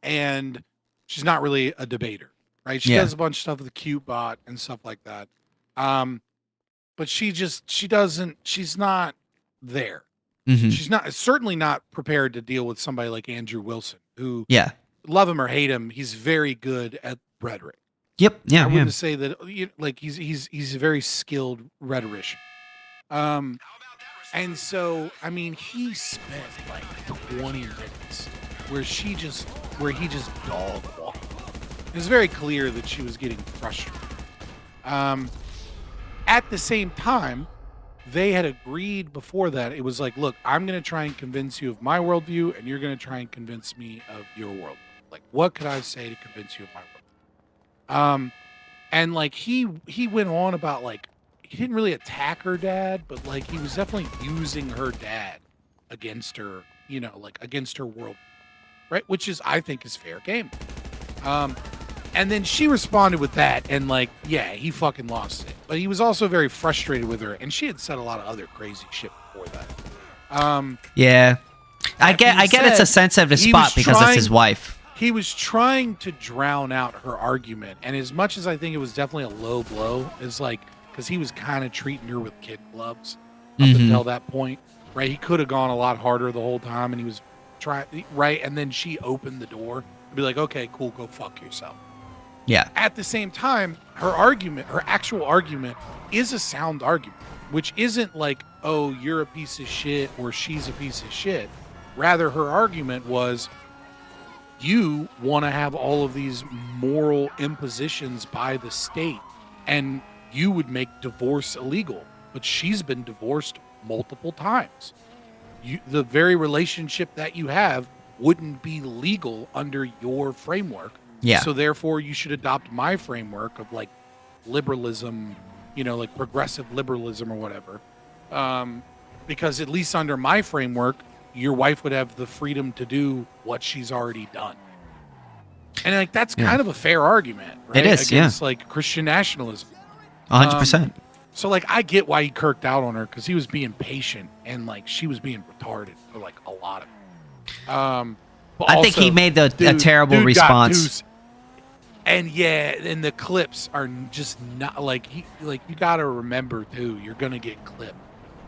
And she's not really a debater, right? She Yeah. does a bunch of stuff with the cute bot and stuff like that. But she's not there. Mhm. She's certainly not prepared to deal with somebody like Andrew Wilson, who, Yeah. love him or hate him, he's very good at rhetoric. Yep. Yeah. I Yeah. wouldn't say that like he's a very skilled rhetorician. And so I mean he spent like 20 minutes where he just dog walked. It was very clear that she was getting frustrated. At the same time, they had agreed before that. It was like, look, I'm going to try and convince you of my worldview, and you're going to try and convince me of your worldview. Like, what could I say to convince you of my worldview? And like he went on about like he didn't really attack her dad, but like he was definitely using her dad against her, like against her world, right? Which is, I think, is fair game. And then she responded with that, and like, yeah, he fucking lost it. But he was also very frustrated with her, and she had said a lot of other crazy shit before that. Yeah. I get it's a said, sensitive he spot was because it's his wife. He was trying to drown out her argument, and as much as I think it was definitely a low blow, is like because he was kind of treating her with kid gloves up until that point, right? He could have gone a lot harder the whole time, and he was trying, right? And then she opened the door to be like, "Okay, cool, go fuck yourself." Yeah. At the same time, her actual argument is a sound argument, which isn't like, "Oh, you're a piece of shit" or "she's a piece of shit." Rather, her argument was, you want to have all of these moral impositions by the state, and you would make divorce illegal. But she's been divorced multiple times. The very relationship that you have wouldn't be legal under your framework. Yeah. So therefore, you should adopt my framework of like liberalism, like progressive liberalism or whatever. Because at least under my framework, your wife would have the freedom to do what she's already done. And like that's kind of a fair argument, right? It is, against like Christian nationalism. 100%. So like I get why he kirked out on her because he was being patient and like she was being retarded for like a lot of it. But I think he made a terrible dude response. And and the clips are just not like you got to remember too. You're gonna get clipped,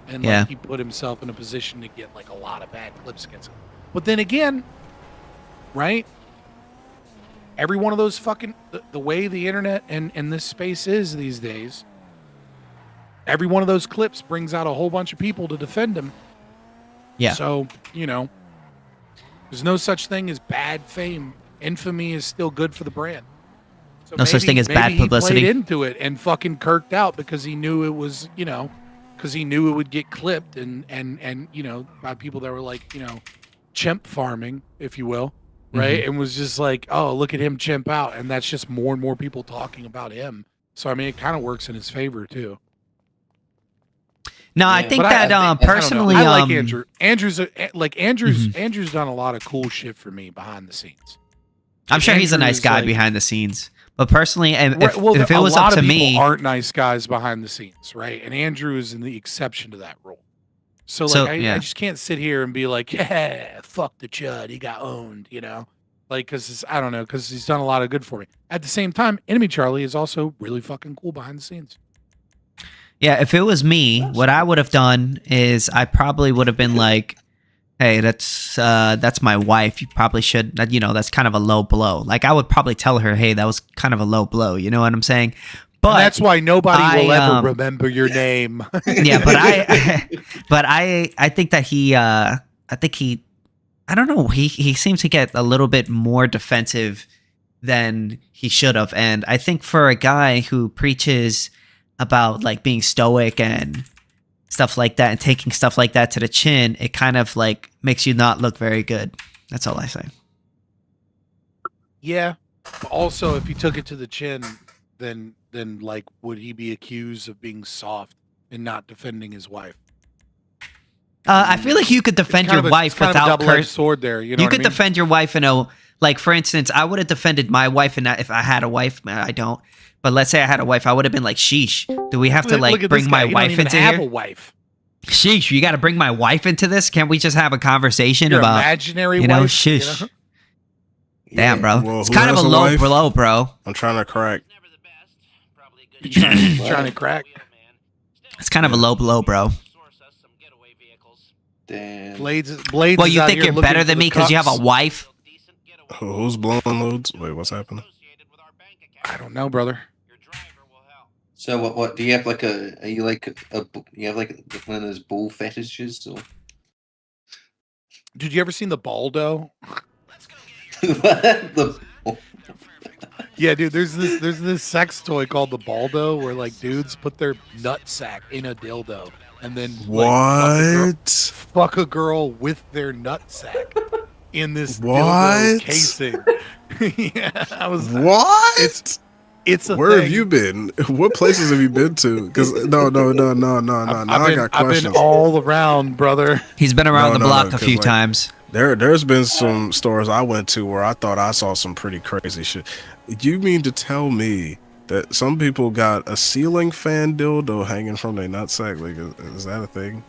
and like he put himself in a position to get like a lot of bad clips against him. But then again, right? Every one of those fucking the way the internet and this space is these days. Every one of those clips brings out a whole bunch of people to defend him. Yeah. So there's no such thing as bad fame. Infamy is still good for the brand. So no such thing as bad publicity. He played into it and fucking kirked out because he knew it was, because he knew it would get clipped and by people that were like, chimp farming, if you will, right? Mm-hmm. And was just like, oh, look at him chimp out, and that's just more and more people talking about him. So I mean, it kind of works in his favor too. No, I think that personally, I like Andrew. Andrew's done a lot of cool shit for me behind the scenes. I'm sure he's a nice guy behind the scenes, but personally, if it was up to me, aren't nice guys behind the scenes, right? And Andrew is in the exception to that rule. So I just can't sit here and be like, yeah, fuck the chud, he got owned, like because I don't know, because he's done a lot of good for me. At the same time, Enemy Charlie is also really fucking cool behind the scenes. Yeah, if it was me, what I would have done is I probably would have been like, hey, that's my wife. You probably should, that's kind of a low blow. Like I would probably tell her, hey, that was kind of a low blow. You know what I'm saying? But and that's why nobody will ever remember your name. Yeah, but I think that I don't know. He seems to get a little bit more defensive than he should have. And I think for a guy who preaches about like being stoic and stuff like that and taking stuff like that to the chin, it kind of like makes you not look very good. That's all I say. Yeah. But also, if he took it to the chin, then like would he be accused of being soft and not defending his wife? I feel like you could defend your wife without double-edged sword there. You could defend your wife in a like, for instance, I would have defended my wife, and if I had a wife, I don't. But let's say I had a wife, I would have been like, sheesh, do we have to like bring my wife into here? A wife. Sheesh, you got to bring my wife into this? Can't we just have a conversation Your about imaginary wife? Sheesh. Damn, bro. Well, it's kind of a low blow, bro. I'm trying to crack. Trying to crack. It's kind of a low blow, bro. Damn. Blades. Well, you think you're better than me because you have a wife? Who's blowing loads? Wait, what's happening? I don't know, brother. So what do you have like you have like one of those bull fetishes or? Did you ever seen the Baldo? Yeah, dude. There's this sex toy called the Baldo where like dudes put their nut sack in a dildo and then fuck a girl with their nut sack in this dildo casing. Yeah, I was. What? It's a Where thing. have you been? What places have you been to? Because no. Now I got questions. I've been all around, brother. He's been around the block a few times. There's been some stores I went to where I thought I saw some pretty crazy shit. You mean to tell me that some people got a ceiling fan dildo hanging from their nutsack? Like, is that a thing?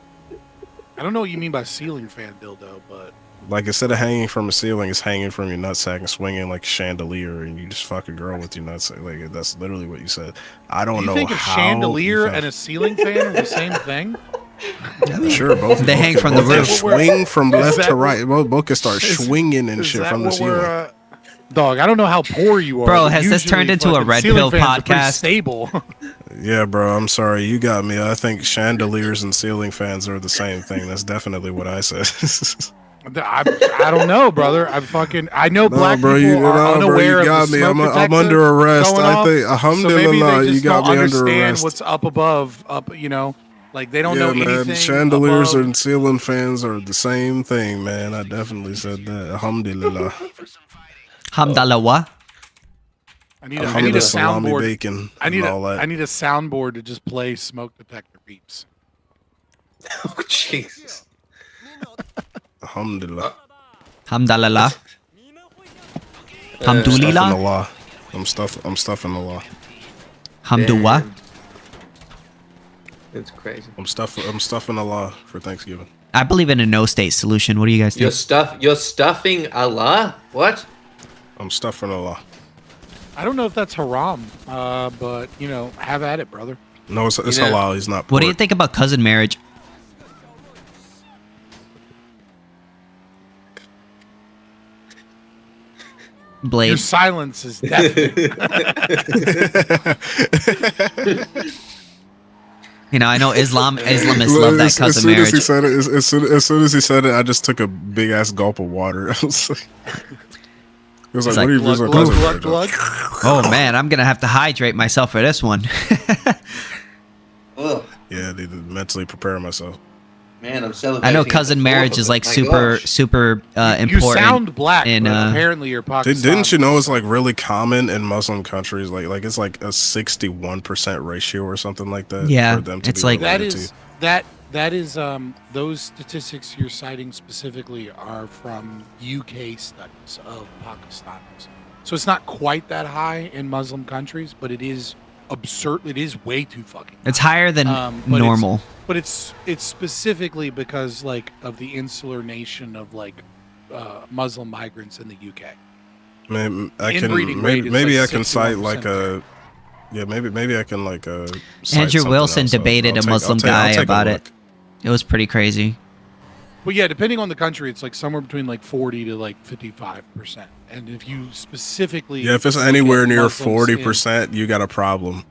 I don't know what you mean by ceiling fan dildo, but like instead of hanging from a ceiling, it's hanging from your nutsack and swinging like a chandelier, and you just fuck a girl with your nutsack. Like that's literally what you said. I don't know. You think a chandelier and a ceiling fan are the same thing? Sure, both they hang from the roof. Swing from left to right. Both can start swinging and shit from the ceiling. Dog, I don't know how poor you are. Bro, has this turned into a red pill podcast? Stable. Yeah, bro, I'm sorry. You got me. I think chandeliers and ceiling fans are the same thing. That's definitely what I said. I don't know, brother. I know black people are unaware of the smoke detector I'm under arrest. going I off, think, alhamdulillah, so maybe they just you got don't me under understand arrest. what's up above, Like they don't know man. anything. Chandeliers above. and ceiling fans are the same thing, man. I definitely said that. Alhamdulillah. Hamdallah. I need a Alhamdulillah, salami soundboard. bacon. I need and all that. I need a soundboard to just play smoke detector beeps. Oh Jesus. Alhamdulillah. Hamdallah. I'm stuffing Hamdulillah. Allah. I'm stuffing Allah. Hamdulillah. It's crazy. I'm stuffing Allah for Thanksgiving. I believe in a no state solution. What do you guys think? You're stuffing Allah? What? I'm stuffing Allah. I don't know if that's haram, but you know, have at it, brother. No, it's know- halal. He's not. What do you pork. think about cousin marriage? Your Blade. silence is deafening. You know, I know Islamists Well, love that as cousin soon marriage. As he said it, as soon as he said it, I just took a big ass gulp of water. I was like, it was like, like, what are you glug, doing? glug, cousin glug, marriage? glug. Oh man, I'm gonna have to hydrate myself for this one. Ugh. Yeah, I need to mentally prepare myself. Man, I'm celebrating. I know at the cousin fourth marriage of is it. like My super gosh. super important. You sound black, in, but apparently you're Pakistani. Didn't you know it's like really common in Muslim countries? Like it's like a 61% ratio or something like that. Yeah, for them to it's be like- that related is to. that is those statistics you're citing specifically are from UK studies of Pakistanis. So it's not quite that high in Muslim countries, but it is absurd. It is way too fucking. It's higher than but normal. But it's specifically because like of the insular nation of like Muslim migrants in the UK. Man, I Inbreeding can rate is maybe like I can cite 61% like a yeah maybe I can like cite Andrew something Wilson else. debated I'll a Muslim take- I'll guy take a about look. it. It was pretty crazy. Well, yeah, depending on the country, it's like somewhere between like 40 to like 55%. And if you specifically Yeah, if it's look anywhere at near Muslims in- 40%, you got a problem.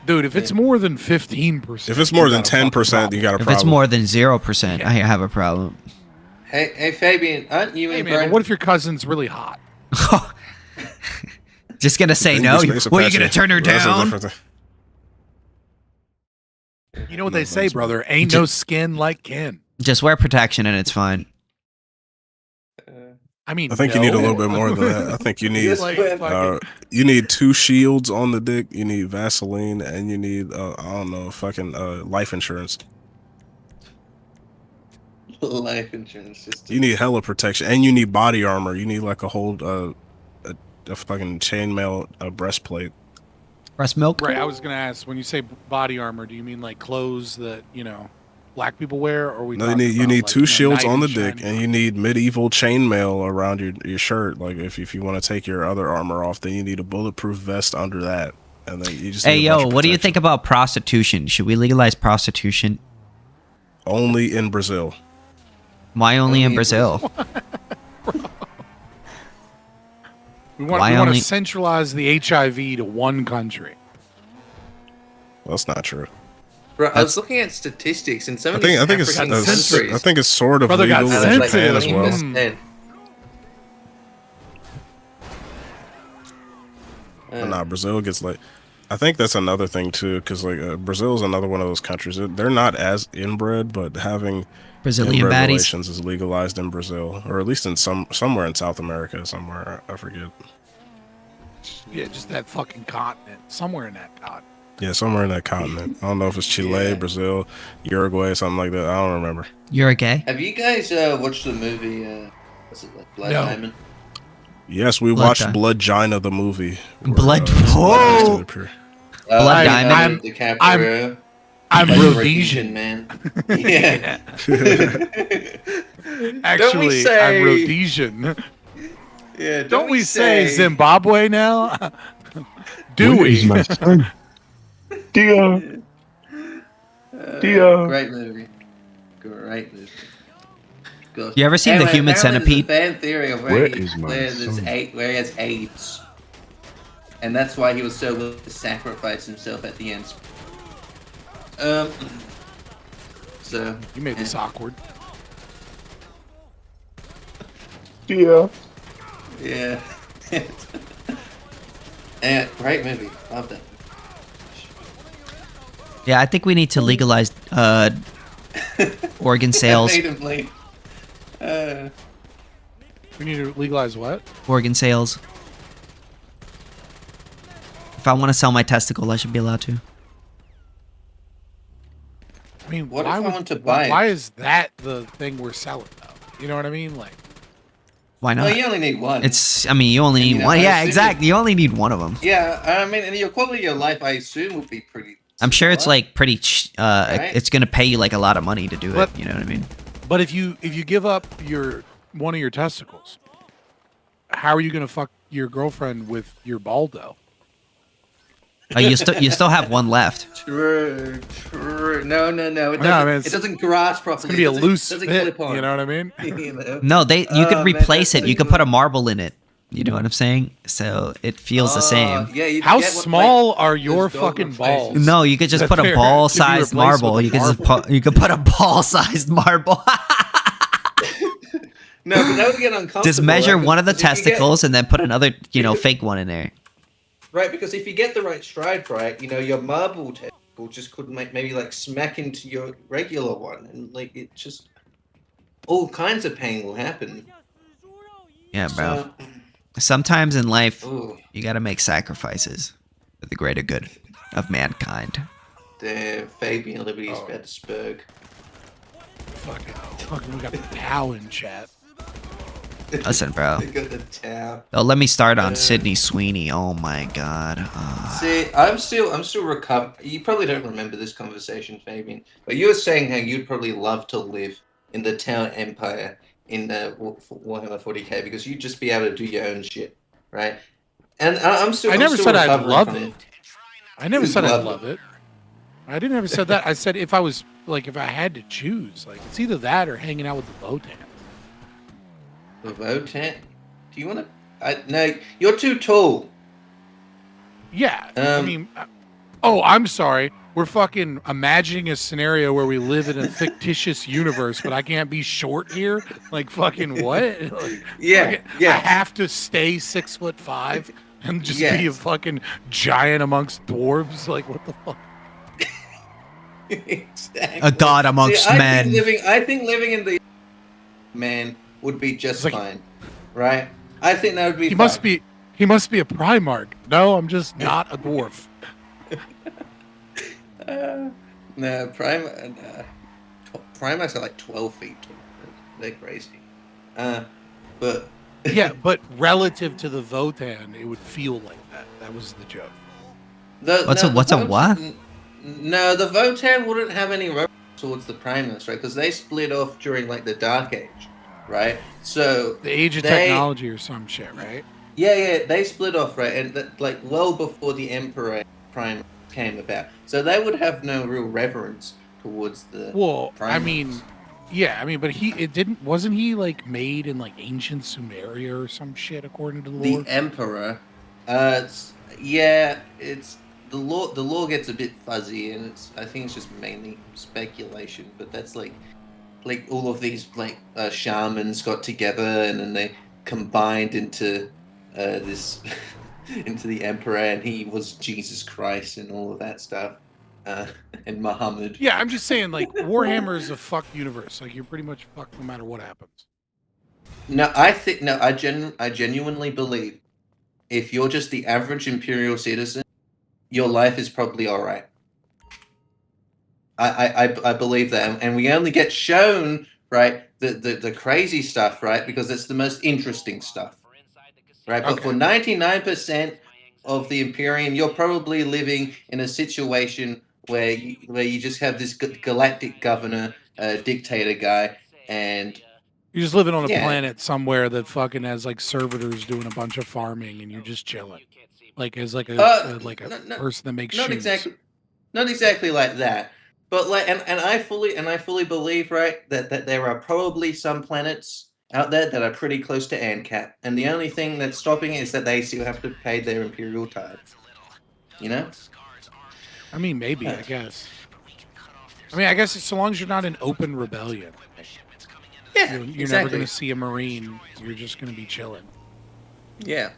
dude, if it's more than 15%, If it's more you than got a fucking 10%, problem. you got a If problem. it's more than 0%, I have a problem. Hey, Fabian, aren't you Hey in man, but Brand- what if your cousin's really hot? Just gonna say Then no. you space What are you Apache. gonna turn her That's a down? different thing. You know what they say, brother? Ain't no skin like kin. Just wear protection and it's fine. I mean, I think you need a no. little bit more than that. I think you need Just like, wear- fucking- you need 2 shields on the dick. You need Vaseline, and you need I don't know, fucking life insurance. life insurance system. You need hella protection, and you need body armor. You need like a whole a fucking chainmail breastplate. Breast milk. Right, I was gonna ask, when you say body armor, do you mean like clothes that black people wear, or we? No, you talking need about, like, 2 shields knight on the in dick, shining and you need medieval chainmail around your shirt. Like if you want to take your other armor off, then you need a bulletproof vest under that, and then you just. Hey need a bunch yo, of what do you protection. think about prostitution? Should we legalize prostitution? Only in Brazil. Why only in Only in Brazil? We want Why to only- centralize the HIV to one country. That's not true. Bro, I was looking at statistics in some I of these think it's African countries. I think it's sort of Brother got legal in Japan sensitive. as well. Mm. But nah, Brazil gets like. I think that's another thing too, because like Brazil is another one of those countries. They're not as inbred, but having Brazilian inbred baddies. relations is legalized in Brazil, or at least in somewhere in South America, somewhere I forget. Yeah, just that fucking continent, somewhere in that continent. Yeah, somewhere in that continent. I don't know if it's Chile, Yeah. Brazil, Uruguay, something like that. I don't remember. You're a gay? Have you guys watched the movie? What's it like? Blood No. Diamond. Yes, we Blood watched Diamond. Blood Gina, the movie. where, Blood- celebrities Whoa! did appear. Blood Leonardo Diamond? DiCaprio. I'm Like Rhodesian. man. Yeah. Actually, say- I'm Rhodesian. Yeah. Don't we say Zimbabwe now? Do Where is we? my son? Dio. Dio. Great movie. Great movie. Gosh. You ever seen The Human apparently Centipede? There's a fan theory of Where is my son? where he has AIDS, and that's why he was so willing to sacrifice himself at the end. So You made this awkward. Dio. yeah. And great movie. Love that. Yeah, I think we need to legalize organ sales. Made him bleed. We need to legalize what? Organ sales. If I want to sell my testicle, I should be allowed to. I mean, What if why I would- want to buy it? Why is that the thing we're selling, though? You know what I mean? Like, Why not? Well, you only need one. It's. I mean, you only need You know, one. I Yeah, assume exactly. You only need one of them. Yeah, I mean, and your quality of life, I assume, would be pretty. I'm sure it's similar. like pretty. Right? It's gonna pay you like a lot of money to do But- it. You know what I mean? but if you give up one of your testicles, how are you gonna fuck your girlfriend with your baldo? You still have one left. True. No. It doesn't, I mean, it doesn't grasp properly. It's gonna be a It loose doesn't fit. clip on. You know what I mean? You know? No, you Oh, could man, replace that's it. You so could put a cool. marble in it. You know what I'm saying? So it feels the same. Yeah, you How get what, small like, are your those dog fucking replaces. balls? No, you could just that put a they're- ball-sized to be replaced with marble. a You could just marble? put you could put a ball-sized marble. No, but that would get uncomfortable. Just measure right? one of the Because if you get- testicles and then put another, fake one in there. Right, because if you get the right stride right, your marble testicle just could maybe like smack into your regular one, and like it just all kinds of pain will happen. Yeah, bro. So, Sometimes in life, ooh, you gotta make sacrifices for the greater good of mankind. the FabianLiberty's Oh. Petersburg. Fucking, we got the cow in chat. Listen, bro. They got the town. Oh, let me start on Sydney Sweeney. Oh my god. See, I'm still recovering. You probably don't remember this conversation, Fabian, but you were saying how you'd probably love to live in the town empire in Warhammer 40k because you'd just be able to do your own shit, right? And I'm still. I never still said I'd recovering love from it. I never You'd said I'd love love it. I didn't ever said that. I said if I had to choose, like it's either that or hanging out with the Votan. The Votan? Do you want to? No, you're too tall. Yeah, I mean, I'm sorry. We're fucking imagining a scenario where we live in a fictitious universe, but I can't be short here. Like fucking what? Like, Yeah, I have to stay 6'5" and just be a Yes. fucking giant amongst dwarves. Like what the fuck? Exactly. A god amongst I men. think living in the man would be just fine, right? I think that would be. He fine. must be a Primarch. No, I'm just not a dwarf. No, Primarchs are like 12 feet tall. They're crazy. But Yeah, but relative to the Votan, it would feel like that. That was the joke. What's a what? No, the Votan wouldn't have any reference towards the Primus, right? Because they split off during like the Dark Age, right? So The age of technology or some shit, right? Yeah, they split off, right? And like well before the Emperor Prime came about, so they would have no real reverence towards the. Well, I Primus. mean, yeah, but wasn't he like made in like ancient Sumeria or some shit according to the The lore? Emperor, it's the law gets a bit fuzzy, and I think it's just mainly speculation. But that's like all of these shamans got together, and then they combined into this into the Emperor, and he was Jesus Christ and all of that stuff, and Muhammad. Yeah, I'm just saying, like, Warhammer is a fucked universe. Like, you're pretty much fucked no matter what happens. No, I genuinely believe if you're just the average Imperial citizen, your life is probably all right. I believe that, and we only get shown the crazy stuff, right? Because it's the most interesting stuff, right? But for 99% of the Imperium, you're probably living in a situation where you just have this galactic governor, dictator guy, and You're just living on a planet somewhere that fucking has like servitors doing a bunch of farming, and you're just chilling, like as like a person that makes shoes. Not exactly like that, but and I fully believe, right, that there are probably some planets out there that are pretty close to Ancap, and the only thing that's stopping it is that they still have to pay their imperial tithe. You know? I mean, maybe, I guess. I mean, I guess so long as you're not in open rebellion. Yeah, You're never exactly. going to see a Marine. You're just going to be chilling. Yeah.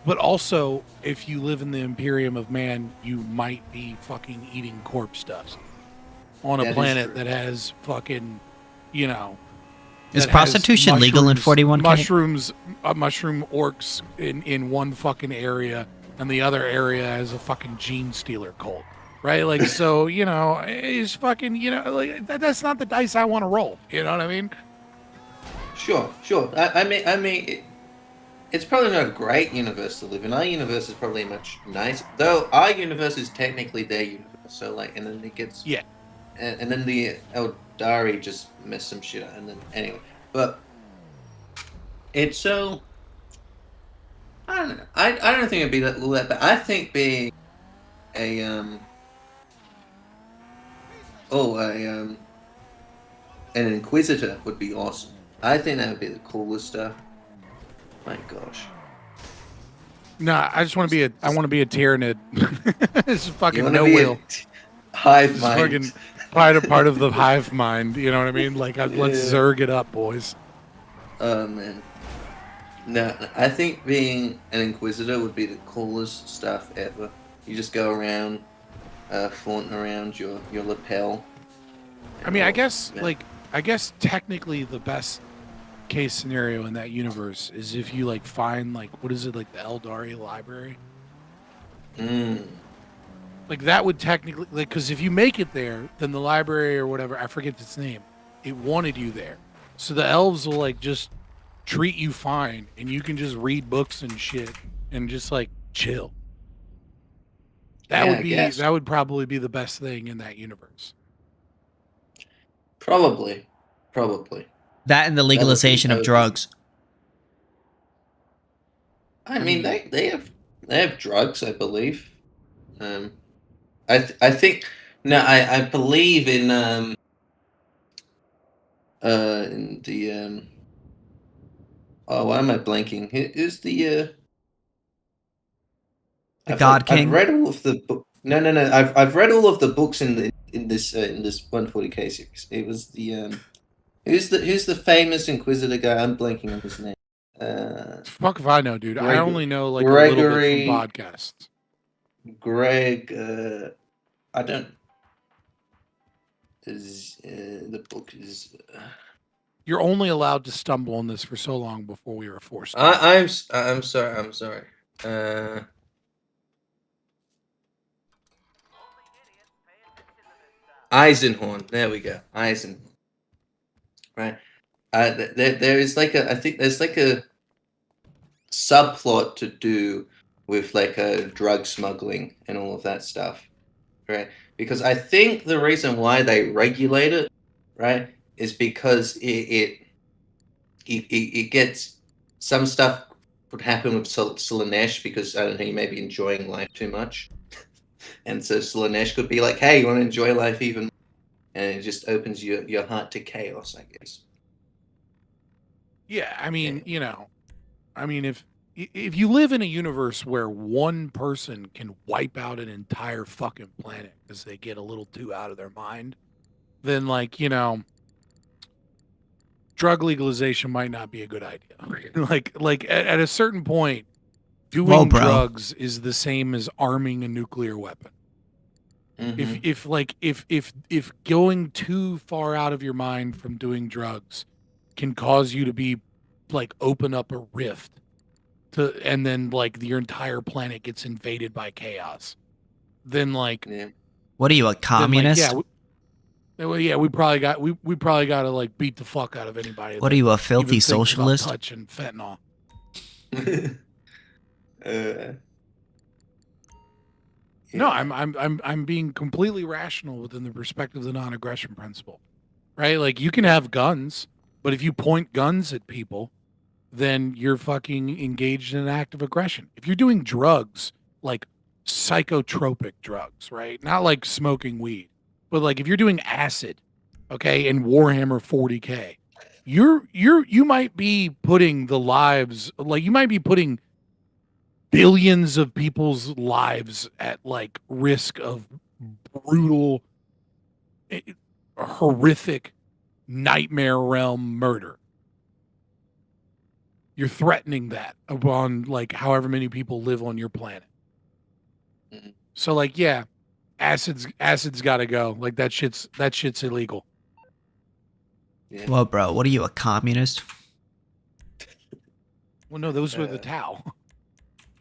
But also, if you live in the Imperium of Man, you might be fucking eating corpse dust on a That is planet true. that has fucking, you know. Is that has prostitution legal in 41K? Mushroom orcs in one fucking area, and the other area has a fucking gene stealer cult, right? Like, so, you know, it's fucking, you know, like that's not the dice I want to roll. You know what I mean? Sure. I mean, it's probably not a great universe to live in. Our universe is probably much nicer, though. Our universe is technically their universe. So like, and then it gets and then the Eldari just mess some shit up, and then anyway, but it's so. I don't know. I don't think it'd be that bad. I think being a an Inquisitor would be awesome. I think that would be the coolest stuff. My gosh. No, I just want to be I want to be a Tyranid. It's fucking wanna no be a will. hive It's mind. fucking part of the hive mind. You know what I mean? Like, let's zerg it up, boys. Oh man. No, I think being an Inquisitor would be the coolest stuff ever. You just go around, flaunting around your lapel. I mean, I guess technically the best case scenario in that universe is if you like find like what is it, like the Eldari library? Like that would technically, like, because if you make it there, then the library or whatever, I forget its name, it wanted you there, so the elves will like just treat you fine, and you can just read books and shit and just like chill. That would probably be the best thing in that universe. Probably. That and the legalization of drugs. I mean, they have drugs, I believe. I think I believe in the oh, why am I blanking? Who's the God King? I've read all of the book. No. I've read all of the books in this 140K series. It was the who's the famous Inquisitor guy? I'm blanking on his name. Fuck if I know, dude. I only know like Gregory, a little bit from podcasts. Greg, I don't. Is the book is. You're only allowed to stumble on this for so long before we were forced. I'm sorry. Eisenhorn. There we go. Eisenhorn. Right. There is like I think there's like a subplot to do with like drug smuggling and all of that stuff, right? Because I think the reason why they regulate it, right, is because it gets some stuff would happen with Slanesh because I don't know, he may be enjoying life too much, and so Slanesh could be like, "Hey, you want to enjoy life even?" And it just opens your heart to chaos, I guess. Yeah, I mean, you know, I mean, if you live in a universe where one person can wipe out an entire fucking planet because they get a little too out of their mind, then like, you know, drug legalization might not be a good idea. like at a certain point, doing drugs is the same as arming a nuclear weapon. If going too far out of your mind from doing drugs can cause you to be like open up a rift and then like your entire planet gets invaded by chaos, then like what are you, a communist? We probably got to like beat the fuck out of anybody. What are you, a filthy socialist? Touch and fentanyl. No, I'm being completely rational within the perspective of the non-aggression principle, right? Like you can have guns, but if you point guns at people, then you're fucking engaged in an act of aggression. If you're doing drugs, like psychotropic drugs, right? Not like smoking weed, but like if you're doing acid, okay, in Warhammer 40K, you might be putting the lives, like you might be putting billions of people's lives at like risk of brutal, horrific, nightmare realm murder. You're threatening that upon like however many people live on your planet. So like, yeah, acid's got to go. Like that shit's illegal. Yeah. Well, bro, what are you, a communist? Well, no, those were the Tau.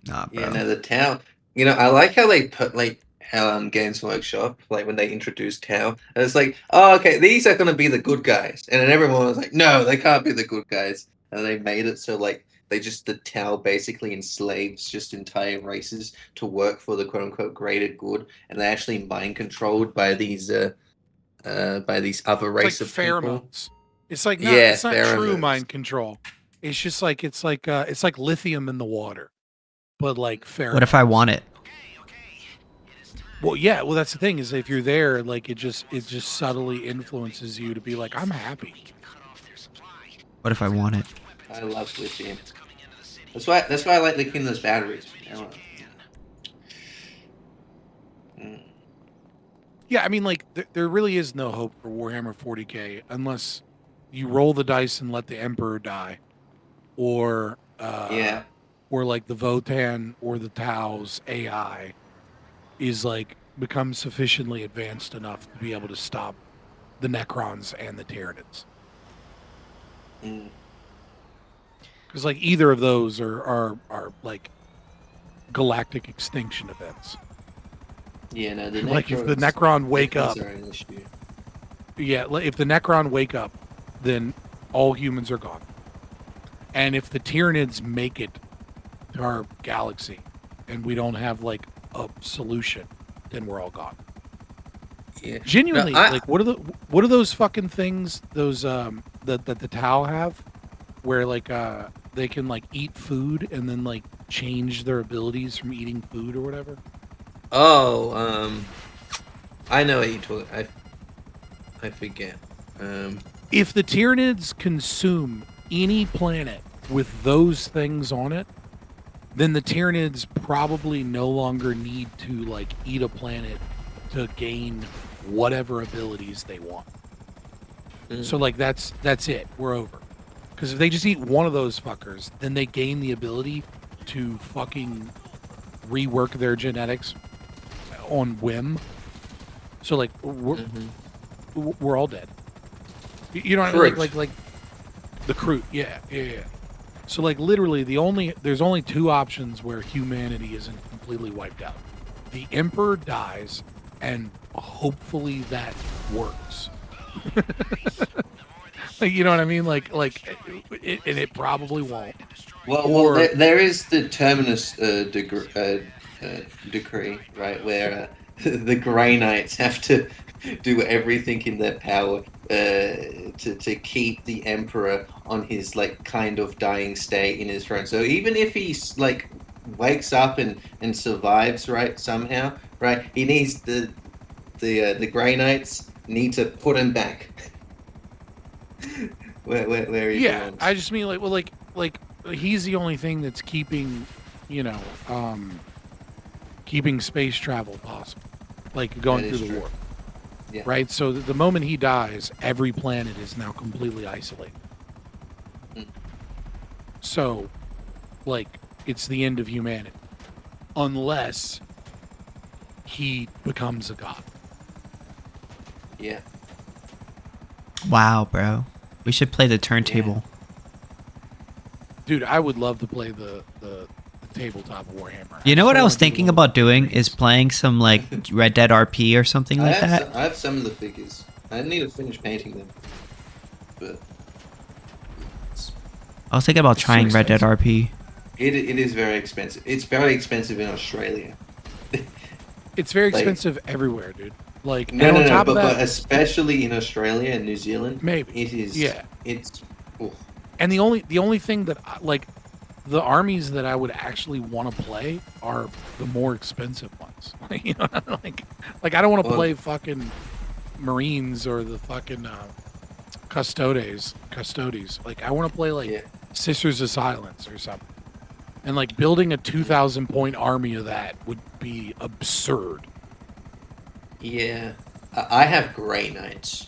Nah, bro. Yeah, no, the Tau. You know, I like how they put like how Games Workshop, like when they introduced Tau, and it's like, oh, okay, these are gonna be the good guys, and then everyone was like, no, they can't be the good guys, and they made it so like the Tau basically enslaves just entire races to work for the quote unquote greater good, and they're actually mind controlled by these other race of people. Pheromones. It's like it's not true mind control. It's just like it's like lithium in the water, but like pheromones. What if I want it? Well, yeah. Well, that's the thing is if you're there, like it just subtly influences you to be like, I'm happy. What if I want it? I love lithium. That's why I like licking those batteries. Yeah, I mean, like there really is no hope for Warhammer 40K unless you roll the dice and let the Emperor die, or or like the Votan or the Tau's AI is like becomes sufficiently advanced enough to be able to stop the Necrons and the Tyranids. Because like either of those are like galactic extinction events. Yeah, no, the like if the Necron wake up. Yeah, if the Necron wake up, then all humans are gone. And if the Tyranids make it to our galaxy and we don't have like a solution, then we're all gone. Yeah. Genuinely, No, like what are those fucking things those that the Tau have where like they can like eat food and then like change their abilities from eating food or whatever? Oh, I know what you told. I forget. If the Tyranids consume any planet with those things on it, then the Tyranids probably no longer need to like eat a planet to gain whatever abilities they want. So like that's it. We're over. Because if they just eat one of those fuckers, then they gain the ability to fucking rework their genetics on whim. So like we're all dead. You know what I mean? Like the Kroot. Yeah. So like literally there's only two options where humanity isn't completely wiped out. The Emperor dies, and hopefully that works. Like, you know what I mean? Like it probably won't. Well, there is the Terminus decree, right, where the Grey Knights have to do everything in their power to keep the Emperor on his like kind of dying state in his throne. So even if he's like wakes up and survives, right, somehow, right, he needs the Grey Knights need to put him back. where he belongs. I just mean like he's the only thing that's keeping, keeping space travel possible, like going through the warp. Yeah. Right. So the moment he dies, every planet is now completely isolated. So, like, it's the end of humanity, unless he becomes a god. Yeah. Wow, bro. We should play the turntable. Dude, I would love to play the tabletop Warhammer. You know what I was thinking about doing is playing some like Red Dead RP or something like that. I have some of the figures. I need to finish painting them. But I was thinking about trying Red Dead RP. It is very expensive. It's very expensive in Australia. It's very expensive everywhere, dude. Like, but especially in Australia and New Zealand, maybe it is. Yeah, it's. And the only thing that like the armies that I would actually want to play are the more expensive ones. You know, like I don't want to play fucking Marines or the fucking Custodes. Like I want to play like Sisters of Silence or something. And like building a 2,000 point army of that would be absurd. Yeah, I have Grey Knights,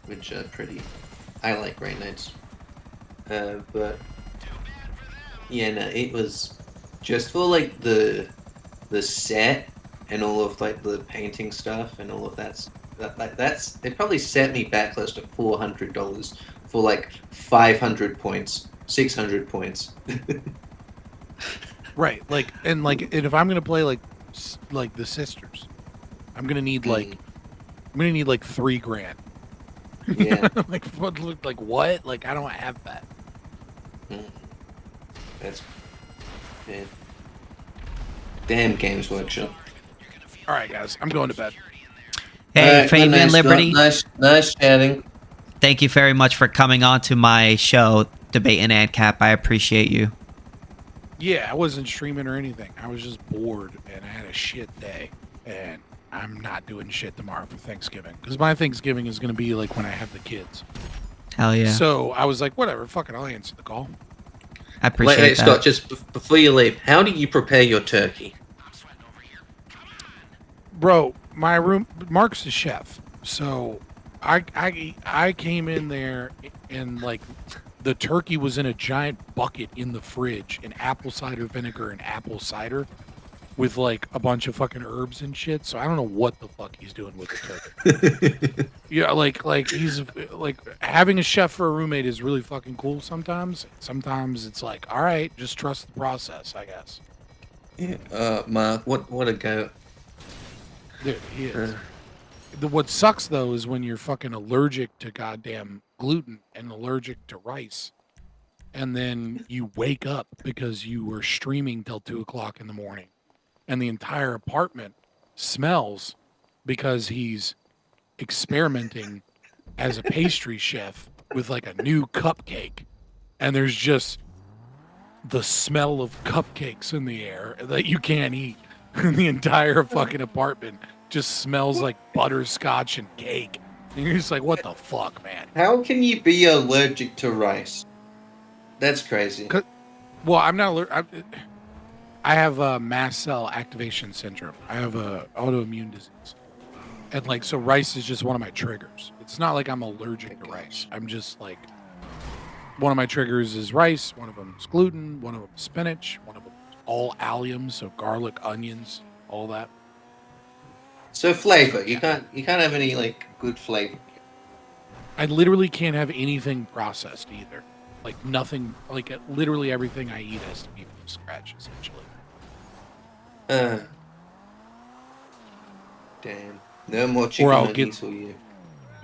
which are pretty. I like Grey Knights, but Yeah, no, it was just for like the set and all of like the painting stuff and all of that's it probably set me back close to $400 for like 500 points, 600 points. Right, and if I'm gonna play like the sisters, I'm gonna need like $3,000. Yeah. like what? Like I don't have that. That's man. Damn Games Workshop. All right, guys, I'm going to bed. Hey, Alright, Fabian nice, Liberty. Nice chatting. Thank you very much for coming on to my show, Debate and ANCAP. I appreciate you. Yeah, I wasn't streaming or anything. I was just bored and I had a shit day, and I'm not doing shit tomorrow for Thanksgiving because my Thanksgiving is gonna be like when I have the kids. Hell yeah. So I was like, whatever, fuck it, I'll answer the call. I appreciate Wait, that. Scott, just before you leave, how do you prepare your turkey? Bro, Mark's the chef, so I came in there and like the turkey was in a giant bucket in the fridge in apple cider vinegar and apple cider with like a bunch of fucking herbs and shit. So I don't know what the fuck he's doing with the turkey. Yeah, like he's like having a chef for a roommate is really fucking cool sometimes. Sometimes it's like, all right, just trust the process, I guess. Yeah, Mark, what a go. Dude, he is. What sucks though is when you're fucking allergic to goddamn gluten and allergic to rice, and then you wake up because you were streaming till 2:00 in the morning, and the entire apartment smells because he's experimenting as a pastry chef with like a new cupcake, and there's just the smell of cupcakes in the air that you can't eat. The entire fucking apartment just smells like butterscotch and cake. And you're just like, what the fuck, man? How can you be allergic to rice? That's crazy. Well, I'm not allergic. I have a mast cell activation syndrome. I have a autoimmune disease. And like, so rice is just one of my triggers. It's not like I'm allergic to rice. I'm just like, one of my triggers is rice. One of them is gluten. One of them is spinach. One of them is all alliums, so garlic, onions, all that. So flavor, you can't have any like good flavor. I literally can't have anything processed either. Like nothing, like literally everything I eat has to be from scratch, essentially. Damn. No more chicken nuggets for you.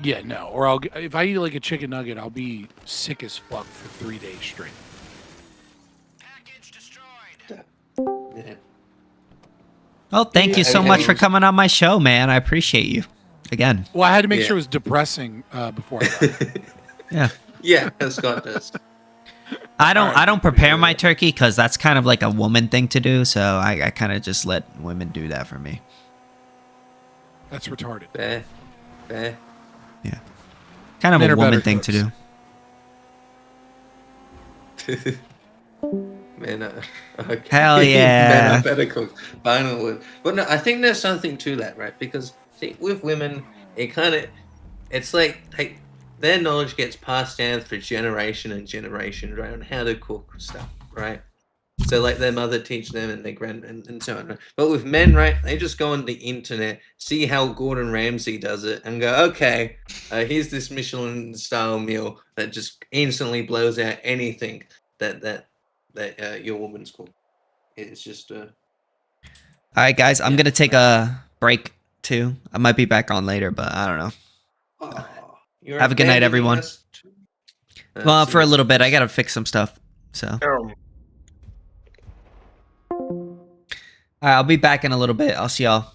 Yeah, no. Or if I eat like a chicken nugget, I'll be sick as fuck for 3 days straight. Yeah. Well, thank you so much for coming on my show, man. I appreciate you. Again. Well, I had to make sure it was depressing before I got Yeah. Yeah, Scott does. I don't prepare my turkey because that's kind of like a woman thing to do. So I kind of just let women do that for me. That's retarded. Fair. Yeah. Kind of Men a are woman better thing to do. Men are okay. Hell yeah. Men are better cooks. Final. But no, I think there's something to that, right? Because see, with women, it's like their knowledge gets passed down for generation and generation, right, on how to cook stuff, right? So like their mother teach them and their grand and so on. Right? But with men, right, they just go on the internet, see how Gordon Ramsay does it, and go, okay, here's this Michelin style meal that just instantly blows out anything that your woman's cooked. It's just All right, guys, I'm gonna take a break too. I might be back on later, but I don't know. Have a good night, everyone. Well, for a little bit, I gotta fix some stuff. So. All right, I'll be back in a little bit. I'll see y'all.